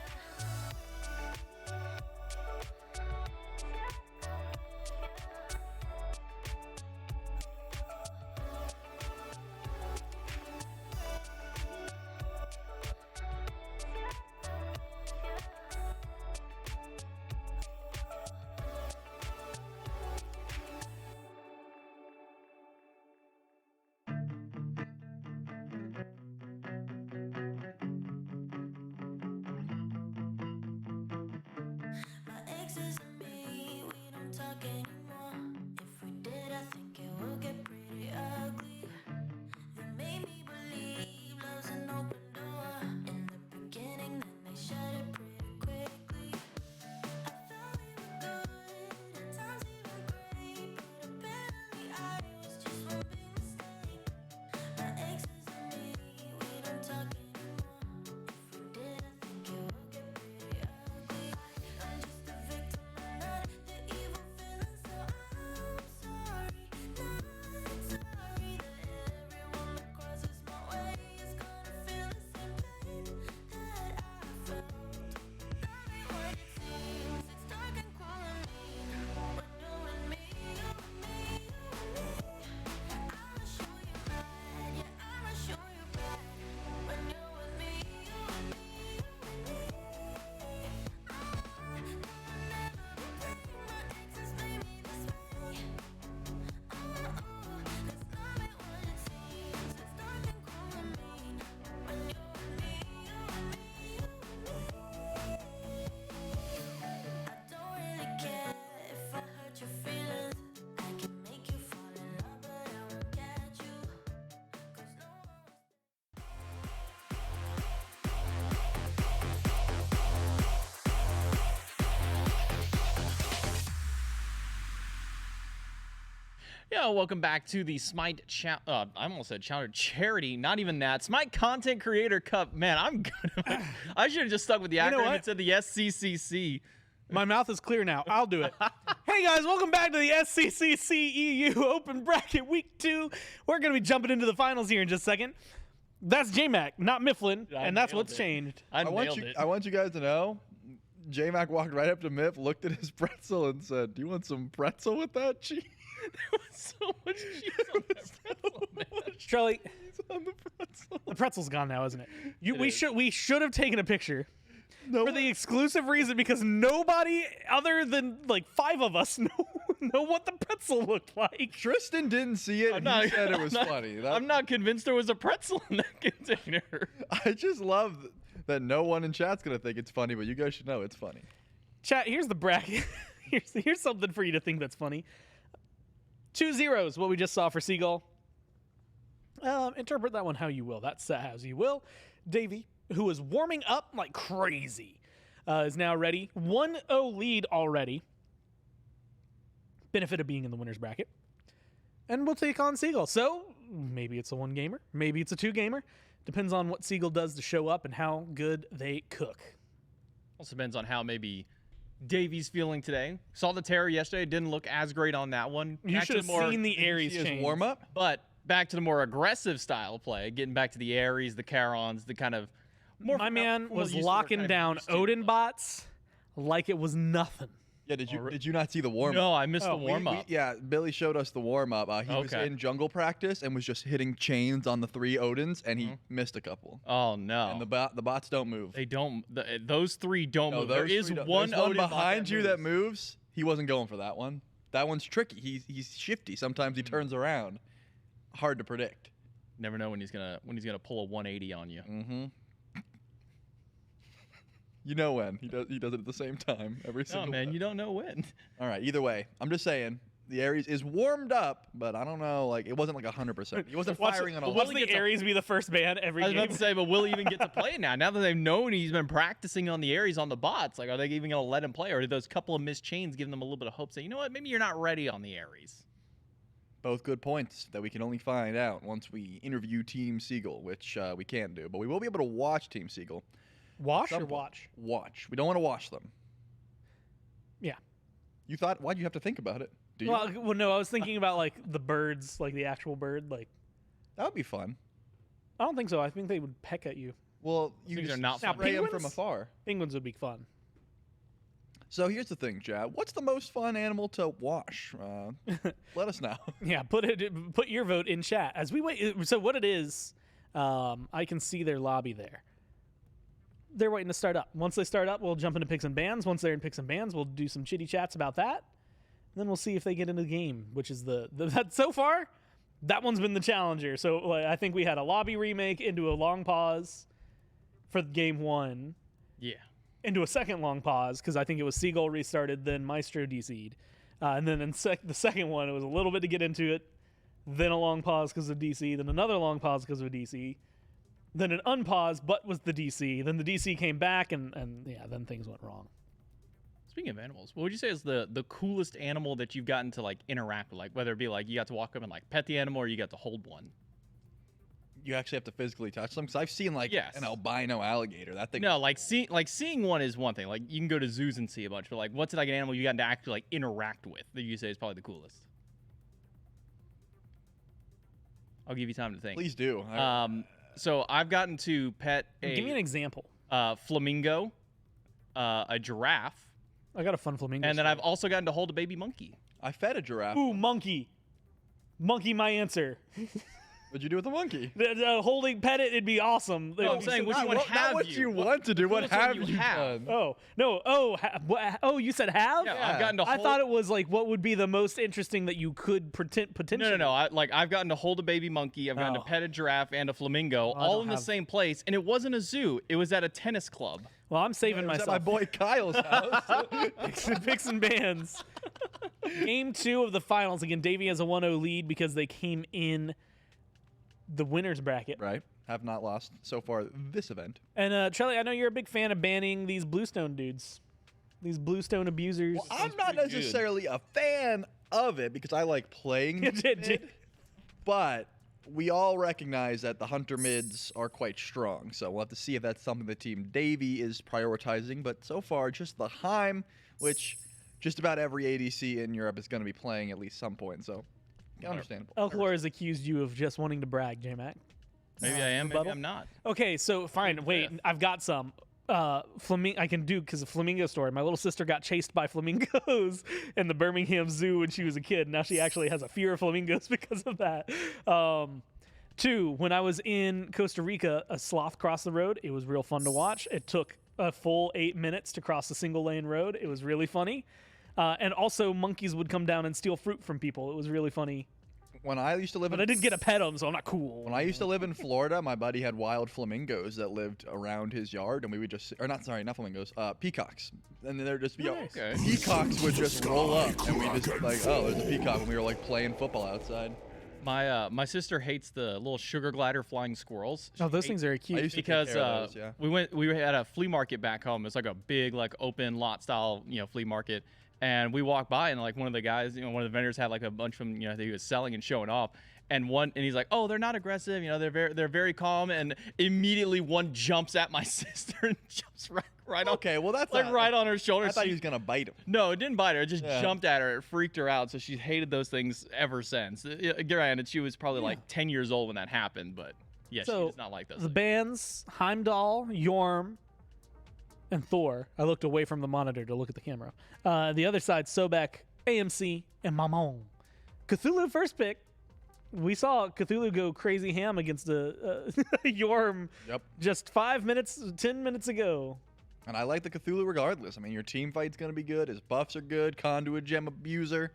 My exes and me, we don't talk anymore. If we did, I think it would get pretty ugly. They made me believe love's an open door. In the beginning, then they shut it pretty quickly. I thought we were good, at times even great, but apparently I was just one big mistake. My exes and me, we don't talk anymore. If we did, I think it would get pretty ugly. I'm just a victim and not the evil villain, so I'm sorry, not sorry that everyone that crosses my way is gonna feel the same pain that I felt. Love ain't what it seems, it's dark and cruel and mean. When you're with me, you with me, you with me. I'ma show you right, yeah, I'ma show you right. When you're with me, you with me, you with me. Yo, welcome back to the SMITE I almost said charity, not even that. SMITE Content Creator Cup. Man, I'm good. I should have just stuck with the acronym and said the SCCC. My mouth is clear now. I'll do it. Hey guys, welcome back to the SCCC EU Open Bracket Week 2. We're going to be jumping into the finals here in just a second. That's J-Mac, not Mifflin, and that's what's changed. I want you guys to know, J-Mac walked right up to Miff, looked at his pretzel, and said, "Do you want some pretzel with that cheese?" There was so much cheese on that pretzel, man. Charlie, on the pretzel. the pretzel's gone now, isn't it? We should have taken a picture. For the exclusive reason, because nobody other than like 5 of us know what the pretzel looked like. Tristan didn't see it, and he said it was funny. I'm not convinced there was a pretzel in that container. I just love that no one in chat's gonna think it's funny, but you guys should know it's funny. Chat, here's the bracket. here's something for you to think that's funny. 2-0, what we just saw for Seagull. Interpret that one how you will. That's as you will. Davey, who is warming up like crazy, is now ready. 1-0 lead already. Benefit of being in the winner's bracket. And we'll take on Seagull. So maybe it's a 1-gamer. Maybe it's a 2-gamer. Depends on what Seagull does to show up and how good they cook. Also depends on how maybe Davey's feeling today. Saw the Terror yesterday. Didn't look as great on that one. You should have seen the Ares change. Warm up. But back to the more aggressive style play. Getting back to the Ares, the Charons, the kind of more. My man was locking down Odin bots like it was nothing. Yeah, did you not see the warm up? No, I missed the warm up. Yeah, Billy showed us the warm up. He was in jungle practice and was just hitting chains on the 3 Odins, and he missed a couple. Oh no! And the bots don't move. They don't. Those 3 don't move. There is one Odin Odin behind you that moves. He wasn't going for that one. That one's tricky. He's shifty. Sometimes he turns around. Hard to predict. Never know when he's gonna pull a 180 on you. Mm-hmm. You know when he does it at the same time every single time. No, man, you don't know when. All right, either way, I'm just saying the Ares is warmed up, but I don't know, like it wasn't like 100%. He wasn't firing on all. Will the Ares be the first ban every game? I was about to say, but will he even get to play now? Now that they've known he's been practicing on the Ares on the bots, like are they even going to let him play, or did those couple of missed chains give them a little bit of hope? Say, you know what, maybe you're not ready on the Ares. Both good points that we can only find out once we interview Team Seagull, which we can't do. But we will be able to watch Team Seagull. Wash or watch? Watch. We don't want to watch them. Yeah. You thought, why'd you have to think about it? Do you? Well, no, I was thinking about like the birds, like the actual bird. Like that would be fun. I don't think so. I think they would peck at you. Well, you just not spray them from afar. Penguins would be fun. So here's the thing, Chad. What's the most fun animal to wash? Let us know. Yeah, put your vote in chat as we wait. So what it is, I can see their lobby there. They're waiting to start up. Once they start up, we'll jump into picks and bans. Once they're in picks and bans, we'll do some chitty chats about that. And then we'll see if they get into the game, which is that so far, that one's been the challenger. So I think we had a lobby remake into a long pause for game 1. Yeah. Into a second long pause because I think it was Seagull restarted, then Maestro DC'd. And then in the second one, it was a little bit to get into it, then a long pause because of DC, then another long pause because of DC, then an unpause but was the DC, then the DC came back, and yeah, then things went wrong. Speaking of animals, what would you say is the coolest animal that you've gotten to like interact with? Like whether it be like you got to walk up and like pet the animal or you got to hold one? You actually have to physically touch them because I've seen like an albino alligator. That thing. No, seeing one is one thing. Like you can go to zoos and see a bunch, but like what's like an animal you got to actually like interact with that you say is probably the coolest? I'll give you time to think. Please do. So I've gotten to pet Give me an example. Flamingo, a giraffe. I got a fun flamingo. And then I've also gotten to hold a baby monkey. I fed a giraffe. Ooh, monkey. Monkey, my answer. What'd you do with the monkey? Holding pet it, it'd be awesome. No, I'm saying which one have not what you want to do. What have you done? Oh no! Oh, you said have? Yeah, I've gotten to hold. I thought it was like what would be the most interesting that you could potentially. No. I've gotten to hold a baby monkey. I've gotten to pet a giraffe and a flamingo, all in the same place, and it wasn't a zoo. It was at a tennis club. Well, I'm saving myself. At my boy Kyle's house. Picks and bans. Game 2 of the finals. Again, Davey has a 1-0 lead because they came in the winner's bracket. Right. Have not lost so far this event. And Trelly, I know you're a big fan of banning these Bluestone dudes. These Bluestone abusers. Well, I'm not necessarily a fan of it because I like playing mid, but we all recognize that the Hunter mids are quite strong. So we'll have to see if that's something the team Davey is prioritizing. But so far, just the Heim, which just about every ADC in Europe is going to be playing at least some point. So understandable. Elclor has accused you of just wanting to brag, J-Mac. Maybe I am, maybe I'm not. Okay, so fine. Wait, I've got some. I can do because of flamingo story. My little sister got chased by flamingos in the Birmingham Zoo when she was a kid. Now she actually has a fear of flamingos because of that. 2, when I was in Costa Rica, a sloth crossed the road. It was real fun to watch. It took a full 8 minutes to cross a single lane road. It was really funny. And also monkeys would come down and steal fruit from people. It was really funny. When I used to live But I didn't get to pet them, so I'm not cool. When I used to live in Florida, my buddy had wild flamingos that lived around his yard, and we would just, or not flamingos, peacocks. And then there'd just be, peacocks would just roll up, and we just like, oh, there's a peacock, and we were like playing football outside. My sister hates the little sugar glider flying squirrels. Oh, those things are cute. Because we had a flea market back home. It's like a big like open lot style flea market. And we walked by, and like one of the guys, one of the vendors had like a bunch of them, that he was selling and showing off. And he's like, "Oh, they're not aggressive. They're very calm." And immediately one jumps at my sister and jumps right on. Okay, well that's like right on her shoulder. I thought he was gonna bite him. No, it didn't bite her. It just jumped at her. It freaked her out. So she's hated those things ever since. Granted, she was probably like 10 years old when that happened, but yeah, she does not like those. The bands: Heimdall, Yorm, and Thor. I looked away from the monitor to look at the camera. The other side, Sobek, AMC, and Mammon. Cthulhu first pick. We saw Cthulhu go crazy ham against Yorm just 10 minutes ago. And I like the Cthulhu regardless. I mean, your team fight's going to be good. His buffs are good. Conduit Gem Abuser.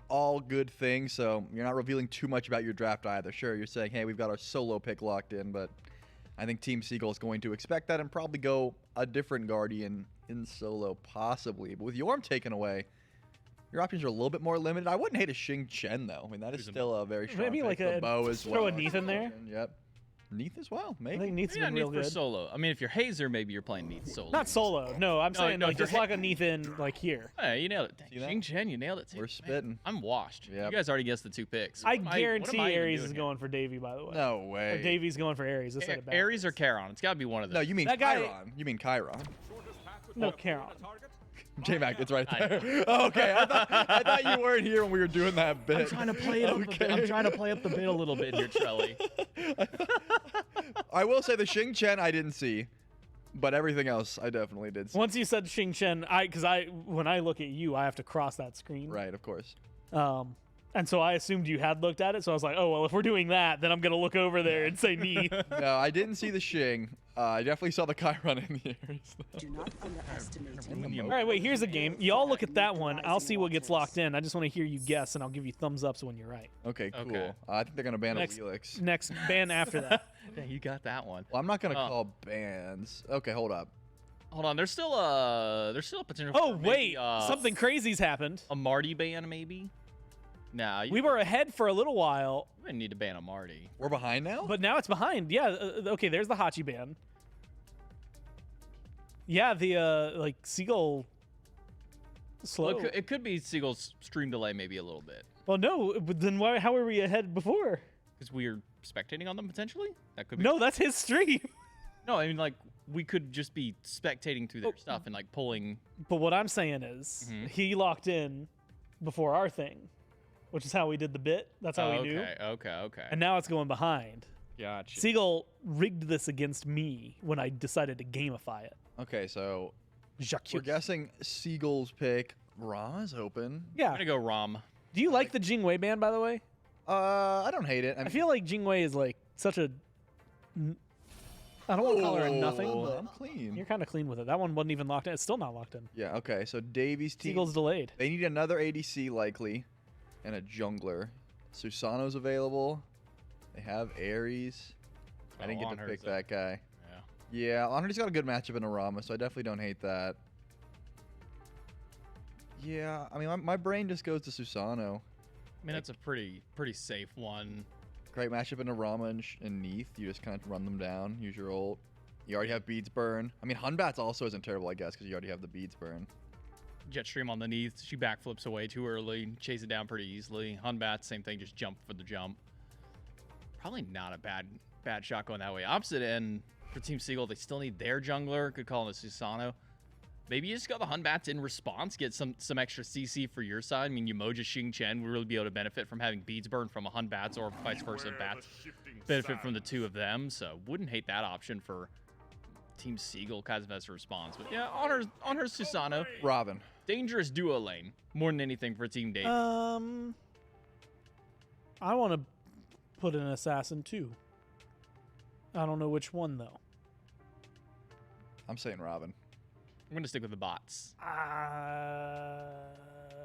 All good things. So you're not revealing too much about your draft either. Sure, you're saying, hey, we've got our solo pick locked in, but I think Team Seagull is going to expect that and probably go a different Guardian in solo, possibly. But with Yorm taken away, your options are a little bit more limited. I wouldn't hate a Xing Chen, though. I mean, that is still a very strong maybe pick. like the bow as well. Throw a Neath in there. Yep. Neath as well, maybe. I think Neath's Yeah, been Neath real for good. solo. I mean, if you're Hazer, maybe you're playing Neath solo. Not solo. No, I'm saying no, like if you're just lock a Neath in like here. Hey, you nailed it. See that? Xing Chen, you nailed it too. We're Man, spitting. I'm washed. Yep. You guys already guessed the 2 picks. I What am what guarantee am I even Ares doing is here? going for Davey, by the way. No Or way. Davy's going for Ares. I said it back. Ares or Charon? It's got to be one of them. No, you mean That guy- Chiron. You mean Chiron. No, Charon. J-Mac, it's right there. Okay, I thought you weren't here when we were doing that bit. I'm trying to play it up a bit. I'm trying to play up the bit a little bit here, Trelly. I will say the Xing Chen I didn't see, but everything else I definitely did see. Once you said Xing Chen, because when I look at you, I have to cross that screen. Right, of course. And so I assumed you had looked at it. So I was like, oh well, if we're doing that, then I'm gonna look over there and say Neath. No, I didn't see the Xing. I definitely saw the Chiron in the Ares. Do not underestimate him. All right, wait. Here's a game. Y'all look at that one. I'll see what gets locked in. I just want to hear you guess, and I'll give you thumbs ups when you're right. Okay, cool. Okay. I think they're gonna ban Next- a Helix. Next ban after that. Yeah, you got that one. Well, I'm not gonna call bans. Okay, hold up. Hold on. There's still a potential. Oh for maybe, wait, something crazy's happened. A Marty ban maybe. Nah, We were ahead for a little while, we didn't need to ban a Marty. We're behind now? but now it's behind. Yeah. Okay. There's the Hachi ban. Yeah. The like Seagull. Slow. Well, it could be Seagull's stream delay maybe a little bit Well, no. But then why? How were we ahead before? because we are spectating on them potentially. That could be. No, that's his stream. No, I mean like we could just be spectating through their stuff and like pulling. But what I'm saying is, he locked in before our thing, which is how we did the bit. That's how we knew. Okay. And now it's going behind. Gotcha. Seagull rigged this against me when I decided to gamify it. Okay, so Jacques. we're guessing Seagull's pick. Rama's open. Yeah. I'm gonna go Rom. Do you like the Jingwei ban, by the way? I don't hate it. I feel like Jingwei is like such a. I don't want to call her a nothing. But I'm clean. you're kind of clean with it. That one wasn't even locked in. It's still not locked in. Yeah, okay, so Davies team. Seagull's delayed. They need another ADC likely, and a jungler. Susano's available. They have Ares. I didn't get to pick that guy. Yeah, Honor's got a good matchup in Arama, so I definitely don't hate that. Yeah, I mean, my brain just goes to Susano. I mean, that's a pretty safe one. Great matchup in Arama and Neath. You just kind of run them down, use your ult. You already have Beads Burn. I mean, Hunbat's also isn't terrible, I guess, because you already have the Beads Burn. Jetstream on the Neath. She backflips away too early. Chase it down pretty easily. Hunbat, same thing. Just jump for the jump. Probably not a bad shot going that way. Opposite end for Team Seagull, they still need their jungler. Could call him a Susano. Maybe you just go the Hunbats in response, get some extra CC for your side. I mean, Umoja Xing Chen would really be able to benefit from having Beads Burn from a Hunbats or vice versa. Bats benefit from the two of them, so wouldn't hate that option for Team Seagull kind of as a response. But yeah, on her Susano. Robin. Dangerous duo lane more than anything for Team Dave. I want to put an assassin too. I don't know which one though. I'm saying Robin. I'm gonna stick with the bots.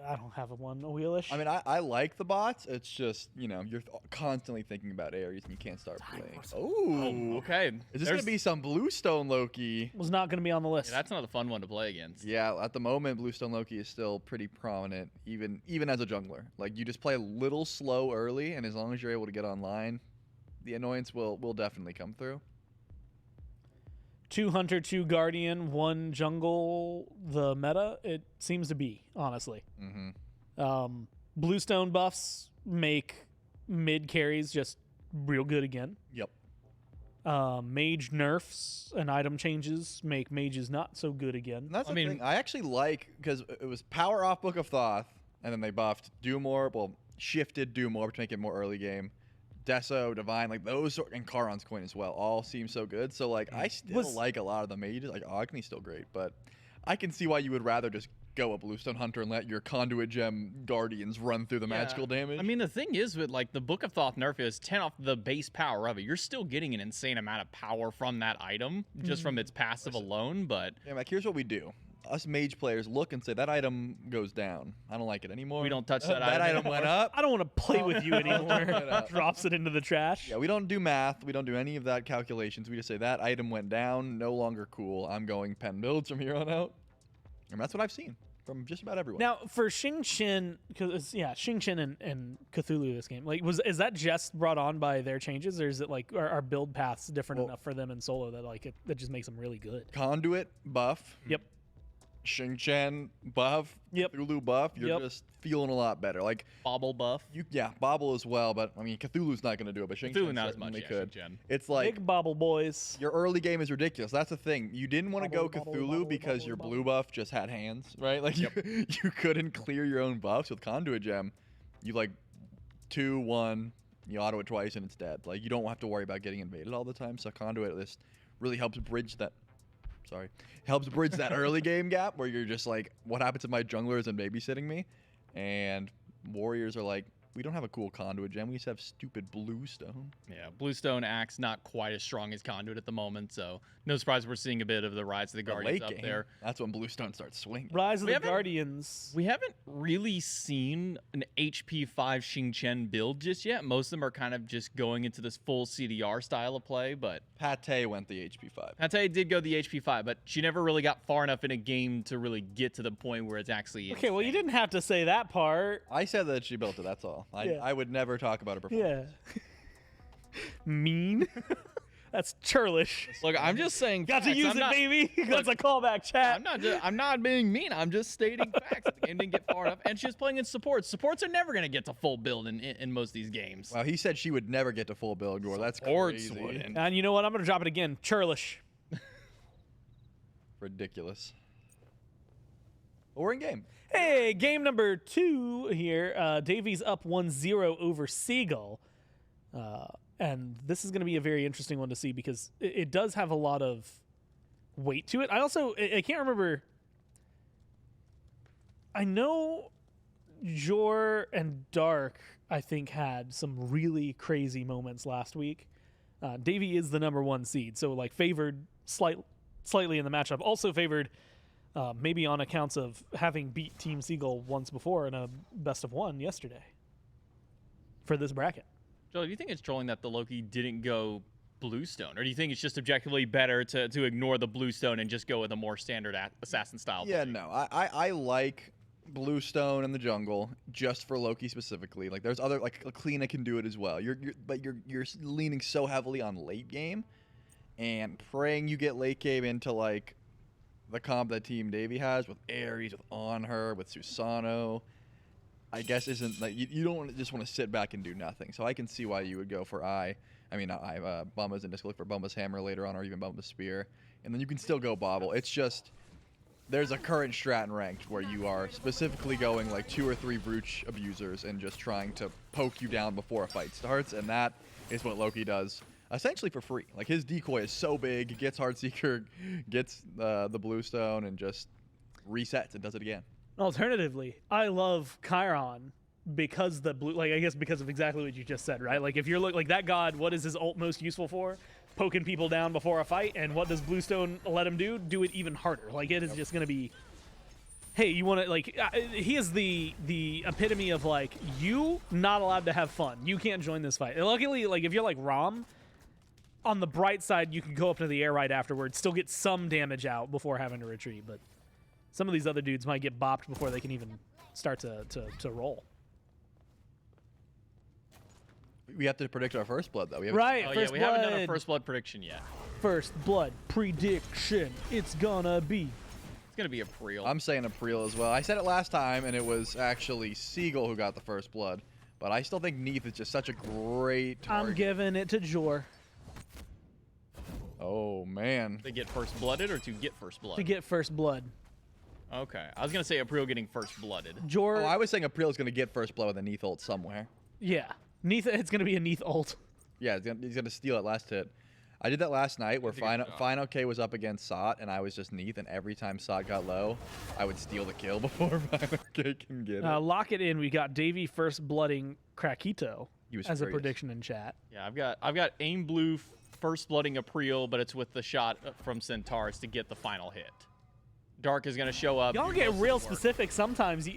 I don't have a one. A wheelish. I mean, I like the bots. It's just, you know, you're constantly thinking about Ares and you can't start playing. Oh, okay. Is this going to be some Bluestone Loki? Was not going to be on the list. Yeah, that's another fun one to play against. Yeah, at the moment, Bluestone Loki is still pretty prominent, even as a jungler. Like, you just play a little slow early, and as long as you're able to get online, the annoyance will definitely come through. 2 Hunter, 2 Guardian, 1 Jungle, the meta, it seems to be, honestly. Mm-hmm. Bluestone buffs make mid carries just real good again. Yep. Mage nerfs and item changes make mages not so good again. And that's the thing. I actually like, because it was power off Book of Thoth, and then they buffed Do More, shifted Do More to make it more early game. Deso, Divine, like those, and Charon's coin as well, all seem so good. So like, I still like a lot of the mages. Like Agni's still great, but I can see why you would rather just go a Bluestone Hunter and let your Conduit Gem Guardians run through the magical damage. I mean, the thing is with like the Book of Thoth nerf is 10 off the base power of it. You're still getting an insane amount of power from that item just from its passive alone. But yeah, like here's what we do. Us mage players look and say, that item goes down. I don't like it anymore. We don't touch that that item went up. I don't want to play with you anymore. Drops it into the trash. Yeah, we don't do math. We don't do any of that calculations. We just say that item went down, no longer cool. I'm going pen builds from here on out. And that's what I've seen. from just about everyone. Now for Xing Chen, because Xing Chen and Cthulhu this game, like is that just brought on by their changes, or is it like are build paths different enough for them in solo that like that just makes them really good? Conduit buff. Yep. Xing Chen buff. Yep. Cthulhu buff. You're just feeling a lot better. Like Bobble buff. Bobble as well, but I mean Cthulhu's not going to do it, but Xing Chen not as much. could. Xing Chen. It's like big Bobble boys. Your early game is ridiculous. That's the thing. You didn't want to go Cthulhu because your blue buff just had hands, right? Like you couldn't clear your own buffs with Conduit Gem. You like 2-1, you auto it twice and it's dead. Like you don't have to worry about getting invaded all the time. So Conduit at least really helps bridge that. Helps bridge that early game gap where you're just like, what happens if my jungler isn't babysitting me? And warriors are like, we don't have a cool Conduit Gem. We just have stupid Bluestone. Yeah, Bluestone Axe not quite as strong as Conduit at the moment, so no surprise we're seeing a bit of the Rise of the Guardians up there. That's when Bluestone starts swinging. Rise of the Guardians. We haven't really seen an HP 5 Xing Chen build just yet. Most of them are kind of just going into this full CDR style of play, but Pate went the HP 5. Pate did go the HP 5, but she never really got far enough in a game to really get to the point where it's actually Okay, well you didn't have to say that part. I said that she built it, that's all. I would never talk about her performance. Yeah. Mean. That's churlish. Look, I'm just saying. Got to use it, baby. That's a callback, chat. I'm not being mean. I'm just stating facts. The game didn't get far enough, and she was playing in supports. Supports are never gonna get to full build in most of these games. Well, he said she would never get to full build, Gore. That's crazy. And you know what? I'm gonna drop it again. Churlish. Ridiculous. Well, we're in game. Hey, game number 2 here. Davies up 1-0 over Seagull. And this is going to be a very interesting one to see because it does have a lot of weight to it. I can't remember. I know Jor and Dark, I think, had some really crazy moments last week. Davy is the #1 seed, so like favored slightly in the matchup. Also favored maybe on accounts of having beat Team Seagull once before in a best-of-1 yesterday for this bracket. Joel, do you think it's trolling that the Loki didn't go Bluestone? Or do you think it's just objectively better to ignore the Bluestone and just go with a more standard assassin style? Yeah, no. I like Bluestone in the jungle just for Loki specifically. Like there's other, like Kleena can do it as well. But you're leaning so heavily on late game and praying you get late game into like the comp that Team Davy has with Ares, with On Her, with Susano. I guess isn't like you don't just want to sit back and do nothing. So I can see why you would go for Bumba's and just look for Bumba's Hammer later on, or even Bumba's Spear, and then you can still go Bobble. It's just there's a current strat in ranked where you are specifically going like 2 or 3 Brooch abusers and just trying to poke you down before a fight starts, and that is what Loki does essentially for free. Like his decoy is so big, he gets Heartseeker, gets the Bluestone, and just resets and does it again. Alternatively, I love Chiron because because of exactly what you just said, right? Like if you're like that god, what is his ult most useful for? Poking people down before a fight, and what does Bluestone let him do? Do it even harder. Like it is just gonna be, hey, you want to like he is the epitome of like you not allowed to have fun. You can't join this fight. And luckily, like if you're like Rom, on the bright side, you can go up to the air right afterwards, still get some damage out before having to retreat, but some of these other dudes might get bopped before they can even start to roll. We have to predict our first blood, though. We haven't done a first blood prediction yet. First blood prediction. It's gonna be April. I'm saying April as well. I said it last time, and it was actually Seagull who got the first blood. But I still think Neath is just such a great target. I'm giving it to Jor. Oh, man. To get first blooded or to get first blood? To get first blood. Okay. I was going to say April getting first blooded. Oh, I was saying April's going to get first blood with a Neath ult somewhere. Yeah. Neath, it's going to be a Neath ult. Yeah, he's going to steal it last hit. I did that last night where Final K was up against Sot, and I was just Neath, and every time Sot got low, I would steal the kill before Final K can get it. Lock it in. We got Davey first blooding Krakito as a prediction in chat. Yeah, I've got Aim Blue first blooding April, but it's with the shot from Centaurus to get the final hit. Dark is going to show up. Y'all get real specific sometimes.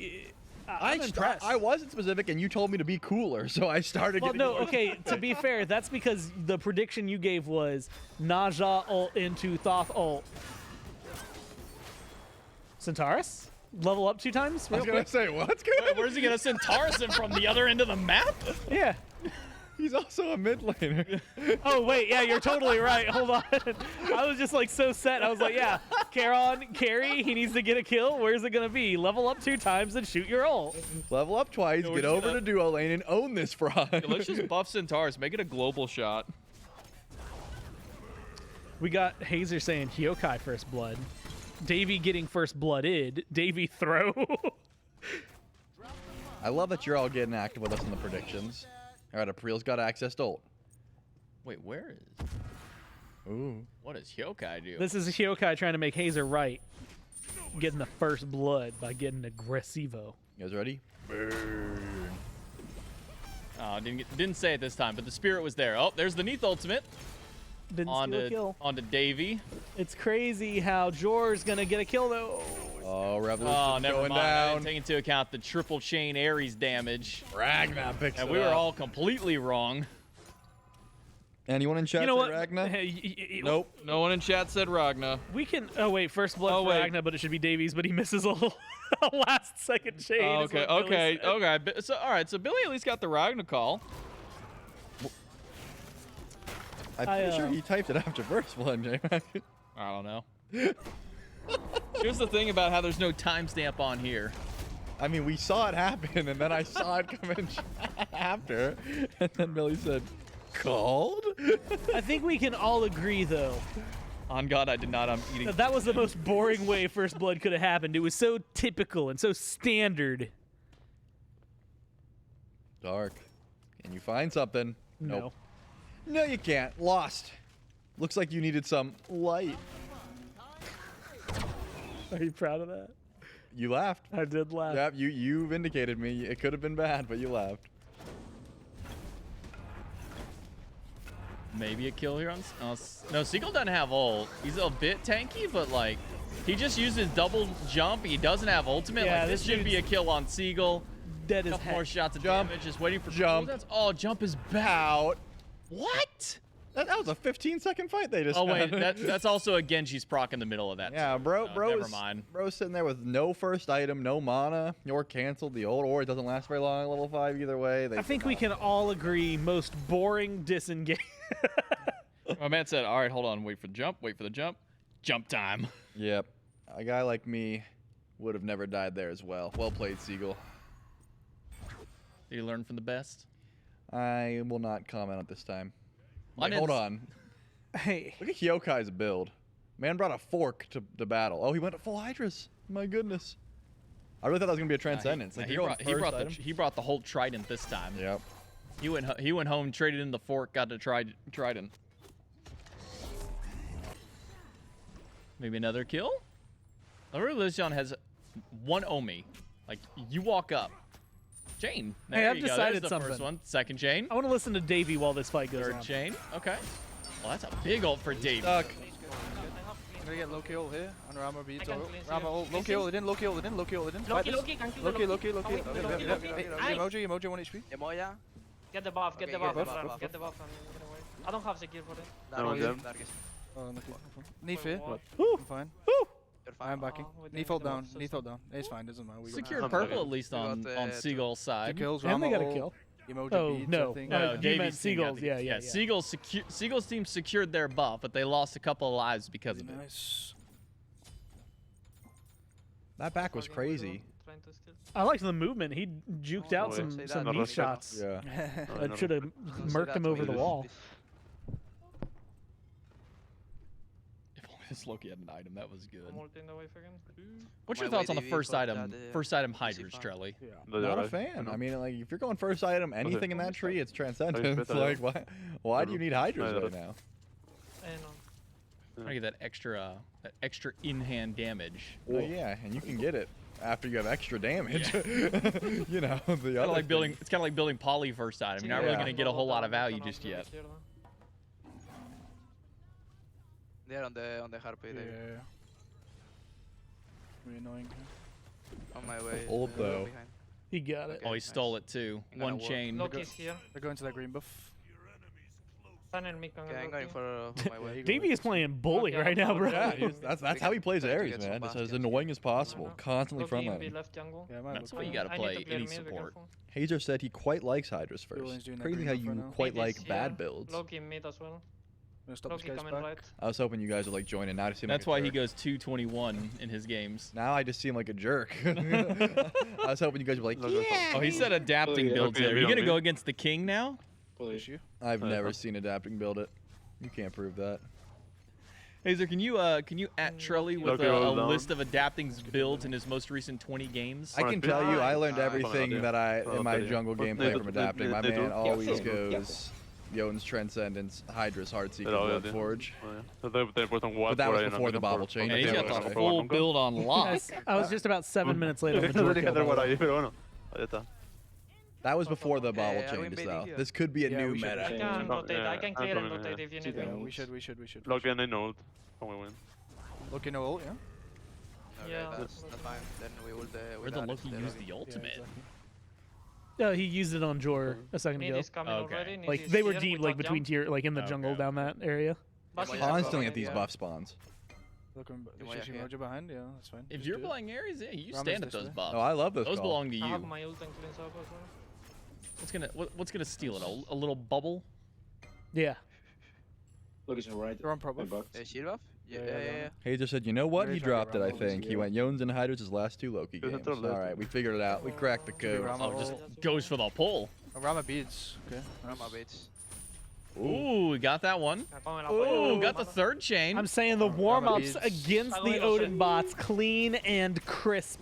I'm impressed. I wasn't specific, and you told me to be cooler, so I started getting more. Okay, to be fair, that's because the prediction you gave was Naja ult into Thoth ult. Centaurus? Level up 2 times? I was gonna say, what's good? Wait, where's he gonna send Tarzan from the other end of the map? Yeah. He's also a mid laner. Oh, wait, yeah, you're totally right. Hold on. I was just like so set. I was like, yeah, carry, he needs to get a kill. Where's it going to be? Level up 2 times and shoot your ult. Level up twice, get over to duo lane and own this frog. Yeah, let's just buff Centaurus, make it a global shot. We got Hazer saying Hyokai first blood. Davey getting first blooded. Davey throw. I love that you're all getting active with us in the predictions. All right, April's got access to ult. Wait, where is? Ooh. What does Hyokai do? This is Hyokai trying to make Hazer right. Getting the first blood by getting aggressivo. You guys ready? Burn. Oh, didn't say it this time, but the spirit was there. Oh, there's the Neath ultimate. Didn't steal a kill. Onto Davey. It's crazy how Jor's gonna get a kill though. Oh, Revolution Oh, never going mind. I down. didn't take into account the triple chain Ares damage. Ragnar picks And it we were up. all completely wrong. Anyone in chat You know say what? Ragnar? Hey, Nope. No one in chat said Ragnar. We can. Oh wait, first blood Oh, for wait. Ragnar, but it should be Davies, but he misses a last second chain. Oh, is okay, what Billy okay, said. So, all right, so Billy at least got the Ragnar call. I'm pretty sure he typed it after first blood, J. I don't know. Here's the thing about how there's no timestamp on here. I mean, we saw it happen, and then I saw it come in after, and then Billy said, "Called?" I think we can all agree, though, On God, I did not. I'm eating. that was the most boring way first blood could have happened. It was so typical and so standard. Dark. Can you find something? No. Nope. No, you can't. Lost. Looks like you needed some light. Are you proud of that? You laughed. I did laugh. Yep, you vindicated me. It could have been bad, but you laughed. Maybe a kill here on. No, Seagull doesn't have ult. He's a bit tanky, but like, he just uses double jump. He doesn't have ultimate. Yeah, like, this should be a kill on Seagull. Dead as Couple heck. more shots of Jump. damage. Just waiting for Jump. Oh, jump is back. Out. What? That was a 15-second fight they just Oh wait, had. that's also a Genji's proc in the middle of that. Yeah, too. bro, Never mind. Bro's sitting there with no first item, no mana, or canceled the ult, or it doesn't last very long at level 5 either way. I think we can all agree most boring disengage. My man said, "All right, hold on, wait for the jump, wait for the jump, jump time." Yep. A guy like me would have never died there as well. Well played, Seagull. Did you learn from the best? I will not comment at this time. Mine Wait, hold is- on. Hey. Look at Hyokai's build. Man brought a fork to battle. Oh, he went to full Hydras. My goodness. I really thought that was going to be a Transcendence. Nah, Like, he you're going first item. brought the whole Trident this time. Yep. He went home, traded in the fork, got to Trident. Maybe another kill? Religion has one Omi. Like, you walk up. Chain. Hey, There I've you go. decided There's the first something. one. Second chain. I want to listen to Davey while this fight goes Third on. chain. Okay. Well, that's a big ult for Davey. Stuck. I'm gonna get low kill here. Under armor beats. Armor ult. Low kill. They didn't. Low kill. They didn't. Low kill. They didn't. Fight this. Low kill. Low kill. Emoji. Emoji 1 HP. Get the buff, get the buff, get the buff. I don't have secure for it. No, Oh, okay. Need fear. I'm fine. I'm backing. Knee hold down. Knee hold down. It's fine. Doesn't matter. We got Secured purple at least on Seagull's 2 side. kills. And they got a Rama kill. ult, Emoji Oh, beats, no. I think. No, you Davies meant team got Seagulls. the- Yeah. Seagull's team secured their buff, but they lost a couple of lives because of it. Nice. That back was crazy. I liked the movement. He juked out some knee shots. Yeah. That should have murked him over the wall. If only this Loki had an item, that was good. What's What's your thoughts on the first item? First item Hydras, Trelly. Not a fan. I mean, like, if you're going first item, anything in that tree, it's Transcendence. Like, why do you need Hydras right now? I get that extra in-hand damage. Oh yeah, and you can get it after you have extra damage. You know, the It's kind other of like building. things. It's kind of like building poly first item. You're not really Yeah. gonna get a whole lot of value just yet. They're on the harpy. Yeah. Really annoying. On my way. Old though. He got it. Oh, he stole it too. One chain. Loki's here. They're going to that green buff. Okay, I'm going for my way. Davey is playing bully right now, bro. Yeah, that's how he plays Ares, man. It's as annoying as possible. Constantly frontlining. That's why you gotta play any support. Hazer said he quite likes Hydras first. Crazy how you quite like bad builds. Loki mid as well. Loki coming right. I was hoping you guys would like join in. Now I seem That's like why he goes 221 in his games. Now I just seem like a jerk. I was hoping you guys would be like, yeah. Oh, he said adapting builds there. Are you gonna go against the king now? I've never seen adapting build it. You can't prove that. Hazer, can you at Trelly with a list of adapting's builds in his most recent 20 games? I can tell you, I learned everything that I in my jungle gameplay from adapting. My man always goes Jotun's Transcendence, Hydra's Heartseeker, Bloodforge. But that was before the bobble change. And he's got the full build on lock. I was just about 7 minutes late on the door. That was before the bobble changes, though. This could be a new meta. I can clear and rotate if you need it. We should. Log in and ult when we win. Loki no ult, yeah? Yeah, that's fine. Then we will. Where'd the Loki use the ultimate? Yeah, he used it on Jor a second ago. Okay. Like they were deep, like between tier, like in the jungle down that area. Constantly at these buff spawns. Looking Mojo behind, yeah, that's fine. If you're playing Ares, yeah, you stand at those buffs. Oh, I love those. Those belong to you. I have my ult and cleanse up as well. What's gonna steal it? A little bubble? Yeah. Look, it's right. They're on pro buff. Shield buff? Yeah. Hazer said, you know what? He dropped it, I think. He went Jones and Hydras his last 2 Loki games. Alright, we figured it out. We cracked the code. Oh, just goes for the pull. Rama beats. Okay. Rama beats. Ooh, we got that one. Ooh, got the third chain. I'm saying the warm-ups against the Odin bots, clean and crisp.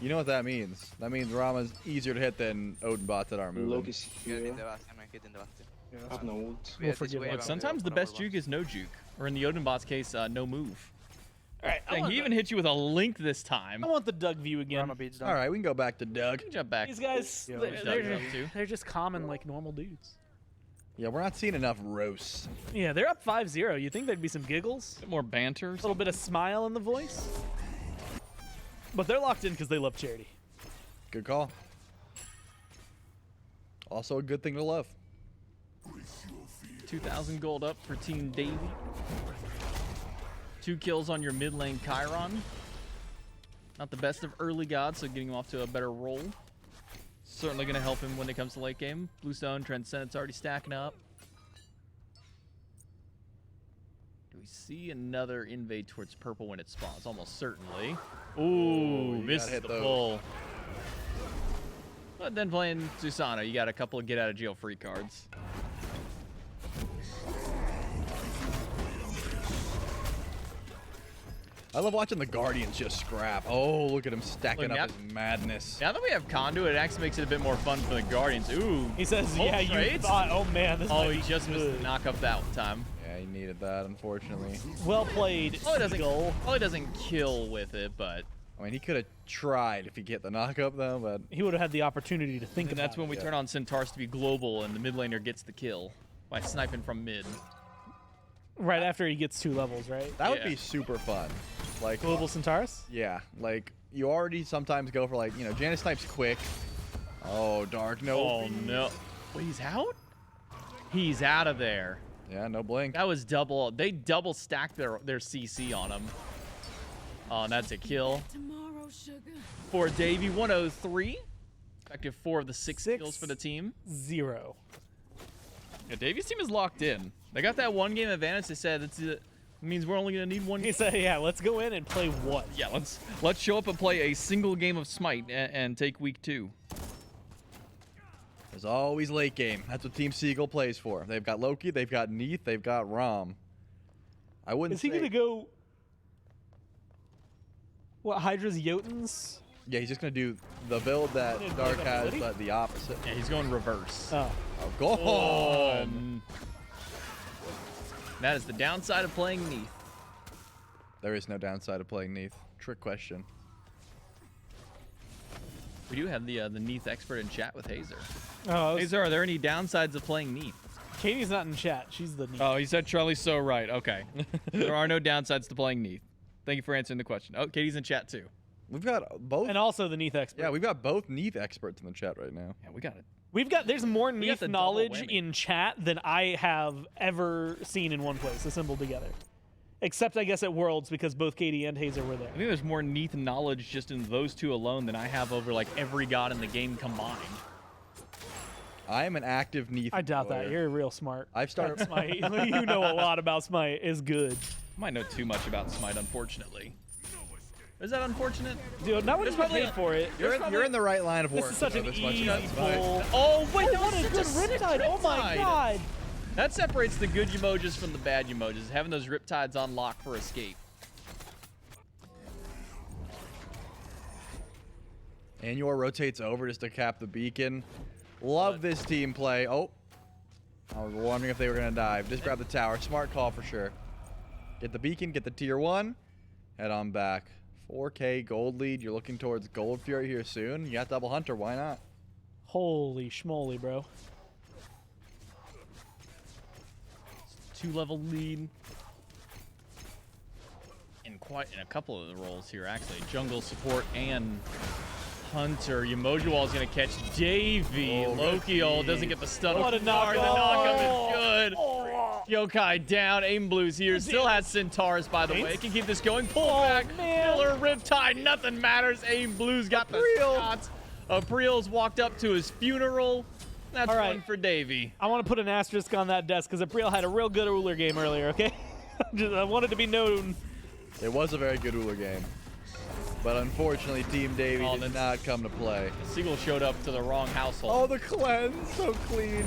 You know what that means? That means Rama's easier to hit than Odin bots that aren't moving. Loki's here. I have no ult. Look, sometimes the best juke is no juke, or in the Odin bot's case, no move. All right, he even hit you with a link this time. I want the Doug view again. All right, we can go back to Doug. Jump back. These guys, they're just common like normal dudes. Yeah, we're not seeing enough roasts. Yeah, they're up 5-0. You think there'd be some giggles? A bit more banter. A little bit of smile in the voice. But they're locked in because they love charity. Good call. Also a good thing to love. 2,000 gold up for Team Davey. 2 kills on your mid lane Chiron. Not the best of early gods, so getting him off to a better roll. Certainly going to help him when it comes to late game. Bluestone, Transcendence already stacking up. Do we see another invade towards purple when it spawns? Almost certainly. Ooh, missed the pull. But then playing Susano, you got a couple of get out of jail free cards. I love watching the Guardians just scrap. Oh, look at him stacking up his madness. Now that we have Conduit, it actually makes it a bit more fun for the Guardians. Ooh. He says, yeah, you thought, oh man, this he just missed the knock up that time. Yeah, he needed that, unfortunately. Well played, Probably doesn't kill with it, but... I mean, he could have tried if he get the knock up, though, but... He would have had the opportunity to think about it. And that's when we turn on Centaurs to be global, and the mid laner gets the kill by sniping from mid. Right after he gets 2 levels, right? That would be super fun. Like Global Centaurus? Yeah, like you already sometimes go for like, you know, Janus snipes quick. Oh, Dark, no. Oh no. Wait, he's out? He's out of there. Yeah, no blink. That was double. They double stacked their CC on him. Oh, and that's a kill. For Davey, 103. Effective 4 of the 6 kills for the team. 0. Yeah, Davey's team is locked in. They got that 1 game advantage. They said it means we're only gonna need 1. He said, "Yeah, let's go in and play what? Yeah, let's show up and play a single game of Smite and take week 2." There's always late game. That's what Team Seagull plays for. They've got Loki, they've got Neath, they've got Rom. I wouldn't. Is he gonna go? What, Hydra's Jotuns? Yeah, he's just gonna do the build that Dark has, but the opposite. Yeah, he's going reverse. Oh, go on. That is the downside of playing Neath. There is no downside of playing Neath. Trick question. We do have the Neath expert in chat with Hazer. Oh, Hazer, are there any downsides of playing Neath? Katie's not in chat. She's the Neath. Oh, he said Charlie's so right. Okay. There are no downsides to playing Neath. Thank you for answering the question. Oh, Katie's in chat too. We've got both. And also the Neath expert. Yeah, we've got both Neath experts in the chat right now. Yeah, we got it. There's more got Neath the double knowledge whammy. in chat than I have ever seen in one place assembled together. Except, I guess, at Worlds, because both Katie and Hazer were there. I think there's more Neath knowledge just in those two alone than I have over like every god in the game combined. I am an active Neath. I doubt player. that. You're real smart. I've started. Smite. You know a lot about Smite. Is good. Might know too much about Smite, unfortunately. Is that unfortunate? Dude, not when you get paid for it. You're in the right line of work. This is such an this much easy about Smite. pull. Oh, wait, what a good Riptide. Oh my god. That separates the good emojis from the bad emojis, having those Riptides on lock for escape. Annual rotates over just to cap the beacon. Love this team play. Oh, I was wondering if they were going to dive. Just grab the tower. Smart call for sure. Get the beacon, get the tier 1. Head on back. 4K gold lead. You're looking towards Gold Fury here soon. You got double Hunter. Why not? Holy schmoly, bro. 2-level lead. In a couple of the roles here, actually. Jungle support and Hunter. Emoji Wall is going to catch Davey. Loki doesn't get the stun. What a knock. The knockup is good. Yokai down. Aim Blues here. Still has Centaurs, by the way. Can keep this going. Pull back. Killer Riptide. Nothing matters. Aim Blues got the shots. April's walked up to his funeral. That's one for Davey. I want to put an asterisk on that desk because April had a real good Uller game earlier, okay? I wanted to be known. It was a very good Uller game. But unfortunately, Team Davey did not come to play. Seagull showed up to the wrong household. Oh, the cleanse. So clean.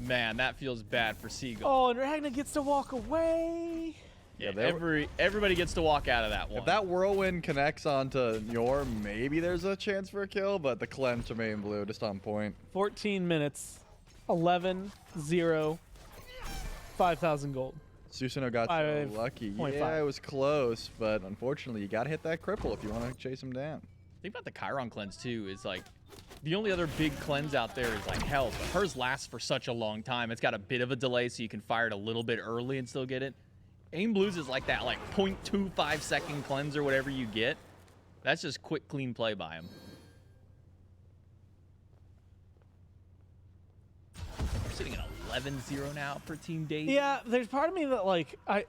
Man, that feels bad for Seagull. Oh, and Ragnar gets to walk away. Yeah, everybody gets to walk out of that one. If that whirlwind connects onto Yor, maybe there's a chance for a kill, but the cleanse from Main Blue just on point. 14 minutes, 11-0, 5,000 gold. Susanoo got so lucky. Yeah, it was close, but unfortunately, you got to hit that cripple if you want to chase him down. The thing about the Chiron cleanse, too, is like, the only other big cleanse out there is like Hell's, but hers lasts for such a long time. It's got a bit of a delay, so you can fire it a little bit early and still get it. Aim Blues is like that, like 0.25 second cleanse or whatever you get. That's just quick, clean play by him. We're sitting at 11-0 now for Team Davey. Yeah, there's part of me that like I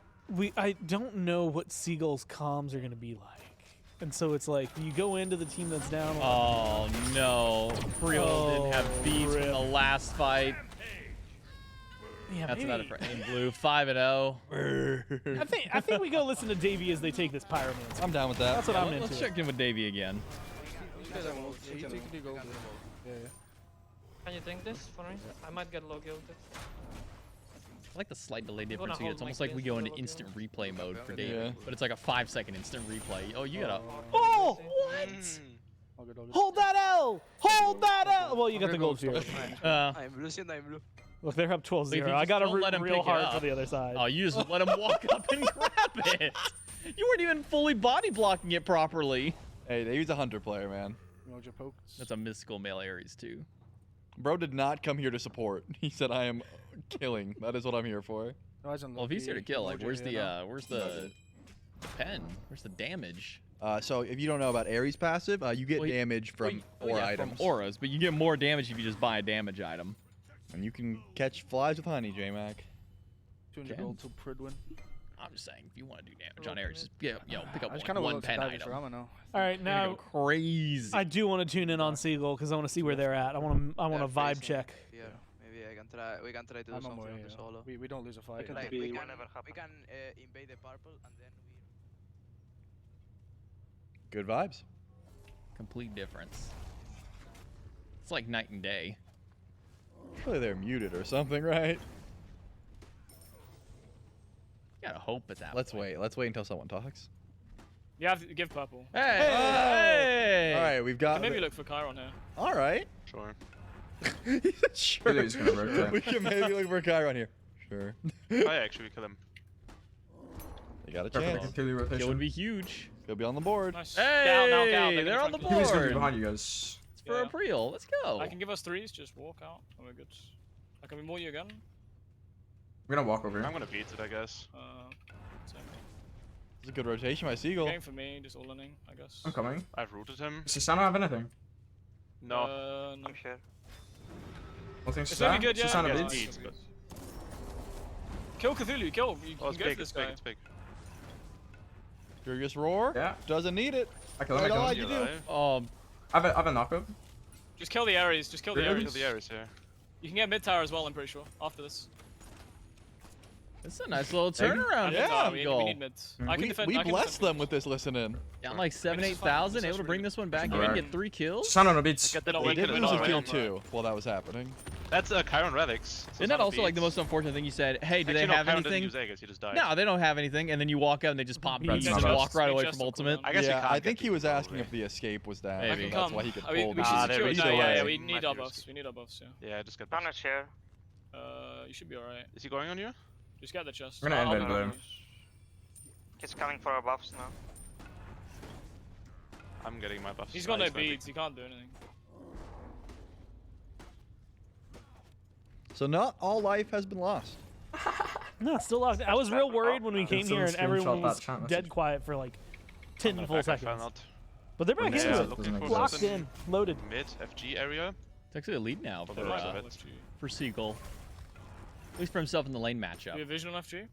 don't know what Seagull's comms are gonna be like. And so it's like, you go into the team that's down. Oh, no. Priol didn't have beats from the last fight. Yeah, that's maybe. another for Aim Blue. 5-0. I think we go listen to Davey as they take this Pyromancer. I'm down with that. That's what I'm into. Let's check in with Davey again. Can you think this for me? I might get low gilded. I like the slight delay difference here. hold It's almost my like we kids go for into the instant replay mode for Davey. Yeah. But it's like a 5-second instant replay. Oh, you gotta... Oh, what? Hold that L! Hold that L! Well, you got the gold here. I'm blue, I'm blue. Look, they're up 12-0. I got to root real hard for the other side. Oh, you just let him walk up and grab it. You weren't even fully body blocking it properly. Hey, he's a Hunter player, man. That's a mystical male Ares, too. Bro did not come here to support. He said, I am killing. That is what I'm here for. Well, if he's here to kill, like, where's the pen? Where's the damage? So if you don't know about Ares passive, you get damage from items. From auras, but you get more damage if you just buy a damage item. And you can catch flies with honey, J-Mac. 200 gold to Pridwin. I'm just saying, if you want to do damage on Ares, just pick up one one pen item. All right, now crazy. I do want to tune in on Seagull because I want to see where they're at. I want to vibe check. Yeah, maybe I can try. We can try to do something on the solo. We don't lose a fight. We can invade the purple and then we. Good vibes. Complete difference. It's like night and day. Surely they're muted or something, right? You gotta hope at that. Let's wait. Let's wait until someone talks. You have to give purple. Hey! All right, we've got. Maybe look for Chiron here. All right. Sure. He said sure. He's gonna rotate. We can maybe look for Chiron here. Sure. I actually kill him. You got a chance. Kill would be huge. He'll be on the board. Nice. Hey, they're on the board. He's gonna be behind you guys. It's for April. Let's go. I can give us threes. Just walk out. And we're good. I can remove you again. We're gonna walk over here. I'm gonna beat it, I guess. It's a good rotation by Seagull. Game for me, just all-inning, I guess. I'm coming. I've rooted him. Does Sano have anything? No. I'm here. It's gonna be good, yeah. Kill Cthulhu, kill. You can go for this guy. It's big. Furious Roar? Yeah. Doesn't need it. I kill him, All you do. I have a knockup. Just kill the Ares, just kill the Ares. Kill the Ares here. You can get mid tower as well, I'm pretty sure, after this. It's a nice little turnaround. Yeah, we need mids. I can defend. We blessed them with this listening. Down like 7,000-8,000, able to bring this one back in, get 3 kills. Son on the beats. They did lose a kill too while that was happening. That's Chiron Relics. Isn't that also like the most unfortunate thing you said? Hey, do they have anything? He just died. No, they don't have anything, and then you walk out and they just pop beats and just walk right away from ultimate. I think he was asking if the escape was down. Maybe. That's why he could pull. Yeah, we need our buffs. We need our buffs. Yeah, just get. I'm not sure. You should be alright. Is he going on you? Just get the chest. We're gonna end in blue. He's coming for our buffs now. I'm getting my buffs. He's got no beads, he can't do anything. So not all life has been lost. No, still lost. I was real worried when we came here and everyone was dead quiet for like 10 full seconds. But they're back into it. Locked in, loaded. Mid FG area. It's actually a lead now for Seagull. At least for himself in the lane matchup. Do you have vision on FG?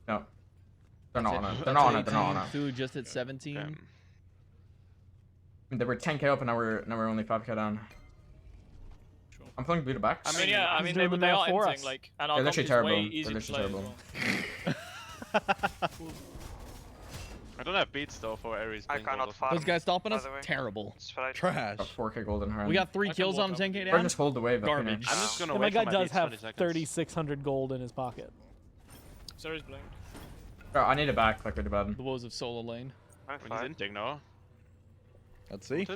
No. They're not on it. They're not on it. They're not on it. Through just at 17. They were 10k up and now we're only 5k down. Sure. I'm playing blue to back. I mean, yeah, I mean, they are ending, like, and our literally is terrible. way easier to play as well. I don't have beats though for Ares. I cannot farm. Those guys stopping us? Terrible. Trash. Got 4k gold in her hand. We got 3 kills on 10k down. Or just hold the wave. Garbage. I'm just gonna And wait my guy for does beats, have 20 seconds. 3,600 gold in his pocket. So is blinked. Bro, I need it back like really bad. The woes of solo lane. When he's inting now. Let's see.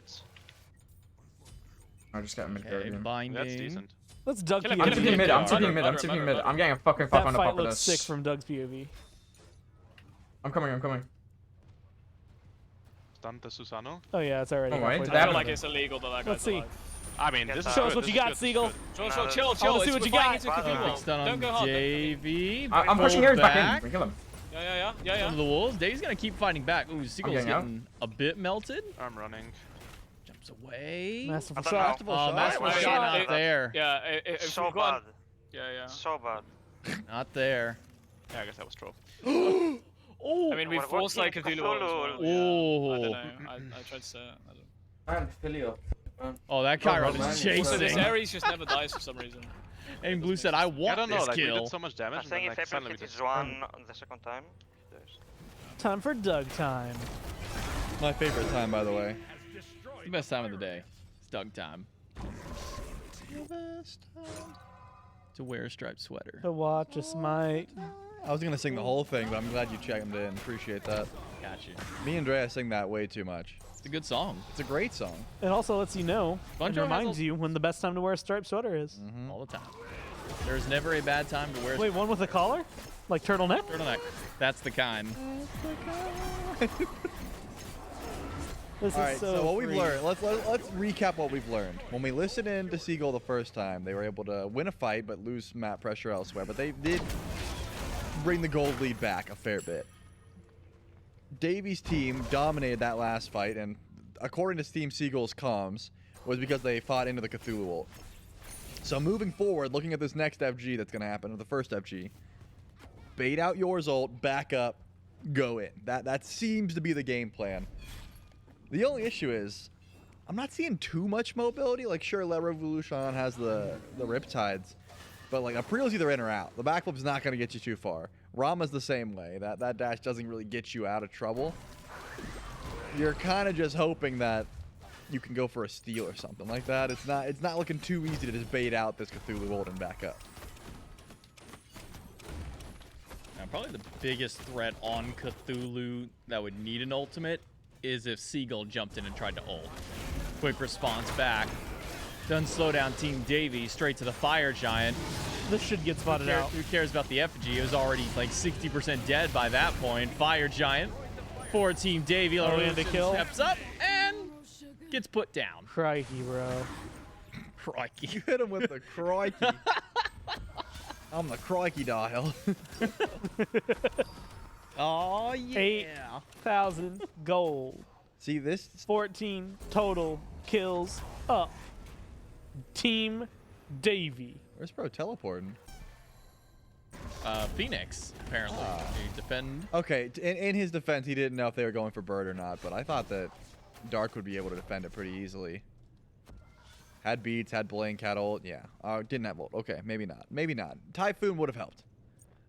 I just got mid guardian. Binding. That's decent. Let's Doug I'm TPing mid. I'm TPing mid. I'm TPing mid. I'm getting a fucking fuck on the That top fight of looks this. sick from Doug's POV. I'm coming. I'm coming. Stunned the Susano. Oh yeah, it's already. Oh, wait, halfway I down. feel like it's illegal that that Let's guy's see. alive. I mean, this is Show us good, what this you is got, good, this is Seagull. good. Chill. I wanna see what you got. Big stun on Don't go hard. JV. I'm pushing Ares back in. We kill him. Yeah. Some of the wolves. Dave's gonna keep fighting back. Ooh, Seagull's getting out. getting a bit melted. I'm running. Jumps away. Masterful I don't shot. know. Oh, masterful Wait, shot wait, not there. Yeah, if So we've got... bad. Yeah. So bad. Not there. Yeah, I guess that was troll. Oh. I mean, we What forced like team? Cthulhu as well. Oh. Yeah, I don't know. I tried to say it. I don't know. I'm Filio. Oh, that Chiron is Also, this chasing. Ares just never dies for some reason. And Blue said, I I want don't know, this like we kill. did so much damage I think and if then like April suddenly we hit just... is one on the second time, there's... Time for Doug time. My favorite time, by the way. The best time of the day. It's Doug time. To wear a striped sweater. To watch a smite. I was gonna sing the whole thing, but I'm glad you chimed in. Appreciate that. Got you. Me and Drea sing that way too much. It's a good song. It's a great song. It also lets you know and Bunjo reminds has you when the best time to wear a striped sweater is. All the time. There's never a bad time to wear a Wait, one with a collar? Like turtleneck? turtleneck. That's the kind. This All is right, so so what we've free. learned. Let's recap what we've learned. When we listened in to Seagull the first time, they were able to win a fight but lose map pressure elsewhere. But they did bring the gold lead back a fair bit. Davies' team dominated that last fight, and according to Team Seagull's comms, was because they fought into the Cthulhu ult. So moving forward, looking at this next FG that's going to happen, or the first FG, bait out yours ult, back up, go in. That seems to be the game plan. The only issue is, I'm not seeing too much mobility. Like, sure, Le Revolution has the Riptides, but like April's either in or out. The backflip's not going to get you too far. Rama's the same way. That dash doesn't really get you out of trouble. You're kind of just hoping that you can go for a steal or something like that. It's not looking too easy to just bait out this Cthulhu ult and back up. Now, probably the biggest threat on Cthulhu that would need an ultimate is if Seagull jumped in and tried to ult. Quick response back. Doesn't slow down Team Davy, straight to the Fire Giant. This should get spotted out. Who cares about the effigy? It was already like 60% dead by that point. Fire Giant for Team Davy. And the kill. Steps up and gets put down. Crikey, bro. Crikey. You hit him with the crikey. I'm the crikey dial. Oh, yeah. 8,000 gold. See this 14 total kills up. Team Davy. Where's Bro teleporting? Phoenix, apparently. To defend. Okay, in his defense, he didn't know if they were going for Bird or not, but I thought that Dark would be able to defend it pretty easily. Had beats, had blink, had ult. Yeah. Didn't have ult. Okay, maybe not. Maybe not. Typhoon would have helped.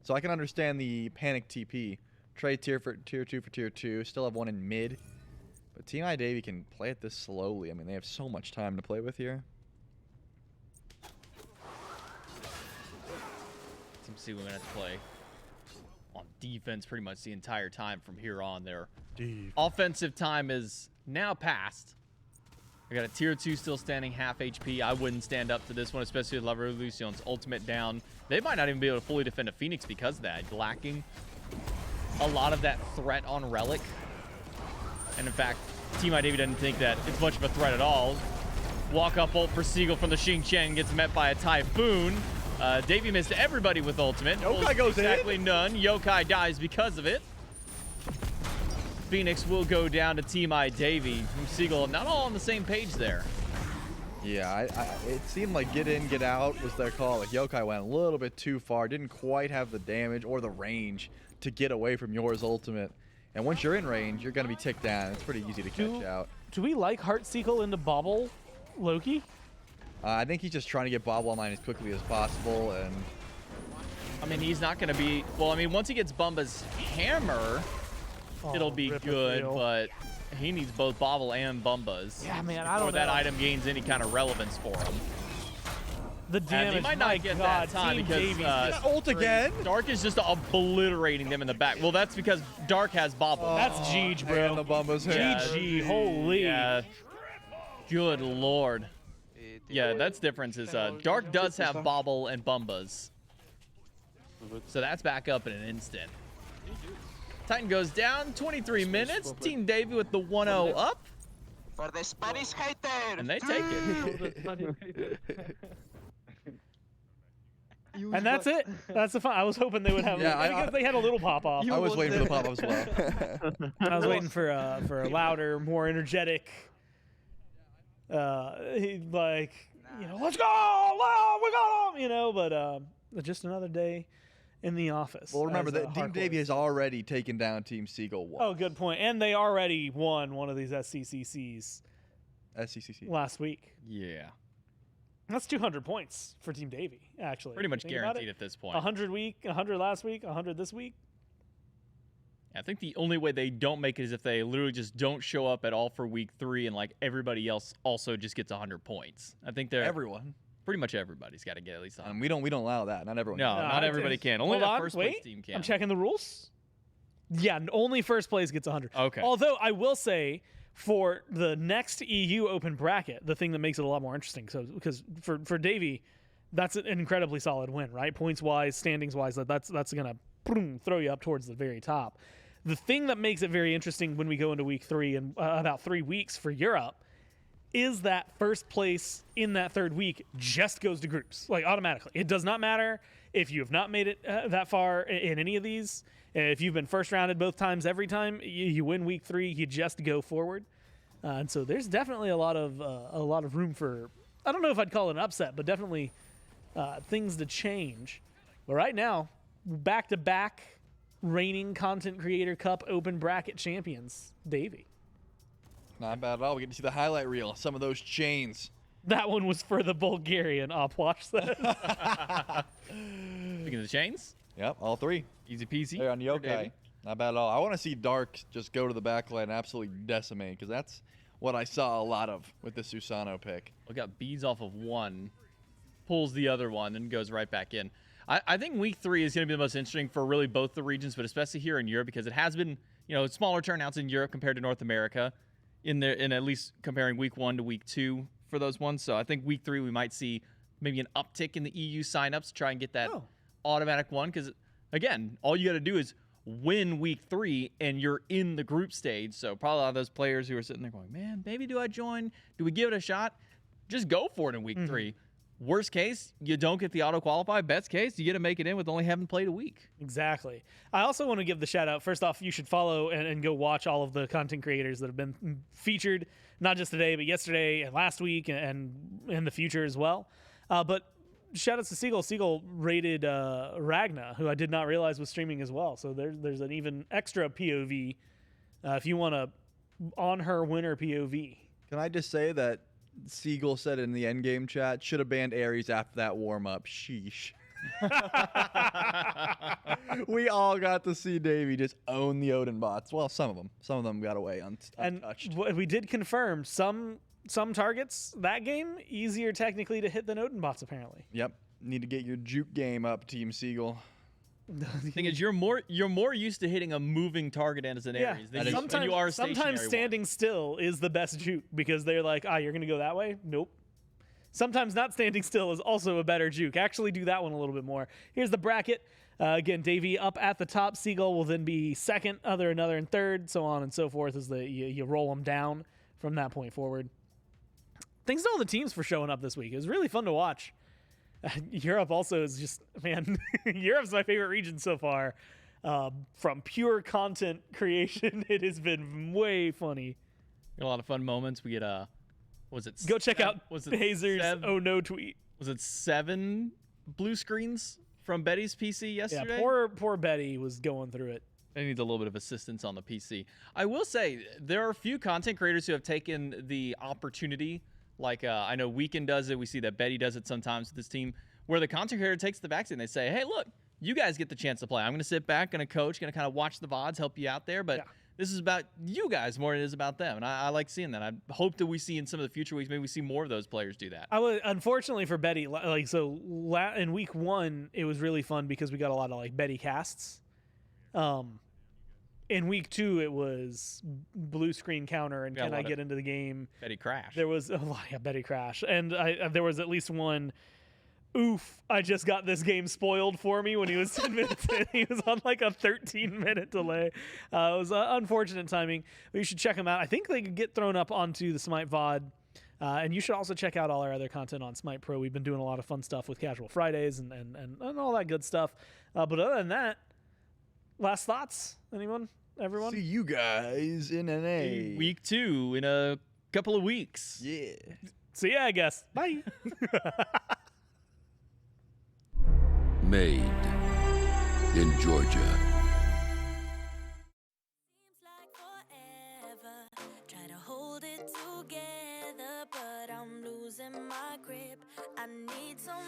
So I can understand the panic TP. Trade tier 2 for tier 2. Still have one in mid. But Team I Davy can play it this slowly. I mean, they have so much time to play with here. Team Seagull going to have to play on defense pretty much the entire time from here on. Their offensive time is now past. I got a tier 2 still standing, half HP. I wouldn't stand up to this one, especially with La Revolucion's ultimate down. They might not even be able to fully defend a Phoenix because of that. Lacking a lot of that threat on Relic. And in fact, Team I Davy doesn't think that it's much of a threat at all. Walk up ult for Seagull from the Xing Chen gets met by a Typhoon. Davy missed everybody with ultimate. Yokai goes exactly none. Yokai dies because of it. Phoenix will go down to Team I Davy. Seagull not all on the same page there. Yeah, it seemed like get in, get out was their call. Like Yokai went a little bit too far, didn't quite have the damage or the range to get away from yours ultimate. And once you're in range, you're going to be ticked down. It's pretty easy to catch out. Do we like Heartseekle into Bobble Loki? I think he's just trying to get Bobble online as quickly as possible. And I mean, he's not going to be... Well, I mean, once he gets Bumba's hammer, it'll be good, but he needs both Bobble and Bumba's. Yeah, man, I don't know. Before that item gains any kind of relevance for him. The damage, he might not get that time because ult again. Dark is just obliterating them in the back. Well, that's because Dark has Bobble. That's Jeej, bro. And the Bumba's GG, holy. Yeah. Good lord. Yeah, that's difference is Dark does have Bobble and Bumba's. So that's back up in an instant. Titan goes down, 23 minutes. Team Davy with the 1-0 up. For the Spanish hater. And they take it. And that's it. That's the fun. I was hoping they would have. Yeah, because they had a little pop off. I was waiting for the pop off as well. I was waiting for a louder, more energetic. Like let's go! We got him! But just another day in the office. Well, remember that Team Davy has already taken down Team Seagull once. Oh, good point. And they already won one of these SCCCs. SCCC last week. Yeah. That's 200 points for Team Davy, actually. Pretty much guaranteed at this point. 100 last week, 100 this week. I think the only way they don't make it is if they literally just don't show up at all for week 3 and like everybody else also just gets 100 points. I think they're pretty much everybody's got to get at least 100. We don't allow that. Not everyone. No, not everybody can. Only the first place team can. I'm checking the rules. Yeah, only first place gets 100. Okay. Although I will say, for the next EU Open bracket, the thing that makes it a lot more interesting, because for Davy, that's an incredibly solid win, right? Points wise, standings wise, that's gonna throw you up towards the very top. The thing that makes it very interesting when we go into week 3 and about 3 weeks for Europe is that first place in that third week just goes to groups, like automatically. It does not matter if you have not made it that far in any of these. If you've been first rounded both times, every time you win week 3, you just go forward. And so there's definitely a lot of room for, I don't know if I'd call it an upset, but definitely things to change. But right now, back-to-back reigning Content Creator Cup Open Bracket champions, Davy. Not bad at all. We get to see the highlight reel. Some of those chains. That one was for the Bulgarian. Watch that. Speaking of the chains. Yep, all 3. Easy peasy. They're on Yokai. Not bad at all. I want to see Dark just go to the backline and absolutely decimate, because that's what I saw a lot of with the Susano pick. We got beads off of one, pulls the other one, and goes right back in. I think week 3 is going to be the most interesting for really both the regions, but especially here in Europe, because it has been, smaller turnouts in Europe compared to North America, in at least comparing week 1 to week 2 for those ones. So I think week 3 we might see maybe an uptick in the EU signups to try and get that automatic one, because again, all you got to do is win week 3 and you're in the group stage. So probably a lot of those players who are sitting there going, man, maybe do I join? Do we give it a shot? Just go for it in week 3. Worst case, you don't get the auto qualify. Best case, you get to make it in with only having played a week. Exactly. I also want to give the shout out. First off, you should follow and go watch all of the content creators that have been featured, not just today, but yesterday and last week and in the future as well. But shout outs to Seagull. Seagull rated Ragna, who I did not realize was streaming as well. So there's an even extra POV if you want to on her winner POV. Can I just say that Seagull said in the endgame chat, should have banned Ares after that warm-up. Sheesh. We all got to see Davey just own the Odin bots. Well, some of them. Some of them got away untouched. And we did confirm some targets that game easier technically to hit than Odin bots apparently. Yep. Need to get your juke game up, Team Seagull. The thing is, you're more used to hitting a moving target as an Ares than you are a sometimes standing still is the best juke because they're like, you're going to go that way? Nope. Sometimes not standing still is also a better juke. Actually do that one a little bit more. Here's the bracket. Again, Davey up at the top. Seagull will then be second, another and third, so on and so forth as you roll them down from that point forward. Thanks to all the teams for showing up this week. It was really fun to watch. Europe also is just, man, Europe's my favorite region so far. From pure content creation, it has been way funny. A lot of fun moments. We get go check out Hazer's oh no tweet. Was it 7 blue screens from Betty's PC yesterday? Yeah, poor Betty was going through it. I need a little bit of assistance on the PC. I will say there are a few content creators who have taken the opportunity. Like, I know Weekend does it. We see that Betty does it sometimes with this team, where the content creator takes the backseat and they say, hey, look, you guys get the chance to play. I'm going to sit back, going to coach, going to kind of watch the VODs, help you out there. But this is about you guys more than it is about them. And I like seeing that. I hope that we see in some of the future weeks, maybe we see more of those players do that. Unfortunately for Betty, in week 1, it was really fun because we got a lot of Betty casts. In week 2, it was blue screen counter and can I get into the game? Betty crash. There was a lot of Betty crash, and there was at least one. Oof! I just got this game spoiled for me when he was 10 minutes in. He was on a 13-minute delay. It was unfortunate timing. But you should check them out. I think they could get thrown up onto the SMITE VOD. And you should also check out all our other content on SMITE Pro. We've been doing a lot of fun stuff with Casual Fridays and all that good stuff. But other than that, last thoughts? Anyone? Everyone? See you guys in NA. Week 2 in a couple of weeks. Yeah. See ya, I guess. Bye. Made in Georgia. Seems like forever. Try to hold it together, but I'm losing my grip. I need some